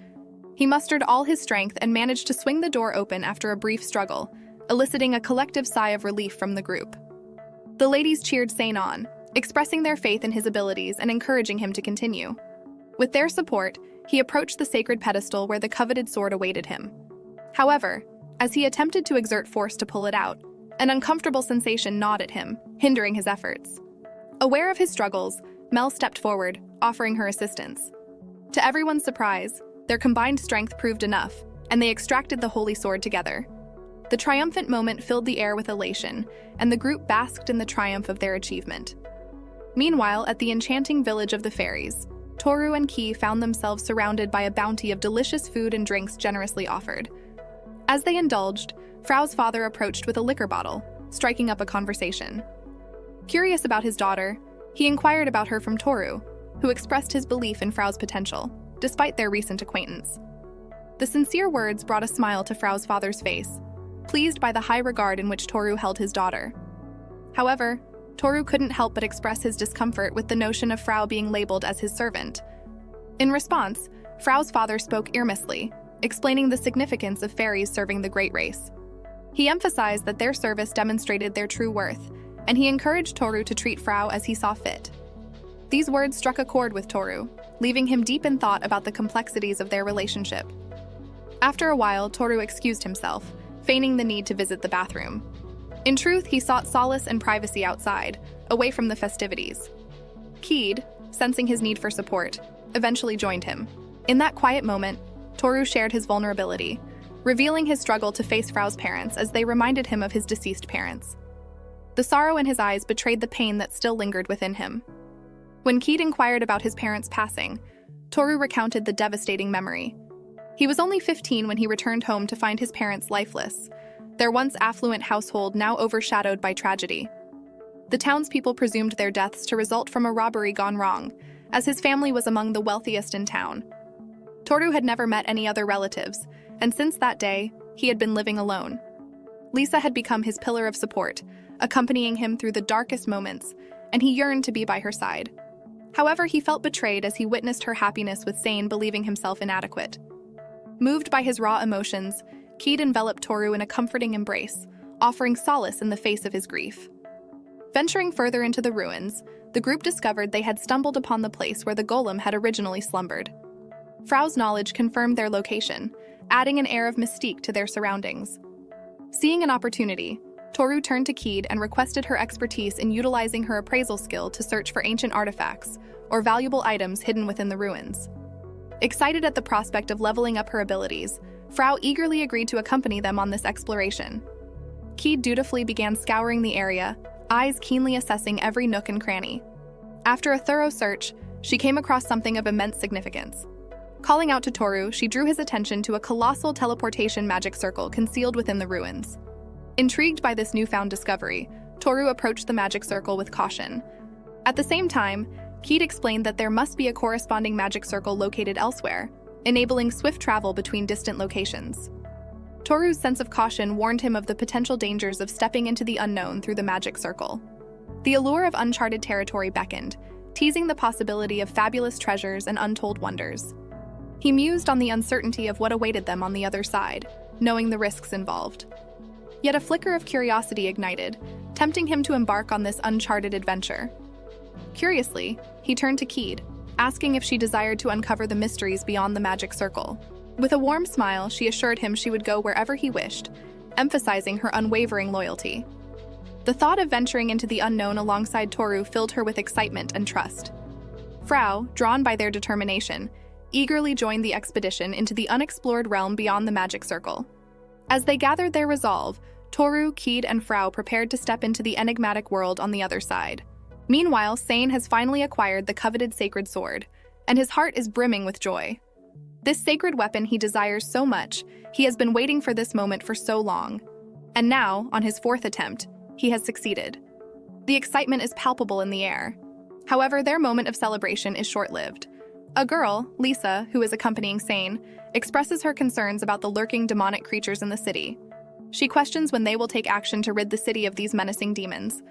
He mustered all his strength and managed to swing the door open after a brief struggle, eliciting a collective sigh of relief from the group. The ladies cheered Sane on, expressing their faith in his abilities and encouraging him to continue. With their support, he approached the sacred pedestal where the coveted sword awaited him. However, as he attempted to exert force to pull it out, an uncomfortable sensation gnawed at him, hindering his efforts. Aware of his struggles, Mel stepped forward, offering her assistance. To everyone's surprise, their combined strength proved enough, and they extracted the holy sword together. The triumphant moment filled the air with elation, and the group basked in the triumph of their achievement. Meanwhile, at the enchanting village of the fairies, Toru and Ki found themselves surrounded by a bounty of delicious food and drinks generously offered. As they indulged, Frau's father approached with a liquor bottle, striking up a conversation. Curious about his daughter, he inquired about her from Toru, who expressed his belief in Frau's potential, despite their recent acquaintance. The sincere words brought a smile to Frau's father's face, pleased by the high regard in which Toru held his daughter. However, Toru couldn't help but express his discomfort with the notion of Frau being labeled as his servant. In response, Frau's father spoke earnestly, explaining the significance of fairies serving the great race. He emphasized that their service demonstrated their true worth, and he encouraged Toru to treat Frau as he saw fit. These words struck a chord with Toru, leaving him deep in thought about the complexities of their relationship. After a while, Toru excused himself, feigning the need to visit the bathroom. In truth, he sought solace and privacy outside, away from the festivities. Keed, sensing his need for support, eventually joined him. In that quiet moment, Toru shared his vulnerability, revealing his struggle to face Frau's parents as they reminded him of his deceased parents. The sorrow in his eyes betrayed the pain that still lingered within him. When Keed inquired about his parents' passing, Toru recounted the devastating memory. He was only 15 when he returned home to find his parents lifeless, their once affluent household now overshadowed by tragedy. The townspeople presumed their deaths to result from a robbery gone wrong, as his family was among the wealthiest in town. Toru had never met any other relatives, and since that day, he had been living alone. Lisa had become his pillar of support, accompanying him through the darkest moments, and he yearned to be by her side. However, he felt betrayed as he witnessed her happiness with Sane believing himself inadequate. Moved by his raw emotions, Keed enveloped Toru in a comforting embrace, offering solace in the face of his grief. Venturing further into the ruins, the group discovered they had stumbled upon the place where the golem had originally slumbered. Frau's knowledge confirmed their location, adding an air of mystique to their surroundings. Seeing an opportunity, Toru turned to Keed and requested her expertise in utilizing her appraisal skill to search for ancient artifacts or valuable items hidden within the ruins. Excited at the prospect of leveling up her abilities, Frau eagerly agreed to accompany them on this exploration. Keed dutifully began scouring the area, eyes keenly assessing every nook and cranny. After a thorough search, she came across something of immense significance. Calling out to Toru, she drew his attention to a colossal teleportation magic circle concealed within the ruins. Intrigued by this newfound discovery, Toru approached the magic circle with caution. At the same time, Keed explained that there must be a corresponding magic circle located elsewhere, enabling swift travel between distant locations. Toru's sense of caution warned him of the potential dangers of stepping into the unknown through the magic circle. The allure of uncharted territory beckoned, teasing the possibility of fabulous treasures and untold wonders. He mused on the uncertainty of what awaited them on the other side, knowing the risks involved. Yet a flicker of curiosity ignited, tempting him to embark on this uncharted adventure. Curiously, he turned to Keed, asking if she desired to uncover the mysteries beyond the magic circle. With a warm smile, she assured him she would go wherever he wished, emphasizing her unwavering loyalty. The thought of venturing into the unknown alongside Toru filled her with excitement and trust. Frau, drawn by their determination, eagerly joined the expedition into the unexplored realm beyond the magic circle. As they gathered their resolve, Toru, Keed, and Frau prepared to step into the enigmatic world on the other side. Meanwhile, Sane has finally acquired the coveted sacred sword, and his heart is brimming with joy. This sacred weapon he desires so much, he has been waiting for this moment for so long. And now, on his fourth attempt, he has succeeded. The excitement is palpable in the air. However, their moment of celebration is short-lived. A girl, Lisa, who is accompanying Sane, expresses her concerns about the lurking demonic creatures in the city. She questions when they will take action to rid the city of these menacing demons.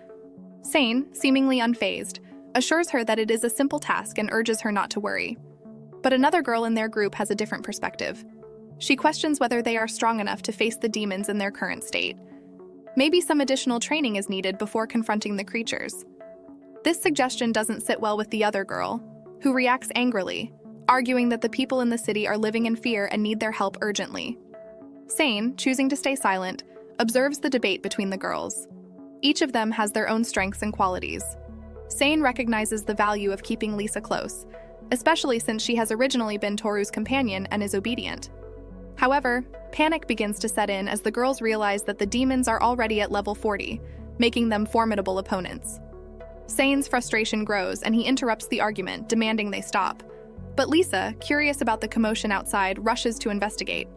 Sane, seemingly unfazed, assures her that it is a simple task and urges her not to worry. But another girl in their group has a different perspective. She questions whether they are strong enough to face the demons in their current state. Maybe some additional training is needed before confronting the creatures. This suggestion doesn't sit well with the other girl, who reacts angrily, arguing that the people in the city are living in fear and need their help urgently. Sane, choosing to stay silent, observes the debate between the girls. Each of them has their own strengths and qualities. Sane recognizes the value of keeping Lisa close, especially since she has originally been Toru's companion and is obedient. However, panic begins to set in as the girls realize that the demons are already at level 40, making them formidable opponents. Sane's frustration grows and he interrupts the argument, demanding they stop. But Lisa, curious about the commotion outside, rushes to investigate.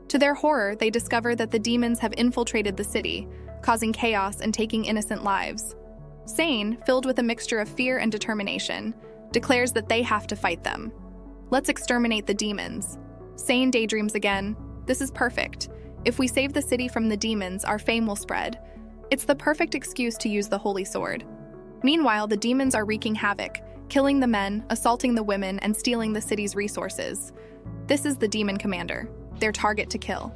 To their horror, they discover that the demons have infiltrated the city, causing chaos and taking innocent lives. Sane, filled with a mixture of fear and determination, declares that they have to fight them. Let's exterminate the demons. Sane daydreams again. This is perfect. If we save the city from the demons, our fame will spread. It's the perfect excuse to use the holy sword. Meanwhile, the demons are wreaking havoc, killing the men, assaulting the women, and stealing the city's resources. This is the demon commander, their target to kill.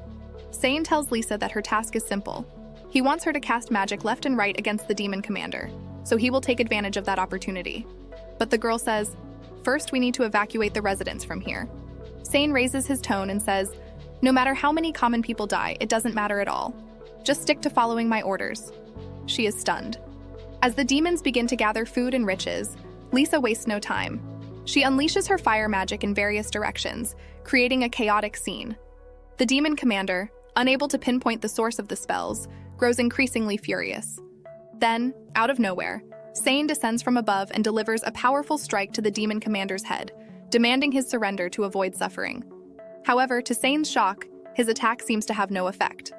Sane tells Lisa that her task is simple. He wants her to cast magic left and right against the demon commander, so he will take advantage of that opportunity. But the girl says, "First, we need to evacuate the residents from here." Sane raises his tone and says, "No matter how many common people die, it doesn't matter at all. Just stick to following my orders." She is stunned. As the demons begin to gather food and riches, Lisa wastes no time. She unleashes her fire magic in various directions, creating a chaotic scene. The demon commander, unable to pinpoint the source of the spells, grows increasingly furious. Then, out of nowhere, Sane descends from above and delivers a powerful strike to the demon commander's head, demanding his surrender to avoid suffering. However, to Sane's shock, his attack seems to have no effect.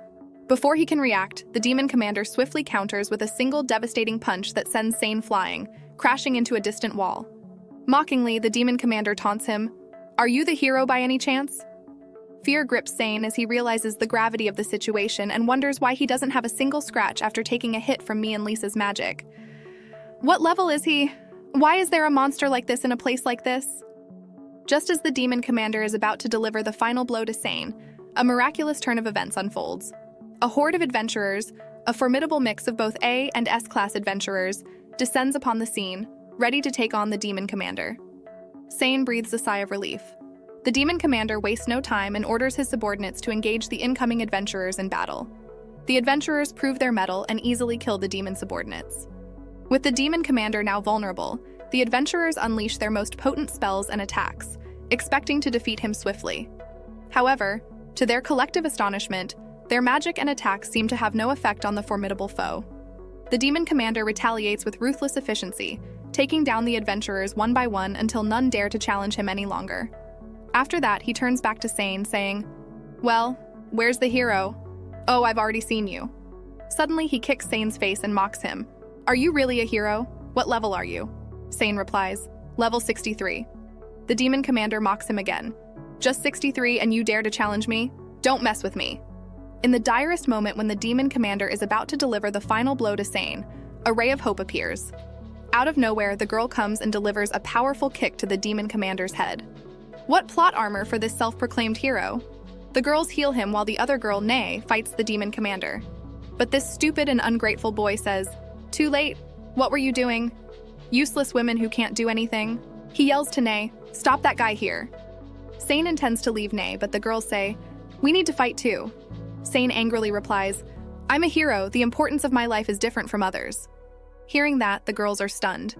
Before he can react, the demon commander swiftly counters with a single devastating punch that sends Sane flying, crashing into a distant wall. Mockingly, the demon commander taunts him, "Are you the hero by any chance?" Fear grips Sane as he realizes the gravity of the situation and wonders why he doesn't have a single scratch after taking a hit from me and Lisa's magic. What level is he? Why is there a monster like this in a place like this? Just as the demon commander is about to deliver the final blow to Sane, a miraculous turn of events unfolds. A horde of adventurers, a formidable mix of both A and S-class adventurers, descends upon the scene, ready to take on the demon commander. Sane breathes a sigh of relief. The demon commander wastes no time and orders his subordinates to engage the incoming adventurers in battle. The adventurers prove their mettle and easily kill the demon subordinates. With the demon commander now vulnerable, the adventurers unleash their most potent spells and attacks, expecting to defeat him swiftly. However, to their collective astonishment, their magic and attacks seem to have no effect on the formidable foe. The demon commander retaliates with ruthless efficiency, taking down the adventurers one by one until none dare to challenge him any longer. After that, he turns back to Sane, saying, "Well, where's the hero? Oh, I've already seen you." Suddenly, he kicks Sane's face and mocks him. "Are you really a hero? What level are you?" Sane replies, "Level 63. The demon commander mocks him again. "Just 63 and you dare to challenge me? Don't mess with me." In the direst moment when the demon commander is about to deliver the final blow to Sane, a ray of hope appears. Out of nowhere, the girl comes and delivers a powerful kick to the demon commander's head. What plot armor for this self-proclaimed hero? The girls heal him while the other girl, Nay, fights the demon commander. But this stupid and ungrateful boy says, "Too late. What were you doing? Useless women who can't do anything." He yells to Nay, "Stop that guy here." Sane intends to leave Nay, but the girls say, "We need to fight too." Sane angrily replies, "I'm a hero. The importance of my life is different from others." Hearing that, the girls are stunned.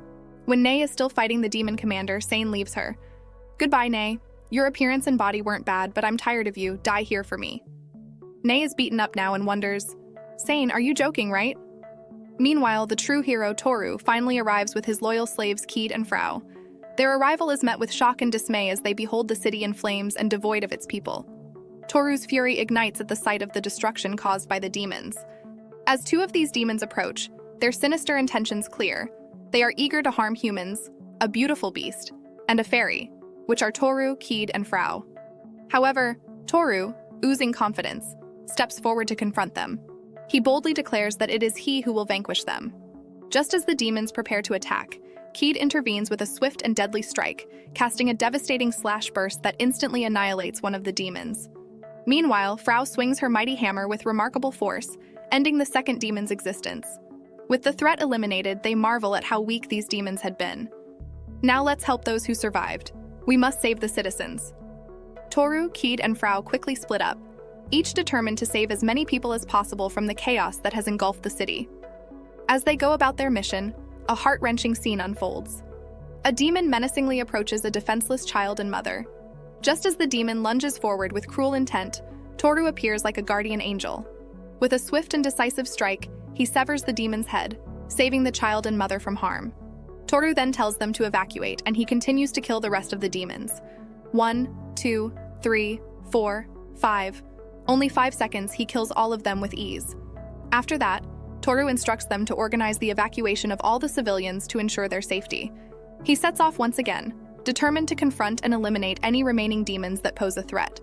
When Nay is still fighting the demon commander, Sane leaves her. "Goodbye, Nay. Your appearance and body weren't bad, but I'm tired of you. Die here for me." Nay is beaten up now and wonders, "Sane, are you joking, right?" Meanwhile, the true hero, Toru, finally arrives with his loyal slaves Keed and Frau. Their arrival is met with shock and dismay as they behold the city in flames and devoid of its people. Toru's fury ignites at the sight of the destruction caused by the demons. As two of these demons approach, their sinister intentions clear. They are eager to harm humans, a beautiful beast, and a fairy, which are Toru, Keed, and Frau. However, Toru, oozing confidence, steps forward to confront them. He boldly declares that it is he who will vanquish them. Just as the demons prepare to attack, Keed intervenes with a swift and deadly strike, casting a devastating slash burst that instantly annihilates one of the demons. Meanwhile, Frau swings her mighty hammer with remarkable force, ending the second demon's existence. With the threat eliminated, they marvel at how weak these demons had been. Now let's help those who survived. We must save the citizens. Toru, Keed, and Frau quickly split up, each determined to save as many people as possible from the chaos that has engulfed the city. As they go about their mission, a heart-wrenching scene unfolds. A demon menacingly approaches a defenseless child and mother. Just as the demon lunges forward with cruel intent, Toru appears like a guardian angel. With a swift and decisive strike, he severs the demon's head, saving the child and mother from harm. Toru then tells them to evacuate, and he continues to kill the rest of the demons. 1, 2, 3, 4, 5. Only 5 seconds, he kills all of them with ease. After that, Toru instructs them to organize the evacuation of all the civilians to ensure their safety. He sets off once again, determined to confront and eliminate any remaining demons that pose a threat.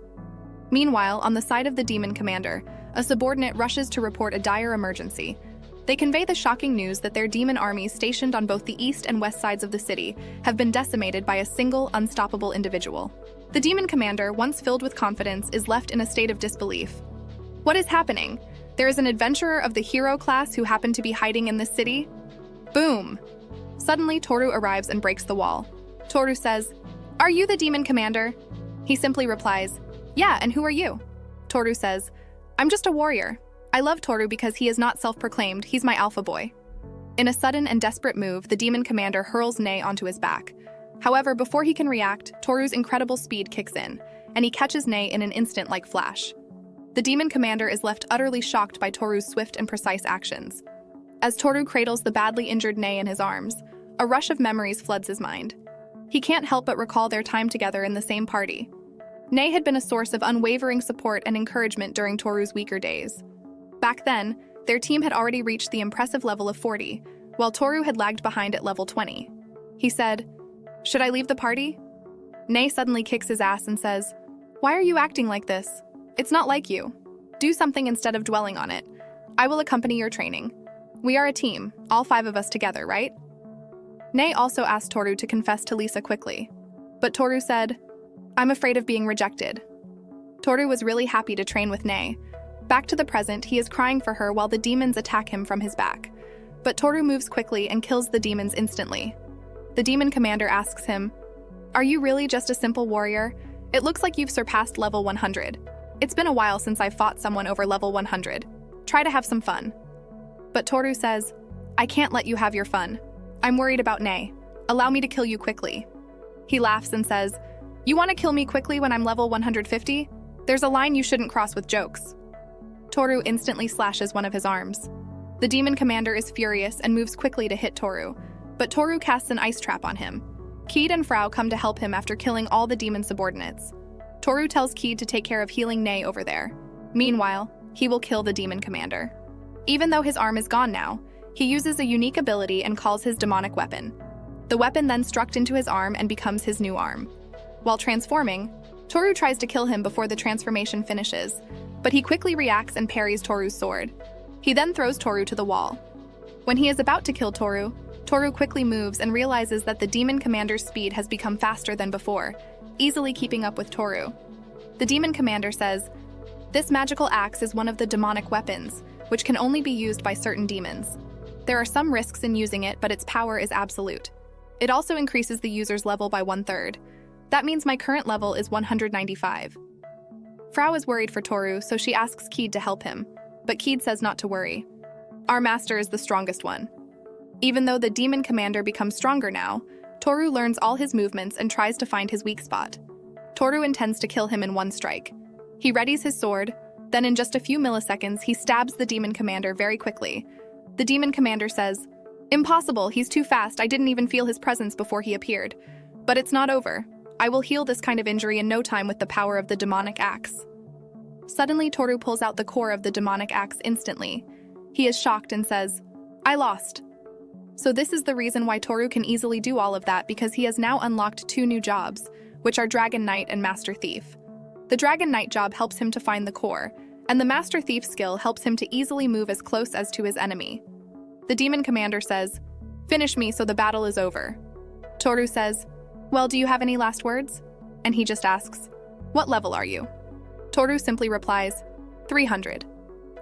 Meanwhile, on the side of the demon commander, a subordinate rushes to report a dire emergency. They convey the shocking news that their demon armies stationed on both the east and west sides of the city have been decimated by a single, unstoppable individual. The demon commander, once filled with confidence, is left in a state of disbelief. What is happening? There is an adventurer of the hero class who happened to be hiding in this city? Boom! Suddenly, Toru arrives and breaks the wall. Toru says, "Are you the demon commander?" He simply replies, "Yeah, and who are you?" Toru says, "I'm just a warrior. I love Toru because he is not self-proclaimed, he's my alpha boy." In a sudden and desperate move, the demon commander hurls Nei onto his back. However, before he can react, Toru's incredible speed kicks in, and he catches Nei in an instant like flash. The demon commander is left utterly shocked by Toru's swift and precise actions. As Toru cradles the badly injured Nei in his arms, a rush of memories floods his mind. He can't help but recall their time together in the same party. Nei had been a source of unwavering support and encouragement during Toru's weaker days. Back then, their team had already reached the impressive level of 40, while Toru had lagged behind at level 20. He said, "Should I leave the party?" Nei suddenly kicks his ass and says, "Why are you acting like this? It's not like you. Do something instead of dwelling on it. I will accompany your training. We are a team, all 5 of us together, right?" Nei also asked Toru to confess to Lisa quickly. But Toru said, "I'm afraid of being rejected." Toru was really happy to train with Nei. Back to the present, he is crying for her while the demons attack him from his back. But Toru moves quickly and kills the demons instantly. The demon commander asks him, "Are you really just a simple warrior? It looks like you've surpassed level 100. It's been a while since I've fought someone over level 100. Try to have some fun." But Toru says, "I can't let you have your fun. I'm worried about Nei. Allow me to kill you quickly." He laughs and says, "You want to kill me quickly when I'm level 150? There's a line you shouldn't cross with jokes." Toru instantly slashes one of his arms. The demon commander is furious and moves quickly to hit Toru, but Toru casts an ice trap on him. Keed and Frau come to help him after killing all the demon subordinates. Toru tells Keed to take care of healing Nei over there. Meanwhile, he will kill the demon commander. Even though his arm is gone now, he uses a unique ability and calls his demonic weapon. The weapon then struck into his arm and becomes his new arm. While transforming, Toru tries to kill him before the transformation finishes, but he quickly reacts and parries Toru's sword. He then throws Toru to the wall. When he is about to kill Toru, Toru quickly moves and realizes that the demon commander's speed has become faster than before, easily keeping up with Toru. The demon commander says, "This magical axe is one of the demonic weapons, which can only be used by certain demons. There are some risks in using it, but its power is absolute. It also increases the user's level by 1/3. That means my current level is 195. Frau is worried for Toru, so she asks Keed to help him, but Keed says not to worry. Our master is the strongest one. Even though the demon commander becomes stronger now, Toru learns all his movements and tries to find his weak spot. Toru intends to kill him in one strike. He readies his sword, then in just a few milliseconds, he stabs the demon commander very quickly. The demon commander says, "Impossible, he's too fast, I didn't even feel his presence before he appeared. But it's not over. I will heal this kind of injury in no time with the power of the demonic axe." Suddenly, Toru pulls out the core of the demonic axe instantly. He is shocked and says, "I lost." So this is the reason why Toru can easily do all of that, because he has now unlocked 2 new jobs, which are Dragon Knight and Master Thief. The Dragon Knight job helps him to find the core, and the Master Thief skill helps him to easily move as close as to his enemy. The demon commander says, "Finish me so the battle is over." Toru says, "Well, do you have any last words?" And he just asks, "What level are you?" Toru simply replies, 300.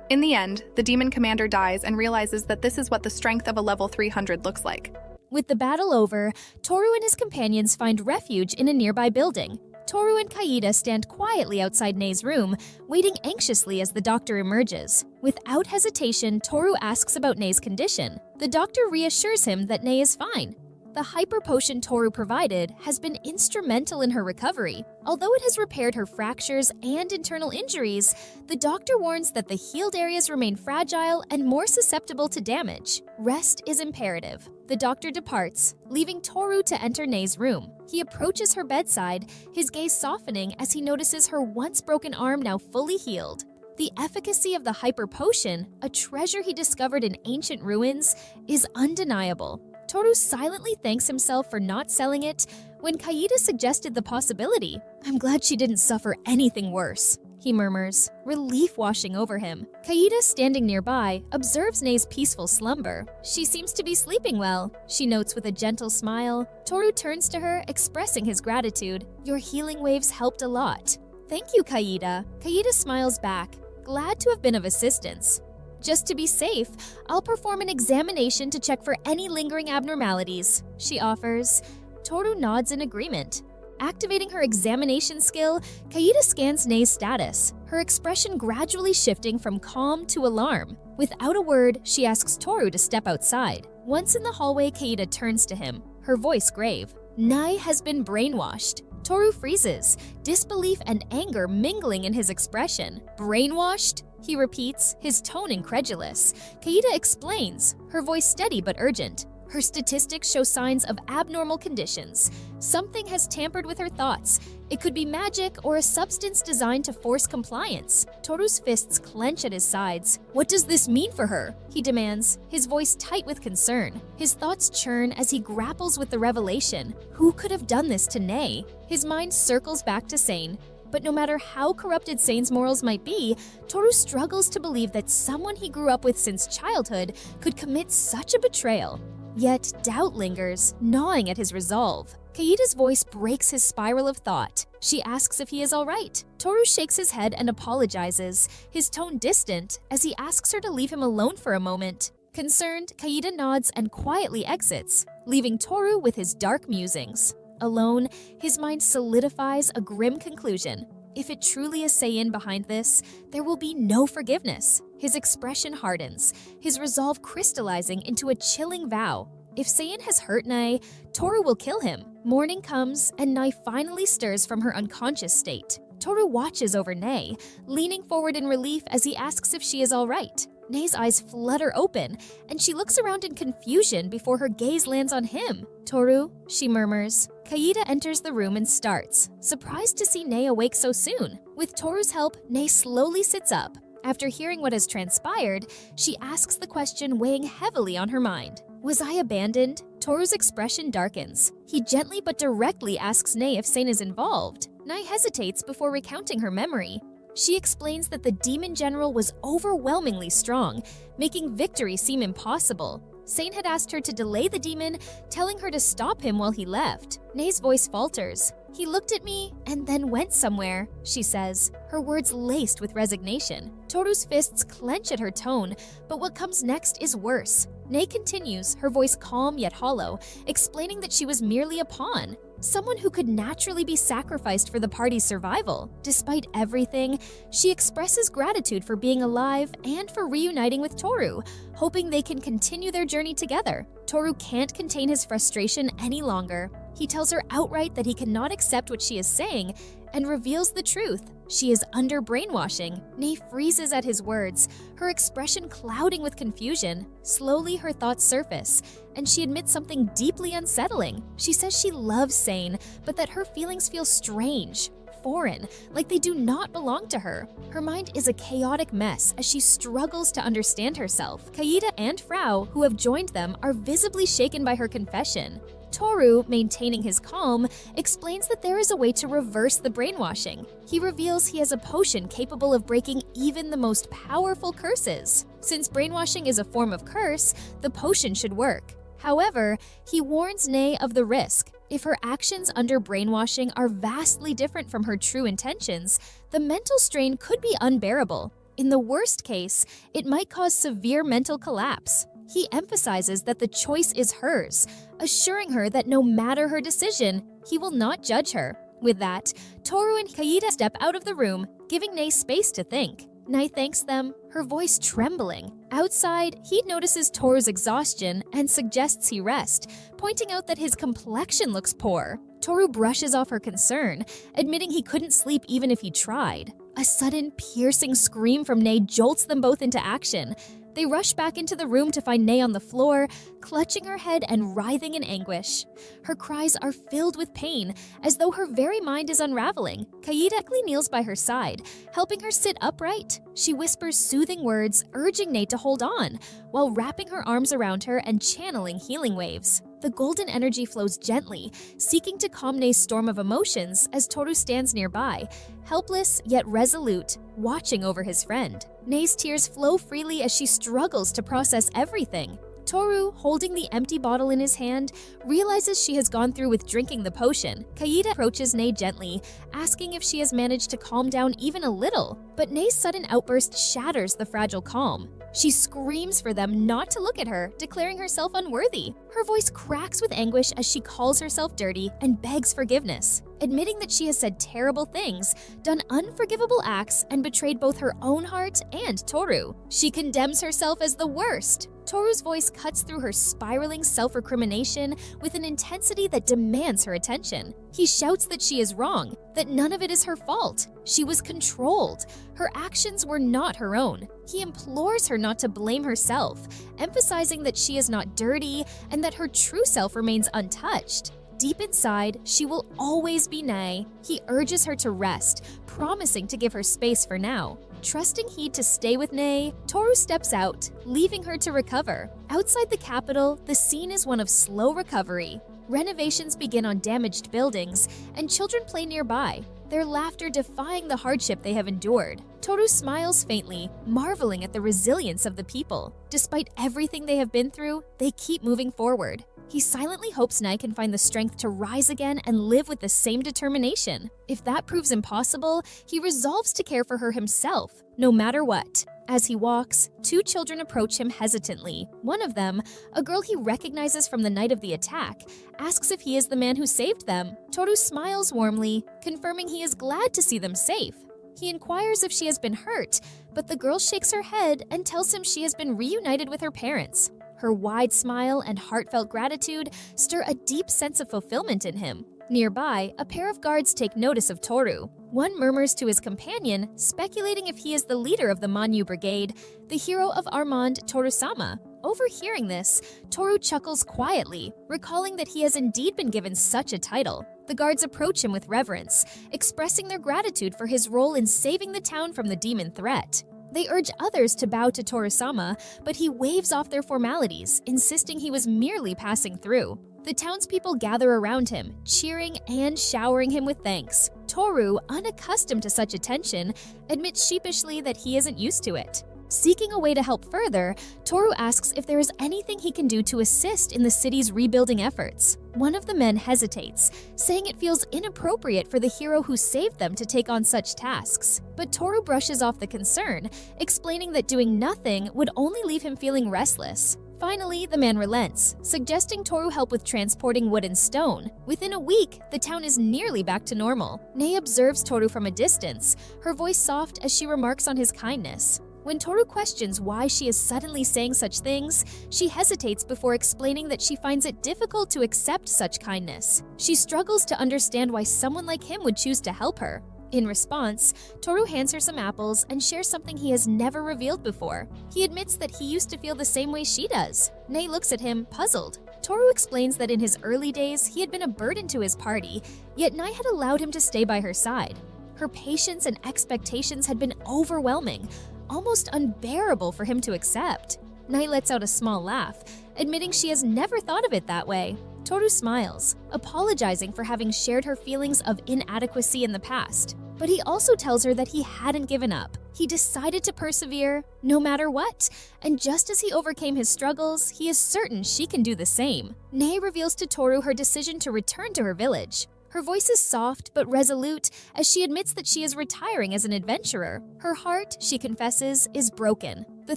In the end, the demon commander dies and realizes that this is what the strength of a level 300 looks like. With the battle over, Toru and his companions find refuge in a nearby building. Toru and Kaida stand quietly outside Nei's room, waiting anxiously as the doctor emerges. Without hesitation, Toru asks about Nei's condition. The doctor reassures him that Nei is fine. The hyper potion Toru provided has been instrumental in her recovery. Although it has repaired her fractures and internal injuries, the doctor warns that the healed areas remain fragile and more susceptible to damage. Rest is imperative. The doctor departs, leaving Toru to enter Nei's room. He approaches her bedside, his gaze softening as he notices her once broken arm now fully healed. The efficacy of the hyper potion, a treasure he discovered in ancient ruins, is undeniable. Toru silently thanks himself for not selling it when Kaida suggested the possibility. "I'm glad she didn't suffer anything worse," he murmurs, relief washing over him. Kaida, standing nearby, observes Nei's peaceful slumber. She seems to be sleeping well, she notes with a gentle smile. Toru turns to her, expressing his gratitude. "Your healing waves helped a lot." "Thank you, Kaida." Kaida smiles back, glad to have been of assistance. "Just to be safe, I'll perform an examination to check for any lingering abnormalities," she offers. Toru nods in agreement. Activating her examination skill, Kaida scans Nei's status, her expression gradually shifting from calm to alarm. Without a word, she asks Toru to step outside. Once in the hallway, Kaida turns to him, her voice grave. Nei has been brainwashed. Toru freezes, disbelief and anger mingling in his expression. Brainwashed? He repeats, his tone incredulous. Kaida explains, her voice steady but urgent. Her statistics show signs of abnormal conditions. Something has tampered with her thoughts. It could be magic or a substance designed to force compliance. Toru's fists clench at his sides. What does this mean for her? He demands, his voice tight with concern. His thoughts churn as he grapples with the revelation. Who could have done this to Nei? His mind circles back to Sane. But no matter how corrupted Sane's morals might be, Toru struggles to believe that someone he grew up with since childhood could commit such a betrayal. Yet doubt lingers, gnawing at his resolve. Kaida's voice breaks his spiral of thought. She asks if he is all right. Toru shakes his head and apologizes, his tone distant as he asks her to leave him alone for a moment. Concerned, Kaida nods and quietly exits, leaving Toru with his dark musings. Alone, his mind solidifies a grim conclusion. If it truly is Seiin behind this, there will be no forgiveness. His expression hardens, his resolve crystallizing into a chilling vow. If Seiin has hurt Nei, Toru will kill him. Morning comes, and Nei finally stirs from her unconscious state. Toru watches over Nei, leaning forward in relief as he asks if she is all right. Nei's eyes flutter open, and she looks around in confusion before her gaze lands on him. Toru, she murmurs. Kaida enters the room and starts, surprised to see Nei awake so soon. With Toru's help, Nei slowly sits up. After hearing what has transpired, she asks the question weighing heavily on her mind. Was I abandoned? Toru's expression darkens. He gently but directly asks Nei if Sane is involved. Nei hesitates before recounting her memory. She explains that the demon general was overwhelmingly strong, making victory seem impossible. Sane had asked her to delay the demon, telling her to stop him while he left. Nei's voice falters. He looked at me and then went somewhere, she says, her words laced with resignation. Toru's fists clench at her tone, but what comes next is worse. Nei continues, her voice calm yet hollow, explaining that she was merely a pawn. Someone who could naturally be sacrificed for the party's survival. Despite everything, she expresses gratitude for being alive and for reuniting with Toru, hoping they can continue their journey together. Toru can't contain his frustration any longer. He tells her outright that he cannot accept what she is saying and reveals the truth. She is under brainwashing. Nei freezes at his words, her expression clouding with confusion. Slowly, her thoughts surface, and she admits something deeply unsettling. She says she loves Sane, but that her feelings feel strange, foreign, like they do not belong to her. Her mind is a chaotic mess as she struggles to understand herself. Kaida and Frau, who have joined them, are visibly shaken by her confession. Toru, maintaining his calm, explains that there is a way to reverse the brainwashing. He reveals he has a potion capable of breaking even the most powerful curses. Since brainwashing is a form of curse, the potion should work. However, he warns Nei of the risk. If her actions under brainwashing are vastly different from her true intentions, the mental strain could be unbearable. In the worst case, it might cause severe mental collapse. He emphasizes that the choice is hers, assuring her that no matter her decision, he will not judge her. With that, Toru and Kaida step out of the room, giving Nei space to think. Nei thanks them, her voice trembling. Outside, he notices Toru's exhaustion and suggests he rest, pointing out that his complexion looks poor. Toru brushes off her concern, admitting he couldn't sleep even if he tried. A sudden, piercing scream from Nei jolts them both into action. They rush back into the room to find Nei on the floor, clutching her head and writhing in anguish. Her cries are filled with pain, as though her very mind is unraveling. Kaida quickly kneels by her side, helping her sit upright. She whispers soothing words, urging Nei to hold on, while wrapping her arms around her and channeling healing waves. The golden energy flows gently, seeking to calm Nei's storm of emotions as Toru stands nearby, helpless yet resolute, watching over his friend. Nei's tears flow freely as she struggles to process everything. Toru, holding the empty bottle in his hand, realizes she has gone through with drinking the potion. Kaida approaches Nei gently, asking if she has managed to calm down even a little. But Nei's sudden outburst shatters the fragile calm. She screams for them not to look at her, declaring herself unworthy. Her voice cracks with anguish as she calls herself dirty and begs forgiveness, admitting that she has said terrible things, done unforgivable acts, and betrayed both her own heart and Toru. She condemns herself as the worst. Toru's voice cuts through her spiraling self-recrimination with an intensity that demands her attention. He shouts that she is wrong, that none of it is her fault. She was controlled. Her actions were not her own. He implores her not to blame herself, emphasizing that she is not dirty and that her true self remains untouched. Deep inside, she will always be Nei. He urges her to rest, promising to give her space for now. Trusting he'd to stay with Nei, Toru steps out, leaving her to recover. Outside the capital, the scene is one of slow recovery. Renovations begin on damaged buildings, and children play nearby, their laughter defying the hardship they have endured. Toru smiles faintly, marveling at the resilience of the people. Despite everything they have been through, they keep moving forward. He silently hopes Nei can find the strength to rise again and live with the same determination. If that proves impossible, he resolves to care for her himself, no matter what. As he walks, two children approach him hesitantly. One of them, a girl he recognizes from the night of the attack, asks if he is the man who saved them. Toru smiles warmly, confirming he is glad to see them safe. He inquires if she has been hurt, but the girl shakes her head and tells him she has been reunited with her parents. Her wide smile and heartfelt gratitude stir a deep sense of fulfillment in him. Nearby, a pair of guards take notice of Toru. One murmurs to his companion, speculating if he is the leader of the Manhwa Brigade, the hero of Armand Torusama. Overhearing this, Toru chuckles quietly, recalling that he has indeed been given such a title. The guards approach him with reverence, expressing their gratitude for his role in saving the town from the demon threat. They urge others to bow to Torusama, but he waves off their formalities, insisting he was merely passing through. The townspeople gather around him, cheering and showering him with thanks. Toru, unaccustomed to such attention, admits sheepishly that he isn't used to it. Seeking a way to help further, Toru asks if there is anything he can do to assist in the city's rebuilding efforts. One of the men hesitates, saying it feels inappropriate for the hero who saved them to take on such tasks. But Toru brushes off the concern, explaining that doing nothing would only leave him feeling restless. Finally, the man relents, suggesting Toru help with transporting wood and stone. Within a week, the town is nearly back to normal. Nei observes Toru from a distance, her voice soft as she remarks on his kindness. When Toru questions why she is suddenly saying such things, she hesitates before explaining that she finds it difficult to accept such kindness. She struggles to understand why someone like him would choose to help her. In response, Toru hands her some apples and shares something he has never revealed before. He admits that he used to feel the same way she does. Nei looks at him, puzzled. Toru explains that in his early days, he had been a burden to his party, yet Nei had allowed him to stay by her side. Her patience and expectations had been overwhelming, almost unbearable for him to accept. Nei lets out a small laugh, admitting she has never thought of it that way. Toru smiles, apologizing for having shared her feelings of inadequacy in the past. But he also tells her that he hadn't given up. He decided to persevere, no matter what, and just as he overcame his struggles, he is certain she can do the same. Nei reveals to Toru her decision to return to her village. Her voice is soft but resolute as she admits that she is retiring as an adventurer. Her heart, she confesses, is broken. The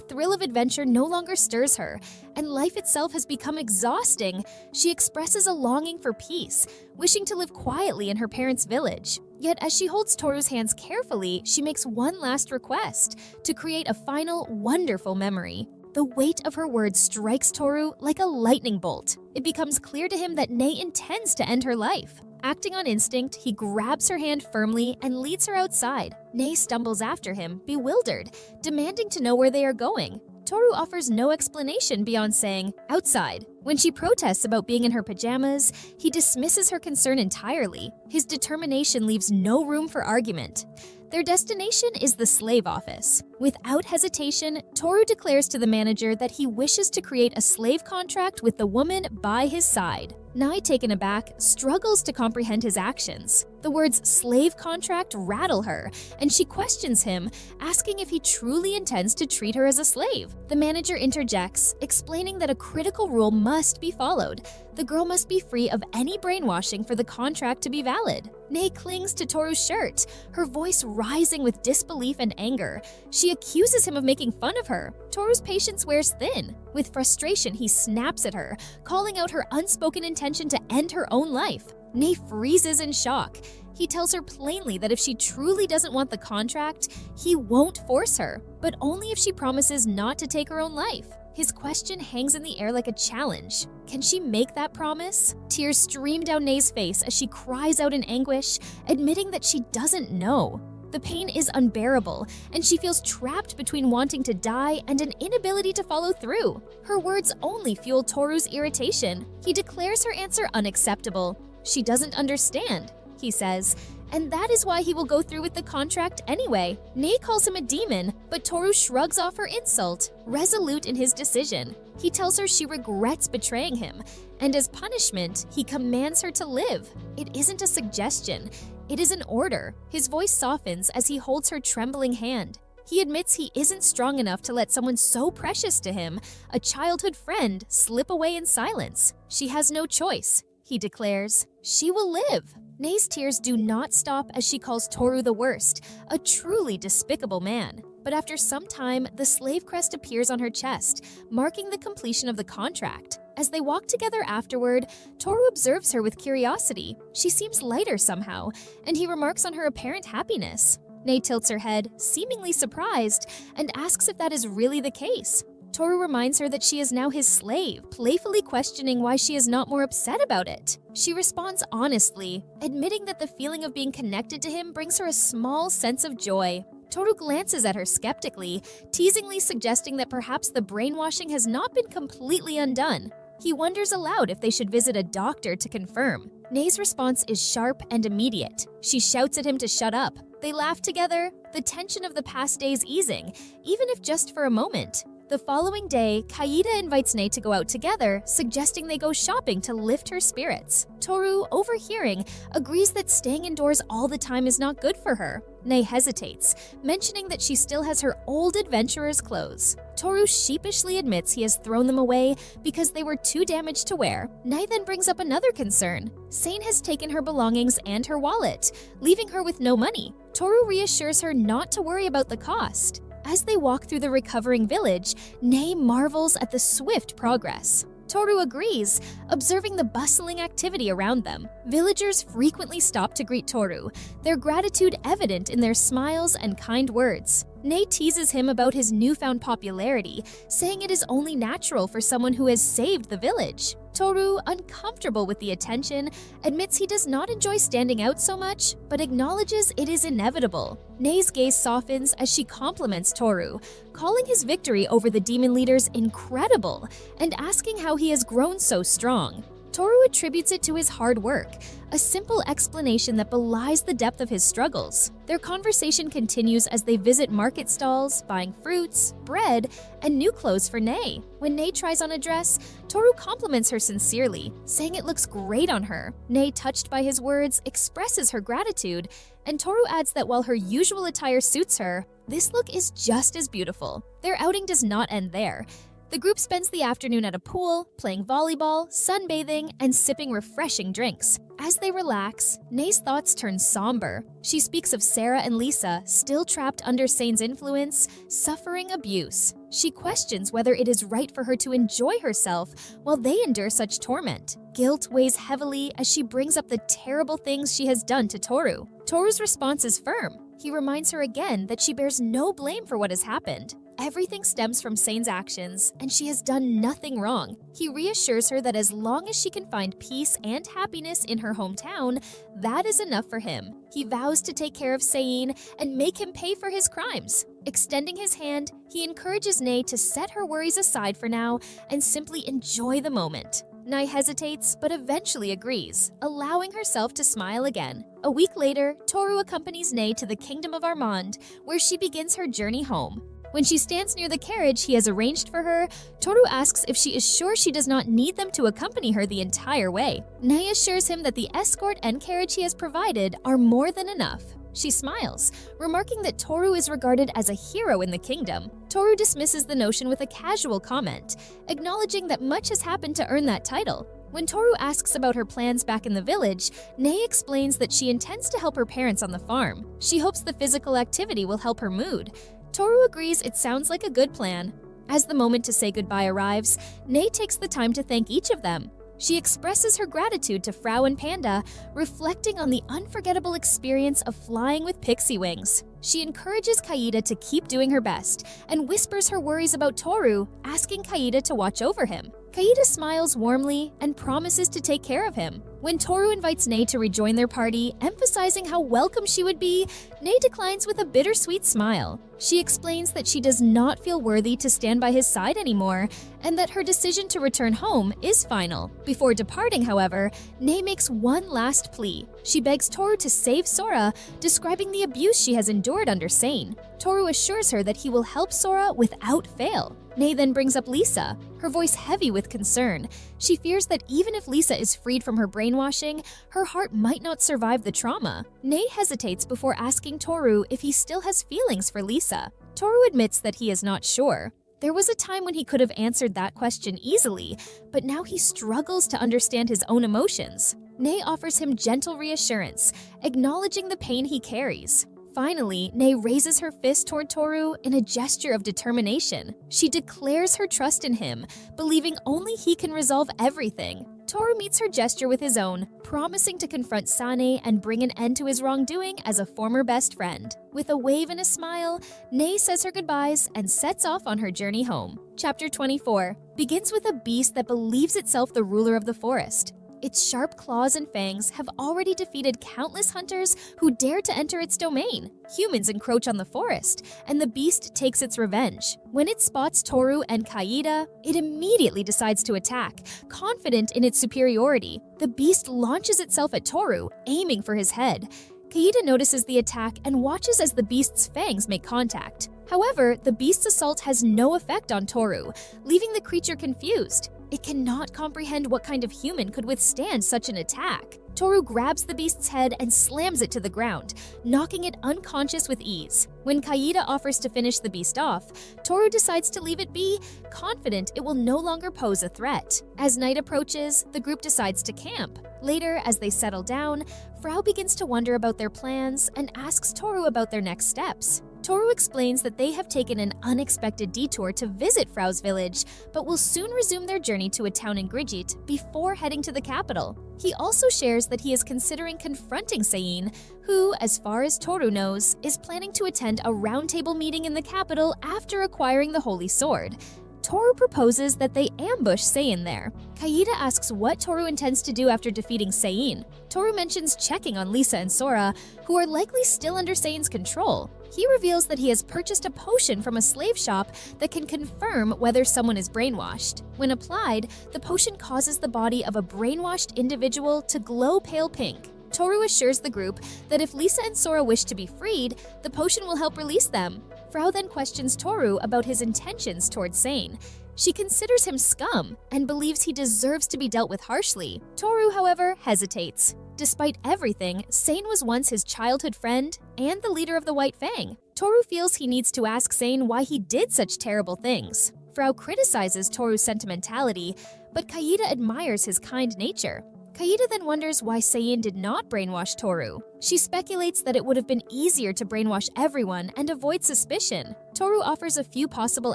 thrill of adventure no longer stirs her, and life itself has become exhausting. She expresses a longing for peace, wishing to live quietly in her parents' village. Yet as she holds Toru's hands carefully, she makes one last request: to create a final, wonderful memory. The weight of her words strikes Toru like a lightning bolt. It becomes clear to him that Nei intends to end her life. Acting on instinct, he grabs her hand firmly and leads her outside. Nei stumbles after him, bewildered, demanding to know where they are going. Toru offers no explanation beyond saying, "outside." When she protests about being in her pajamas, he dismisses her concern entirely. His determination leaves no room for argument. Their destination is the slave office. Without hesitation, Toru declares to the manager that he wishes to create a slave contract with the woman by his side. Nae, taken aback, struggles to comprehend his actions. The words slave contract rattle her, and she questions him, asking if he truly intends to treat her as a slave. The manager interjects, explaining that a critical rule must be followed. The girl must be free of any brainwashing for the contract to be valid. Nae clings to Toru's shirt, her voice rising with disbelief and anger. She accuses him of making fun of her. Toru's patience wears thin. With frustration, he snaps at her, calling out her unspoken intention to end her own life. Nae freezes in shock. He tells her plainly that if she truly doesn't want the contract, he won't force her, but only if she promises not to take her own life. His question hangs in the air like a challenge. Can she make that promise? Tears stream down Nae's face as she cries out in anguish, admitting that she doesn't know. The pain is unbearable, and she feels trapped between wanting to die and an inability to follow through. Her words only fuel Toru's irritation. He declares her answer unacceptable. She doesn't understand, he says, and that is why he will go through with the contract anyway. Nae calls him a demon, but Toru shrugs off her insult, resolute in his decision. He tells her she regrets betraying him, and as punishment, he commands her to live. It isn't a suggestion. It is an order. His voice softens as he holds her trembling hand. He admits he isn't strong enough to let someone so precious to him, a childhood friend, slip away in silence. She has no choice, he declares. She will live. Nae's tears do not stop as she calls Toru the worst, a truly despicable man. But after some time, the slave crest appears on her chest, marking the completion of the contract. As they walk together afterward, Toru observes her with curiosity. She seems lighter somehow, and he remarks on her apparent happiness. Nae tilts her head, seemingly surprised, and asks if that is really the case. Toru reminds her that she is now his slave, playfully questioning why she is not more upset about it. She responds honestly, admitting that the feeling of being connected to him brings her a small sense of joy. Toru glances at her skeptically, teasingly suggesting that perhaps the brainwashing has not been completely undone. He wonders aloud if they should visit a doctor to confirm. Nae's response is sharp and immediate. She shouts at him to shut up. They laugh together, the tension of the past days easing, even if just for a moment. The following day, Kaida invites Nae to go out together, suggesting they go shopping to lift her spirits. Toru, overhearing, agrees that staying indoors all the time is not good for her. Nae hesitates, mentioning that she still has her old adventurer's clothes. Toru sheepishly admits he has thrown them away because they were too damaged to wear. Nae then brings up another concern. Sane has taken her belongings and her wallet, leaving her with no money. Toru reassures her not to worry about the cost. As they walk through the recovering village, Nae marvels at the swift progress. Toru agrees, observing the bustling activity around them. Villagers frequently stop to greet Toru, their gratitude evident in their smiles and kind words. Nae teases him about his newfound popularity, saying it is only natural for someone who has saved the village. Toru, uncomfortable with the attention, admits he does not enjoy standing out so much, but acknowledges it is inevitable. Nae's gaze softens as she compliments Toru, calling his victory over the demon leaders incredible and asking how he has grown so strong. Toru attributes it to his hard work, a simple explanation that belies the depth of his struggles. Their conversation continues as they visit market stalls, buying fruits, bread, and new clothes for Nae. When Nae tries on a dress, Toru compliments her sincerely, saying it looks great on her. Nae, touched by his words, expresses her gratitude, and Toru adds that while her usual attire suits her, this look is just as beautiful. Their outing does not end there. The group spends the afternoon at a pool, playing volleyball, sunbathing, and sipping refreshing drinks. As they relax, Nae's thoughts turn somber. She speaks of Sarah and Lisa, still trapped under Sane's influence, suffering abuse. She questions whether it is right for her to enjoy herself while they endure such torment. Guilt weighs heavily as she brings up the terrible things she has done to Toru. Toru's response is firm. He reminds her again that she bears no blame for what has happened. Everything stems from Sane's actions, and she has done nothing wrong. He reassures her that as long as she can find peace and happiness in her hometown, that is enough for him. He vows to take care of Sane and make him pay for his crimes. Extending his hand, he encourages Nae to set her worries aside for now and simply enjoy the moment. Nai hesitates, but eventually agrees, allowing herself to smile again. A week later, Toru accompanies Nai to the kingdom of Armand, where she begins her journey home. When she stands near the carriage he has arranged for her, Toru asks if she is sure she does not need them to accompany her the entire way. Nai assures him that the escort and carriage he has provided are more than enough. She smiles, remarking that Toru is regarded as a hero in the kingdom. Toru dismisses the notion with a casual comment, acknowledging that much has happened to earn that title. When Toru asks about her plans back in the village, Nai explains that she intends to help her parents on the farm. She hopes the physical activity will help her mood. Toru agrees it sounds like a good plan. As the moment to say goodbye arrives, Nai takes the time to thank each of them. She expresses her gratitude to Frau and Panda, reflecting on the unforgettable experience of flying with pixie wings. She encourages Kaida to keep doing her best and whispers her worries about Toru, asking Kaida to watch over him. Kaida smiles warmly and promises to take care of him. When Toru invites Nai to rejoin their party, emphasizing how welcome she would be, Nai declines with a bittersweet smile. She explains that she does not feel worthy to stand by his side anymore, and that her decision to return home is final. Before departing, however, Nai makes one last plea. She begs Toru to save Sora, describing the abuse she has endured under Sane. Toru assures her that he will help Sora without fail. Nai then brings up Lisa, her voice heavy with concern. She fears that even if Lisa is freed from her brainwashing, her heart might not survive the trauma. Nai hesitates before asking Toru if he still has feelings for Lisa. Toru admits that he is not sure. There was a time when he could have answered that question easily, but now he struggles to understand his own emotions. Nai offers him gentle reassurance, acknowledging the pain he carries. Finally, Nai raises her fist toward Toru in a gesture of determination. She declares her trust in him, believing only he can resolve everything. Toru meets her gesture with his own, promising to confront Sane and bring an end to his wrongdoing as a former best friend. With a wave and a smile, Nai says her goodbyes and sets off on her journey home. Chapter 24 begins with a beast that believes itself the ruler of the forest. Its sharp claws and fangs have already defeated countless hunters who dare to enter its domain. Humans encroach on the forest, and the beast takes its revenge. When it spots Toru and Kaida, it immediately decides to attack, confident in its superiority. The beast launches itself at Toru, aiming for his head. Kaida notices the attack and watches as the beast's fangs make contact. However, the beast's assault has no effect on Toru, leaving the creature confused. It cannot comprehend what kind of human could withstand such an attack. Toru grabs the beast's head and slams it to the ground, knocking it unconscious with ease. When Kaida offers to finish the beast off, Toru decides to leave it be, confident it will no longer pose a threat. As night approaches, the group decides to camp. Later, as they settle down, Frau begins to wonder about their plans and asks Toru about their next steps. Toru explains that they have taken an unexpected detour to visit Frau's village, but will soon resume their journey to a town in Grigit before heading to the capital. He also shares that he is considering confronting Sein, who, as far as Toru knows, is planning to attend a roundtable meeting in the capital after acquiring the Holy Sword. Toru proposes that they ambush Sein there. Kaida asks what Toru intends to do after defeating Sein. Toru mentions checking on Lisa and Sora, who are likely still under Sein's control. He reveals that he has purchased a potion from a slave shop that can confirm whether someone is brainwashed. When applied, the potion causes the body of a brainwashed individual to glow pale pink. Toru assures the group that if Lisa and Sora wish to be freed, the potion will help release them. Frau then questions Toru about his intentions towards Sein. She considers him scum and believes he deserves to be dealt with harshly. Toru, however, hesitates. Despite everything, Sein was once his childhood friend and the leader of the White Fang. Toru feels he needs to ask Sein why he did such terrible things. Frau criticizes Toru's sentimentality, but Kaida admires his kind nature. Kaida then wonders why Sein did not brainwash Toru. She speculates that it would have been easier to brainwash everyone and avoid suspicion. Toru offers a few possible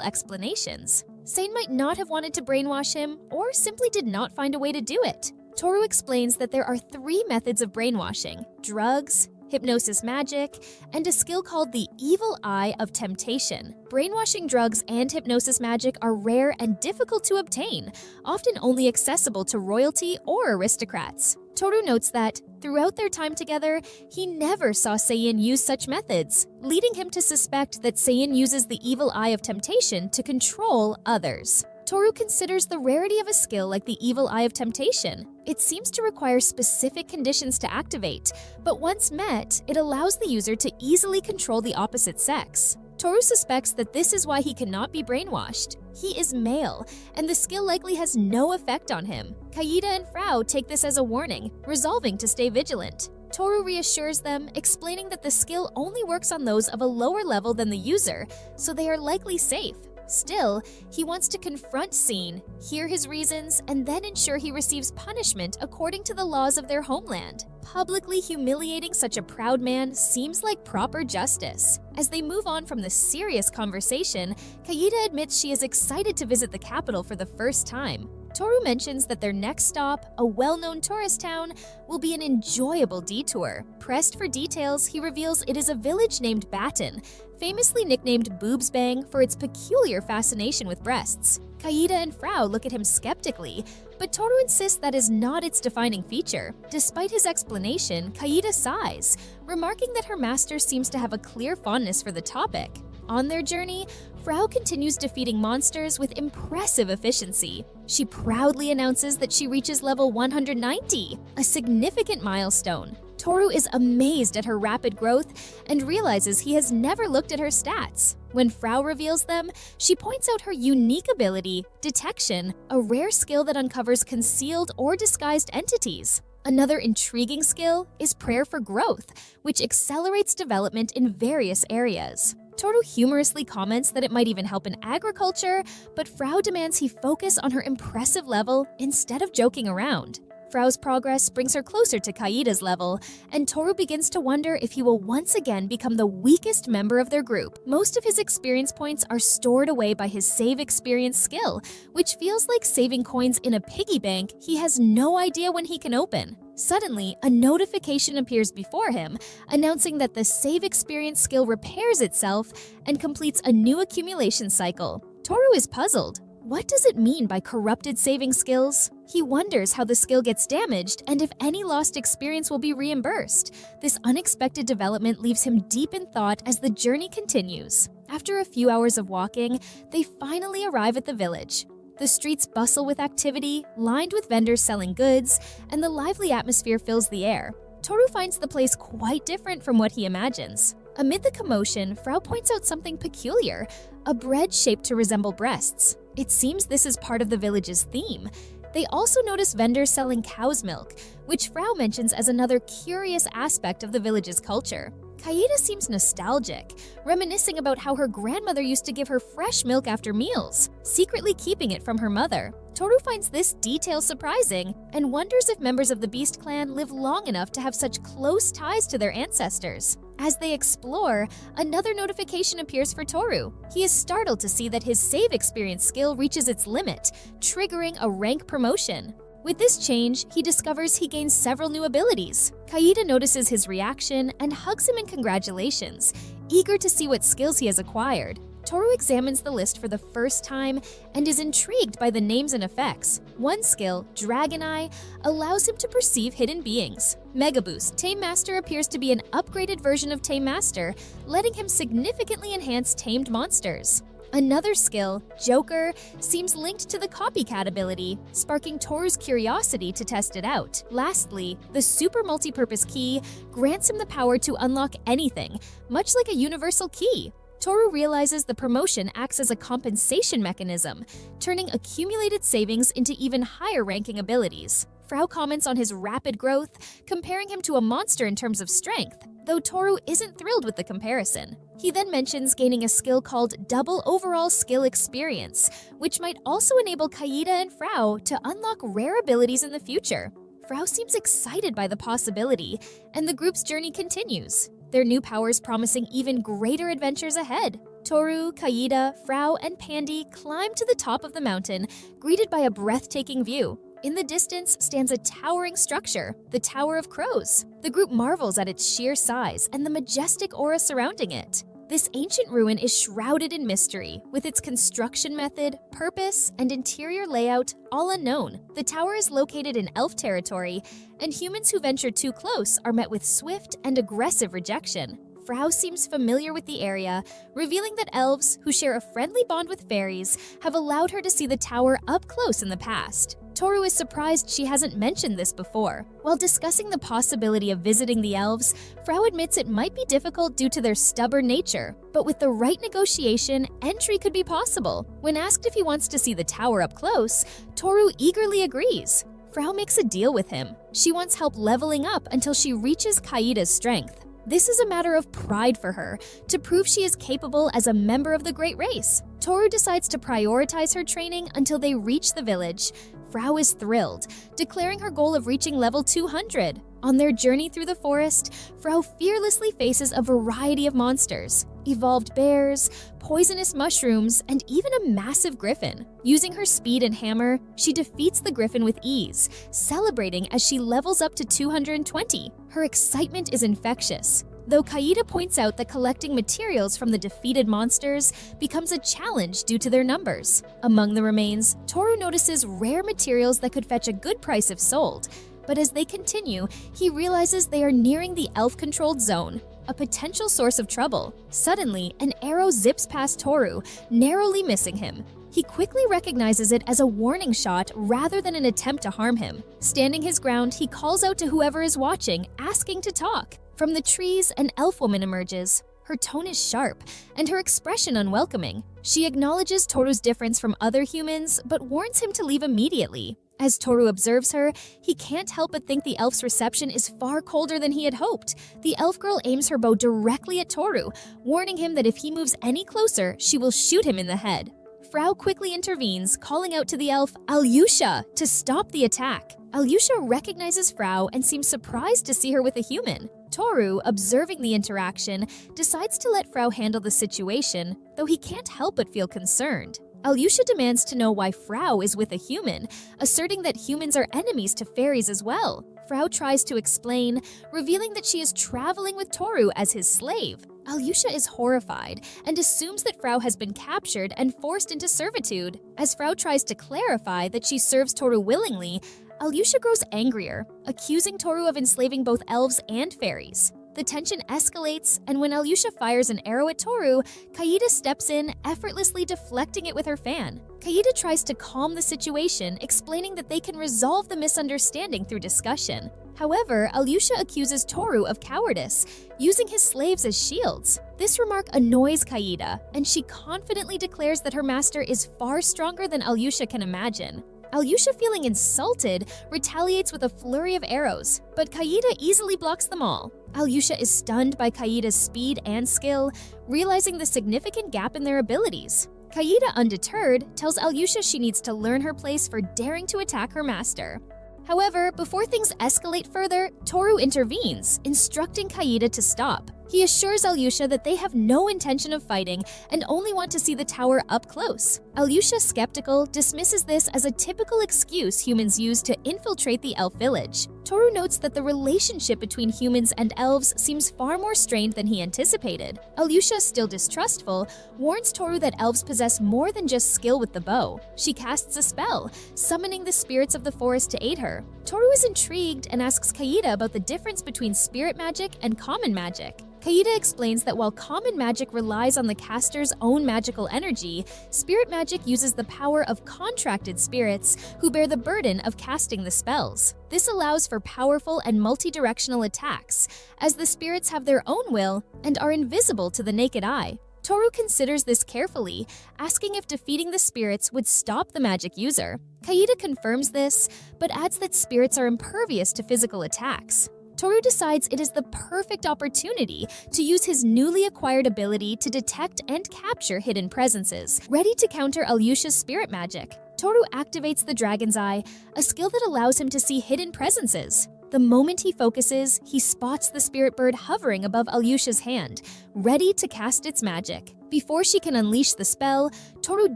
explanations. Sein might not have wanted to brainwash him, or simply did not find a way to do it. Toru explains that there are 3 methods of brainwashing: drugs, hypnosis magic, and a skill called the Evil Eye of Temptation. Brainwashing drugs and hypnosis magic are rare and difficult to obtain, often only accessible to royalty or aristocrats. Toru notes that, throughout their time together, he never saw Sein use such methods, leading him to suspect that Sein uses the Evil Eye of Temptation to control others. Toru considers the rarity of a skill like the Evil Eye of Temptation. It seems to require specific conditions to activate, but once met, it allows the user to easily control the opposite sex. Toru suspects that this is why he cannot be brainwashed. He is male, and the skill likely has no effect on him. Kaida and Frau take this as a warning, resolving to stay vigilant. Toru reassures them, explaining that the skill only works on those of a lower level than the user, so they are likely safe. Still, he wants to confront Scene, hear his reasons, and then ensure he receives punishment according to the laws of their homeland. Publicly humiliating such a proud man seems like proper justice. As they move on from the serious conversation, Kaida admits she is excited to visit the capital for the first time. Toru mentions that their next stop, a well-known tourist town, will be an enjoyable detour. Pressed for details, he reveals it is a village named Baton, famously nicknamed Boobs Bang for its peculiar fascination with breasts. Kaida and Frau look at him skeptically, but Toru insists that is not its defining feature. Despite his explanation, Kaida sighs, remarking that her master seems to have a clear fondness for the topic. On their journey, Frau continues defeating monsters with impressive efficiency. She proudly announces that she reaches level 190, a significant milestone. Toru is amazed at her rapid growth and realizes he has never looked at her stats. When Frau reveals them, she points out her unique ability, Detection, a rare skill that uncovers concealed or disguised entities. Another intriguing skill is Prayer for Growth, which accelerates development in various areas. Toru humorously comments that it might even help in agriculture, but Frau demands he focus on her impressive level instead of joking around. Frau's progress brings her closer to Kaida's level, and Toru begins to wonder if he will once again become the weakest member of their group. Most of his experience points are stored away by his save experience skill, which feels like saving coins in a piggy bank he has no idea when he can open. Suddenly, a notification appears before him, announcing that the save experience skill repairs itself and completes a new accumulation cycle. Toru is puzzled. What does it mean by corrupted saving skills? He wonders how the skill gets damaged and if any lost experience will be reimbursed. This unexpected development leaves him deep in thought as the journey continues. After a few hours of walking, they finally arrive at the village. The streets bustle with activity, lined with vendors selling goods, and the lively atmosphere fills the air. Toru finds the place quite different from what he imagines. Amid the commotion, Frau points out something peculiar, a bread shaped to resemble breasts. It seems this is part of the village's theme. They also notice vendors selling cow's milk, which Frau mentions as another curious aspect of the village's culture. Kaida seems nostalgic, reminiscing about how her grandmother used to give her fresh milk after meals, secretly keeping it from her mother. Toru finds this detail surprising and wonders if members of the Beast Clan live long enough to have such close ties to their ancestors. As they explore, another notification appears for Toru. He is startled to see that his save experience skill reaches its limit, triggering a rank promotion. With this change, he discovers he gains several new abilities. Kaida notices his reaction and hugs him in congratulations, eager to see what skills he has acquired. Toru examines the list for the first time and is intrigued by the names and effects. One skill, Dragon Eye, allows him to perceive hidden beings. Mega Boost, Tame Master appears to be an upgraded version of Tame Master, letting him significantly enhance tamed monsters. Another skill, Joker, seems linked to the Copycat ability, sparking Toru's curiosity to test it out. Lastly, the Super Multipurpose Key grants him the power to unlock anything, much like a universal key. Toru realizes the promotion acts as a compensation mechanism, turning accumulated savings into even higher-ranking abilities. Frau comments on his rapid growth, comparing him to a monster in terms of strength, though Toru isn't thrilled with the comparison. He then mentions gaining a skill called Double Overall Skill Experience, which might also enable Kaida and Frau to unlock rare abilities in the future. Frau seems excited by the possibility, and the group's journey continues, their new powers promising even greater adventures ahead. Toru, Kaida, Frau, and Pandy climb to the top of the mountain, greeted by a breathtaking view. In the distance stands a towering structure, the Tower of Crows. The group marvels at its sheer size and the majestic aura surrounding it. This ancient ruin is shrouded in mystery, with its construction method, purpose, and interior layout all unknown. The tower is located in elf territory, and humans who venture too close are met with swift and aggressive rejection. Frau seems familiar with the area, revealing that elves, who share a friendly bond with fairies, have allowed her to see the tower up close in the past. Toru is surprised she hasn't mentioned this before. While discussing the possibility of visiting the elves, Frau admits it might be difficult due to their stubborn nature, but with the right negotiation, entry could be possible. When asked if he wants to see the tower up close, Toru eagerly agrees. Frau makes a deal with him. She wants help leveling up until she reaches Kaida's strength. This is a matter of pride for her, to prove she is capable as a member of the Great Race. Toru decides to prioritize her training until they reach the village. Frau is thrilled, declaring her goal of reaching level 200. On their journey through the forest, Frau fearlessly faces a variety of monsters: evolved bears, poisonous mushrooms, and even a massive griffin. Using her speed and hammer, she defeats the griffin with ease, celebrating as she levels up to 220. Her excitement is infectious, though Kaida points out that collecting materials from the defeated monsters becomes a challenge due to their numbers. Among the remains, Toru notices rare materials that could fetch a good price if sold, but as they continue, he realizes they are nearing the elf-controlled zone, a potential source of trouble. Suddenly, an arrow zips past Toru, narrowly missing him. He quickly recognizes it as a warning shot rather than an attempt to harm him. Standing his ground, he calls out to whoever is watching, asking to talk. From the trees, an elf woman emerges. Her tone is sharp, and her expression unwelcoming. She acknowledges Toru's difference from other humans, but warns him to leave immediately. As Toru observes her, he can't help but think the elf's reception is far colder than he had hoped. The elf girl aims her bow directly at Toru, warning him that if he moves any closer, she will shoot him in the head. Frau quickly intervenes, calling out to the elf, Alyosha, to stop the attack. Alyosha recognizes Frau and seems surprised to see her with a human. Toru, observing the interaction, decides to let Frau handle the situation, though he can't help but feel concerned. Alyosha demands to know why Frau is with a human, asserting that humans are enemies to fairies as well. Frau tries to explain, revealing that she is traveling with Toru as his slave. Alyosha is horrified and assumes that Frau has been captured and forced into servitude. As Frau tries to clarify that she serves Toru willingly, Alyosha grows angrier, accusing Toru of enslaving both elves and fairies. The tension escalates, and when Alyosha fires an arrow at Toru, Kaida steps in, effortlessly deflecting it with her fan. Kaida tries to calm the situation, explaining that they can resolve the misunderstanding through discussion. However, Alyosha accuses Toru of cowardice, using his slaves as shields. This remark annoys Kaida, and she confidently declares that her master is far stronger than Alyosha can imagine. Alyosha, feeling insulted, retaliates with a flurry of arrows, but Kaida easily blocks them all. Alyosha is stunned by Kaida's speed and skill, realizing the significant gap in their abilities. Kaida, undeterred, tells Alyosha she needs to learn her place for daring to attack her master. However, before things escalate further, Toru intervenes, instructing Kaida to stop. He assures Alyosha that they have no intention of fighting and only want to see the tower up close. Alyosha, skeptical, dismisses this as a typical excuse humans use to infiltrate the elf village. Toru notes that the relationship between humans and elves seems far more strained than he anticipated. Alyosha, still distrustful, warns Toru that elves possess more than just skill with the bow. She casts a spell, summoning the spirits of the forest to aid her. Toru is intrigued and asks Kaida about the difference between spirit magic and common magic. Kaida explains that while common magic relies on the caster's own magical energy, spirit magic uses the power of contracted spirits who bear the burden of casting the spells. This allows for powerful and multi-directional attacks, as the spirits have their own will and are invisible to the naked eye. Toru considers this carefully, asking if defeating the spirits would stop the magic user. Kaida confirms this, but adds that spirits are impervious to physical attacks. Toru decides it is the perfect opportunity to use his newly acquired ability to detect and capture hidden presences, ready to counter Alyosha's spirit magic. Toru activates the Dragon's Eye, a skill that allows him to see hidden presences. The moment he focuses, he spots the spirit bird hovering above Alyosha's hand, ready to cast its magic. Before she can unleash the spell, Toru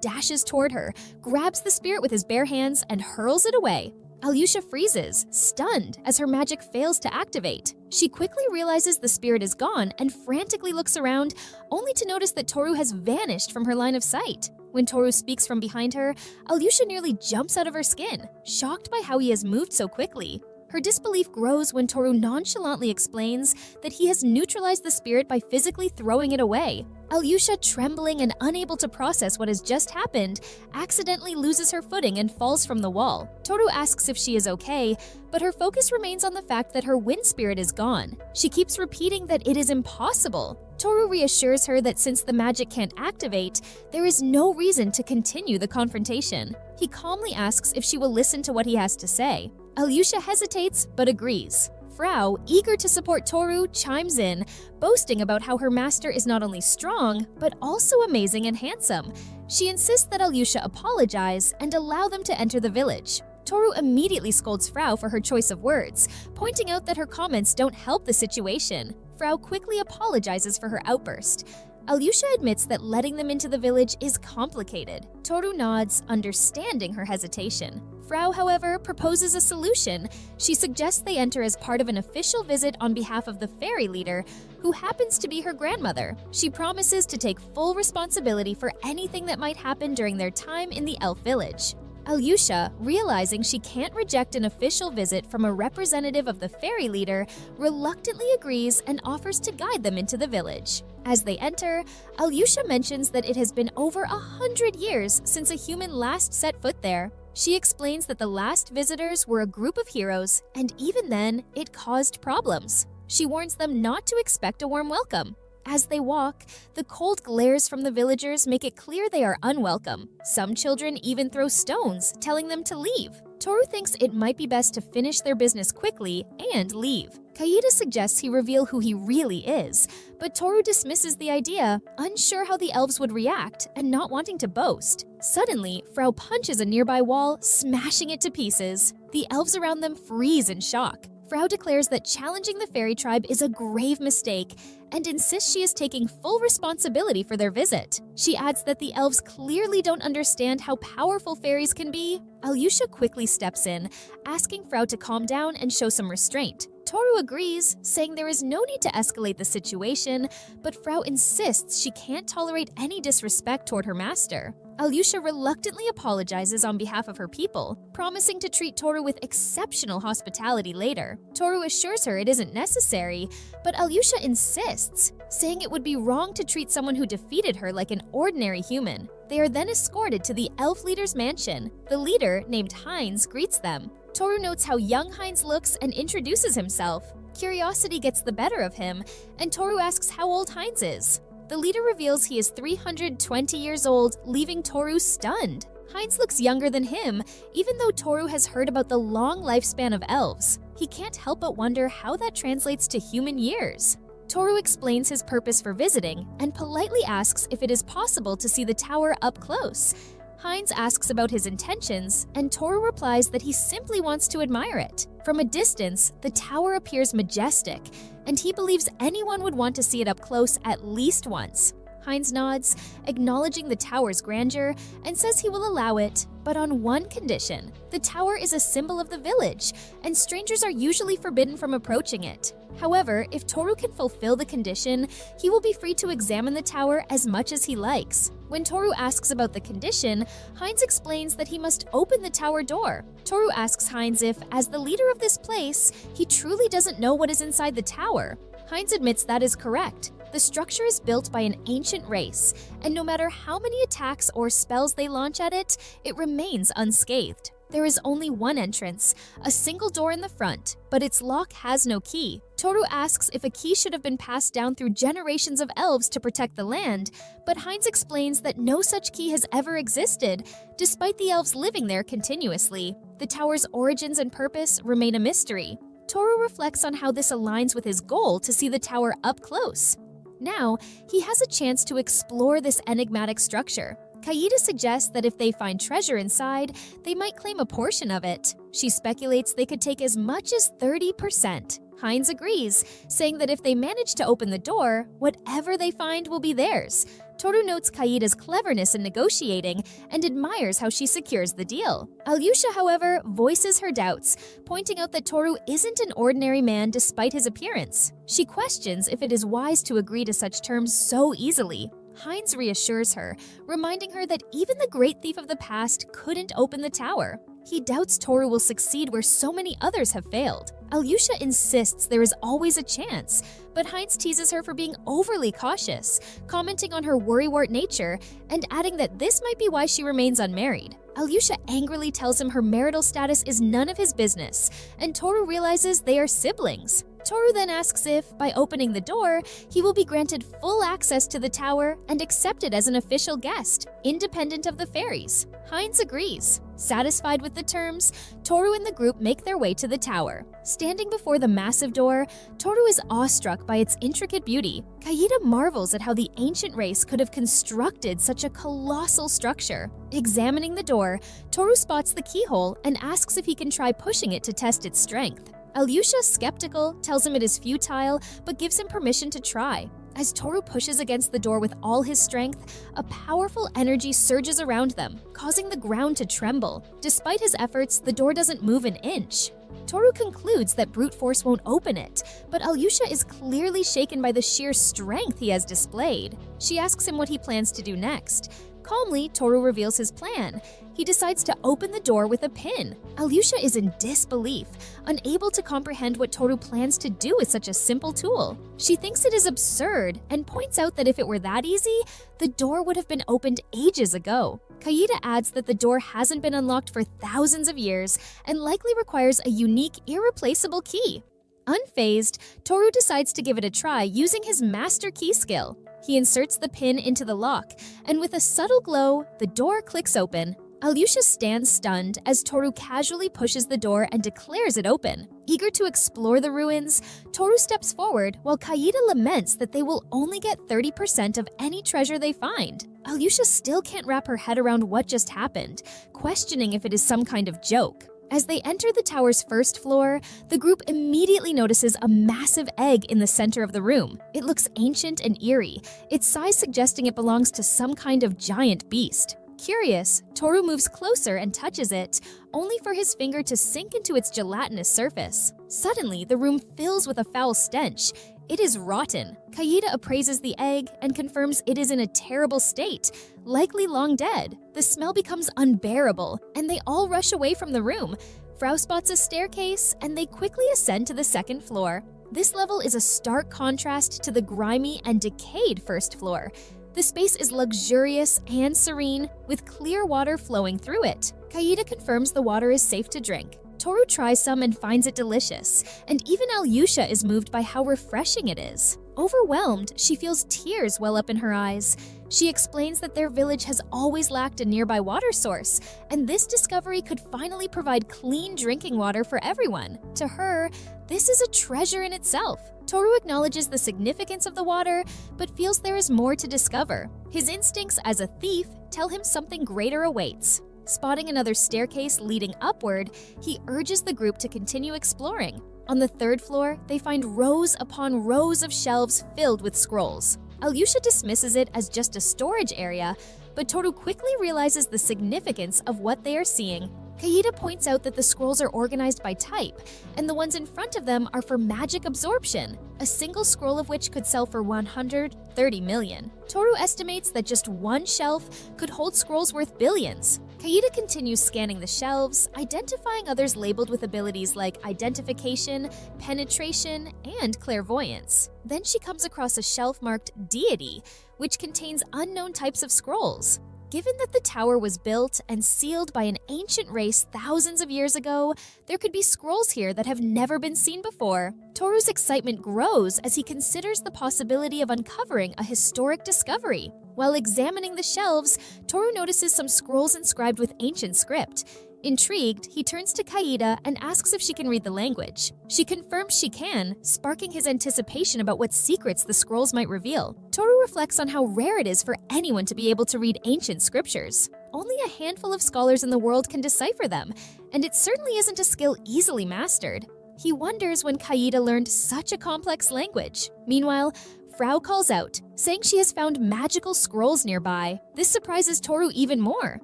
dashes toward her, grabs the spirit with his bare hands, and hurls it away. Alyosha freezes, stunned, as her magic fails to activate. She quickly realizes the spirit is gone and frantically looks around, only to notice that Toru has vanished from her line of sight. When Toru speaks from behind her, Alyosha nearly jumps out of her skin, shocked by how he has moved so quickly. Her disbelief grows when Toru nonchalantly explains that he has neutralized the spirit by physically throwing it away. Alyosha, trembling and unable to process what has just happened, accidentally loses her footing and falls from the wall. Toru asks if she is okay, but her focus remains on the fact that her wind spirit is gone. She keeps repeating that it is impossible. Toru reassures her that since the magic can't activate, there is no reason to continue the confrontation. He calmly asks if she will listen to what he has to say. Alyosha hesitates but agrees. Frau, eager to support Toru, chimes in, boasting about how her master is not only strong, but also amazing and handsome. She insists that Alyosha apologize and allow them to enter the village. Toru immediately scolds Frau for her choice of words, pointing out that her comments don't help the situation. Frau quickly apologizes for her outburst. Alyosha admits that letting them into the village is complicated. Toru nods, understanding her hesitation. Frau, however, proposes a solution. She suggests they enter as part of an official visit on behalf of the fairy leader, who happens to be her grandmother. She promises to take full responsibility for anything that might happen during their time in the elf village. Alyosha, realizing she can't reject an official visit from a representative of the fairy leader, reluctantly agrees and offers to guide them into the village. As they enter, Alyosha mentions that it has been over 100 years since a human last set foot there. She explains that the last visitors were a group of heroes, and even then, it caused problems. She warns them not to expect a warm welcome. As they walk, the cold glares from the villagers make it clear they are unwelcome. Some children even throw stones, telling them to leave. Toru thinks it might be best to finish their business quickly and leave. Kaida suggests he reveal who he really is, but Toru dismisses the idea, unsure how the elves would react and not wanting to boast. Suddenly, Frau punches a nearby wall, smashing it to pieces. The elves around them freeze in shock. Frau declares that challenging the fairy tribe is a grave mistake and insists she is taking full responsibility for their visit. She adds that the elves clearly don't understand how powerful fairies can be. Alyosha quickly steps in, asking Frau to calm down and show some restraint. Toru agrees, saying there is no need to escalate the situation, but Frau insists she can't tolerate any disrespect toward her master. Alyosha reluctantly apologizes on behalf of her people, promising to treat Toru with exceptional hospitality later. Toru assures her it isn't necessary, but Alyosha insists, saying it would be wrong to treat someone who defeated her like an ordinary human. They are then escorted to the elf leader's mansion. The leader, named Heinz, greets them. Toru notes how young Heinz looks and introduces himself. Curiosity gets the better of him, and Toru asks how old Heinz is. The leader reveals he is 320 years old, leaving Toru stunned. Heinz looks younger than him, even though Toru has heard about the long lifespan of elves. He can't help but wonder how that translates to human years. Toru explains his purpose for visiting and politely asks if it is possible to see the tower up close. Heinz asks about his intentions, and Toru replies that he simply wants to admire it. From a distance, the tower appears majestic, and he believes anyone would want to see it up close at least once. Heinz nods, acknowledging the tower's grandeur, and says he will allow it, but on one condition. The tower is a symbol of the village, and strangers are usually forbidden from approaching it. However, if Toru can fulfill the condition, he will be free to examine the tower as much as he likes. When Toru asks about the condition, Heinz explains that he must open the tower door. Toru asks Heinz if, as the leader of this place, he truly doesn't know what is inside the tower. Heinz admits that is correct. The structure is built by an ancient race, and no matter how many attacks or spells they launch at it, it remains unscathed. There is only one entrance, a single door in the front, but its lock has no key. Toru asks if a key should have been passed down through generations of elves to protect the land, but Heinz explains that no such key has ever existed, despite the elves living there continuously. The tower's origins and purpose remain a mystery. Toru reflects on how this aligns with his goal to see the tower up close. Now, he has a chance to explore this enigmatic structure. Kaida suggests that if they find treasure inside, they might claim a portion of it. She speculates they could take as much as 30%. Heinz agrees, saying that if they manage to open the door, whatever they find will be theirs. Toru notes Kaida's cleverness in negotiating and admires how she secures the deal. Alyosha, however, voices her doubts, pointing out that Toru isn't an ordinary man despite his appearance. She questions if it is wise to agree to such terms so easily. Heinz reassures her, reminding her that even the great thief of the past couldn't open the tower. He doubts Toru will succeed where so many others have failed. Alyosha insists there is always a chance, but Heinz teases her for being overly cautious, commenting on her worrywart nature and adding that this might be why she remains unmarried. Alyosha angrily tells him her marital status is none of his business, and Toru realizes they are siblings. Toru then asks if, by opening the door, he will be granted full access to the tower and accepted as an official guest, independent of the fairies. Heinz agrees. Satisfied with the terms, Toru and the group make their way to the tower. Standing before the massive door, Toru is awestruck by its intricate beauty. Kaida marvels at how the ancient race could have constructed such a colossal structure. Examining the door, Toru spots the keyhole and asks if he can try pushing it to test its strength. Alyosha, skeptical, tells him it is futile, but gives him permission to try. As Toru pushes against the door with all his strength, a powerful energy surges around them, causing the ground to tremble. Despite his efforts, the door doesn't move an inch. Toru concludes that brute force won't open it, but Alyosha is clearly shaken by the sheer strength he has displayed. She asks him what he plans to do next. Calmly, Toru reveals his plan. He decides to open the door with a pin. Alyosha is in disbelief, unable to comprehend what Toru plans to do with such a simple tool. She thinks it is absurd and points out that if it were that easy, the door would have been opened ages ago. Kaida adds that the door hasn't been unlocked for thousands of years and likely requires a unique, irreplaceable key. Unfazed, Toru decides to give it a try using his master key skill. He inserts the pin into the lock, and with a subtle glow, the door clicks open. Alyosha stands stunned as Toru casually pushes the door and declares it open. Eager to explore the ruins, Toru steps forward while Kaida laments that they will only get 30% of any treasure they find. Alyosha still can't wrap her head around what just happened, questioning if it is some kind of joke. As they enter the tower's first floor, the group immediately notices a massive egg in the center of the room. It looks ancient and eerie, its size suggesting it belongs to some kind of giant beast. Curious, Toru moves closer and touches it, only for his finger to sink into its gelatinous surface. Suddenly, the room fills with a foul stench. It is rotten. Kaida appraises the egg and confirms it is in a terrible state, likely long dead. The smell becomes unbearable, and they all rush away from the room. Frau spots a staircase, and they quickly ascend to the second floor. This level is a stark contrast to the grimy and decayed first floor. The space is luxurious and serene, with clear water flowing through it. Kaida confirms the water is safe to drink. Toru tries some and finds it delicious, and even Alyosha is moved by how refreshing it is. Overwhelmed, she feels tears well up in her eyes. She explains that their village has always lacked a nearby water source, and this discovery could finally provide clean drinking water for everyone. To her, this is a treasure in itself. Toru acknowledges the significance of the water, but feels there is more to discover. His instincts as a thief tell him something greater awaits. Spotting another staircase leading upward, he urges the group to continue exploring. On the third floor, they find rows upon rows of shelves filled with scrolls. Alyosha dismisses it as just a storage area, but Toru quickly realizes the significance of what they are seeing. Kaida points out that the scrolls are organized by type, and the ones in front of them are for magic absorption, a single scroll of which could sell for 130 million. Toru estimates that just one shelf could hold scrolls worth billions. Kaida continues scanning the shelves, identifying others labeled with abilities like identification, penetration, and clairvoyance. Then she comes across a shelf marked Deity, which contains unknown types of scrolls. Given that the tower was built and sealed by an ancient race thousands of years ago, there could be scrolls here that have never been seen before. Toru's excitement grows as he considers the possibility of uncovering a historic discovery. While examining the shelves, Toru notices some scrolls inscribed with ancient script. Intrigued, he turns to Kaida and asks if she can read the language. She confirms she can, sparking his anticipation about what secrets the scrolls might reveal. Toru reflects on how rare it is for anyone to be able to read ancient scriptures. Only a handful of scholars in the world can decipher them, and it certainly isn't a skill easily mastered. He wonders when Kaida learned such a complex language. Meanwhile, Frau calls out, saying she has found magical scrolls nearby. This surprises Toru even more.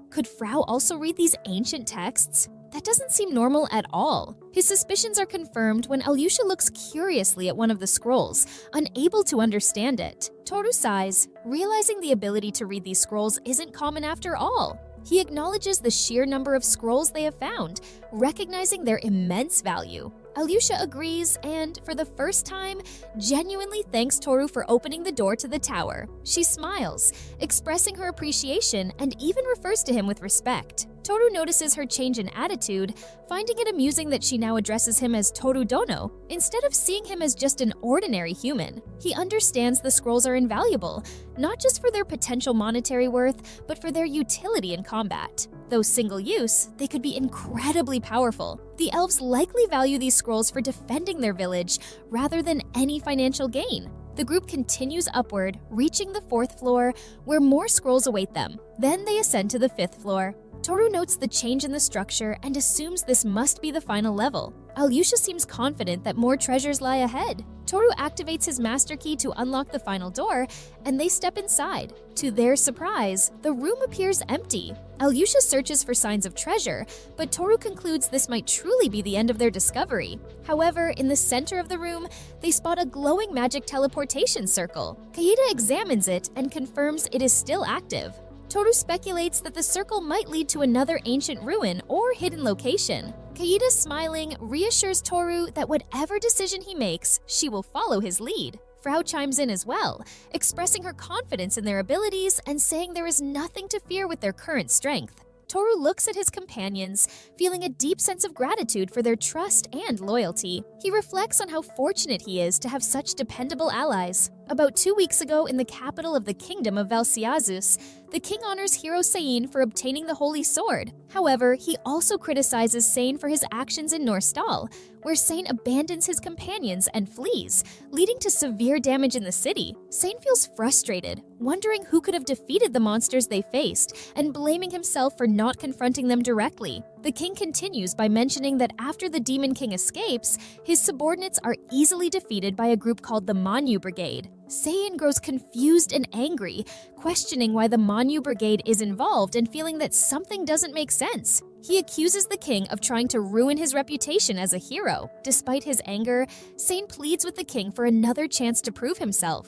Could Frau also read these ancient texts? That doesn't seem normal at all. His suspicions are confirmed when Alyosha looks curiously at one of the scrolls, unable to understand it. Toru sighs, realizing the ability to read these scrolls isn't common after all. He acknowledges the sheer number of scrolls they have found, recognizing their immense value. Alyosha agrees and, for the first time, genuinely thanks Toru for opening the door to the tower. She smiles, expressing her appreciation and even refers to him with respect. Toru notices her change in attitude, finding it amusing that she now addresses him as Toru Dono, instead of seeing him as just an ordinary human. He understands the scrolls are invaluable, not just for their potential monetary worth, but for their utility in combat. Though single use, they could be incredibly powerful. The elves likely value these scrolls for defending their village rather than any financial gain. The group continues upward, reaching the 4th floor, where more scrolls await them. Then they ascend to the 5th floor. Toru notes the change in the structure and assumes this must be the final level. Alyosha seems confident that more treasures lie ahead. Toru activates his master key to unlock the final door, and they step inside. To their surprise, the room appears empty. Alyosha searches for signs of treasure, but Toru concludes this might truly be the end of their discovery. However, in the center of the room, they spot a glowing magic teleportation circle. Kaede examines it and confirms it is still active. Toru speculates that the circle might lead to another ancient ruin or hidden location. Kaede, smiling, reassures Toru that whatever decision he makes, she will follow his lead. Frau chimes in as well, expressing her confidence in their abilities and saying there is nothing to fear with their current strength. Toru looks at his companions, feeling a deep sense of gratitude for their trust and loyalty. He reflects on how fortunate he is to have such dependable allies. About 2 weeks ago, in the capital of the kingdom of Velsiazus, the king honors hero Sein for obtaining the Holy Sword. However, he also criticizes Sein for his actions in Norstal, where Sein abandons his companions and flees, leading to severe damage in the city. Sein feels frustrated, wondering who could have defeated the monsters they faced, and blaming himself for not confronting them directly. The king continues by mentioning that after the Demon King escapes, his subordinates are easily defeated by a group called the manhwa Brigade. Sein grows confused and angry, questioning why the manhwa Brigade is involved and feeling that something doesn't make sense. He accuses the king of trying to ruin his reputation as a hero. Despite his anger, Sein pleads with the king for another chance to prove himself.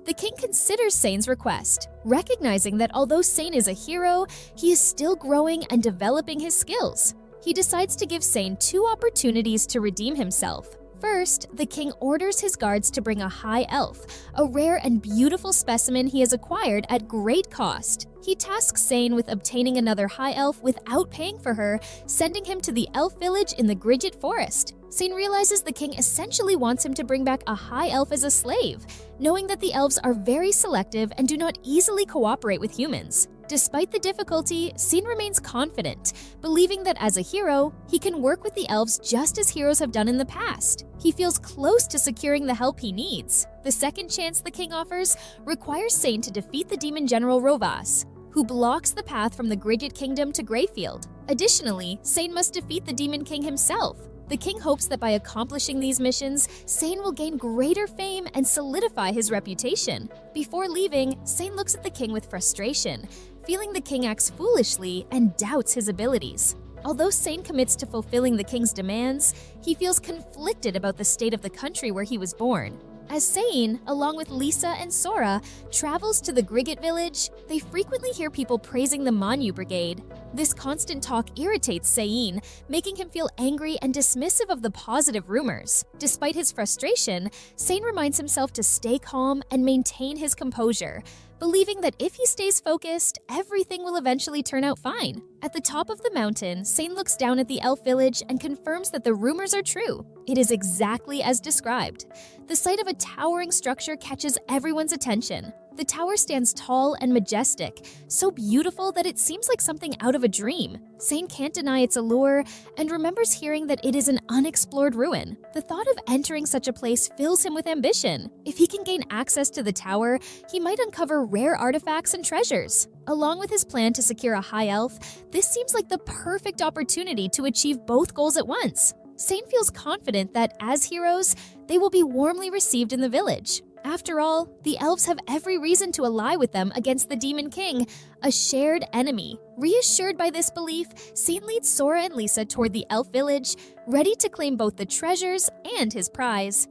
The king considers Sein's request, recognizing that although Sein is a hero, he is still growing and developing his skills. He decides to give Sein 2 opportunities to redeem himself. First, the king orders his guards to bring a high elf, a rare and beautiful specimen he has acquired at great cost. He tasks Sein with obtaining another high elf without paying for her, sending him to the elf village in the Grigit forest. Sein realizes the king essentially wants him to bring back a high elf as a slave, knowing that the elves are very selective and do not easily cooperate with humans. Despite the difficulty, Sein remains confident, believing that as a hero, he can work with the elves just as heroes have done in the past. He feels close to securing the help he needs. The second chance the king offers requires Sein to defeat the demon general Rovas, who blocks the path from the Grigit kingdom to Greyfield. Additionally, Sein must defeat the demon king himself. The king hopes that by accomplishing these missions, Sein will gain greater fame and solidify his reputation. Before leaving, Sein looks at the king with frustration, feeling the king acts foolishly and doubts his abilities. Although Sein commits to fulfilling the king's demands, he feels conflicted about the state of the country where he was born. As Sein, along with Lisa and Sora, travels to the Grigit village, they frequently hear people praising the manhwa Brigade. This constant talk irritates Sein, making him feel angry and dismissive of the positive rumors. Despite his frustration, Sein reminds himself to stay calm and maintain his composure, believing that if he stays focused, everything will eventually turn out fine. At the top of the mountain, Sein looks down at the elf village and confirms that the rumors are true. It is exactly as described. The sight of a towering structure catches everyone's attention. The tower stands tall and majestic, so beautiful that it seems like something out of a dream. Sein can't deny its allure and remembers hearing that it is an unexplored ruin. The thought of entering such a place fills him with ambition. If he can gain access to the tower, he might uncover rare artifacts and treasures. Along with his plan to secure a high elf, this seems like the perfect opportunity to achieve both goals at once. Sein feels confident that, as heroes, they will be warmly received in the village. After all, the elves have every reason to ally with them against the Demon King, a shared enemy. Reassured by this belief, Sein leads Sora and Lisa toward the elf village, ready to claim both the treasures and his prize.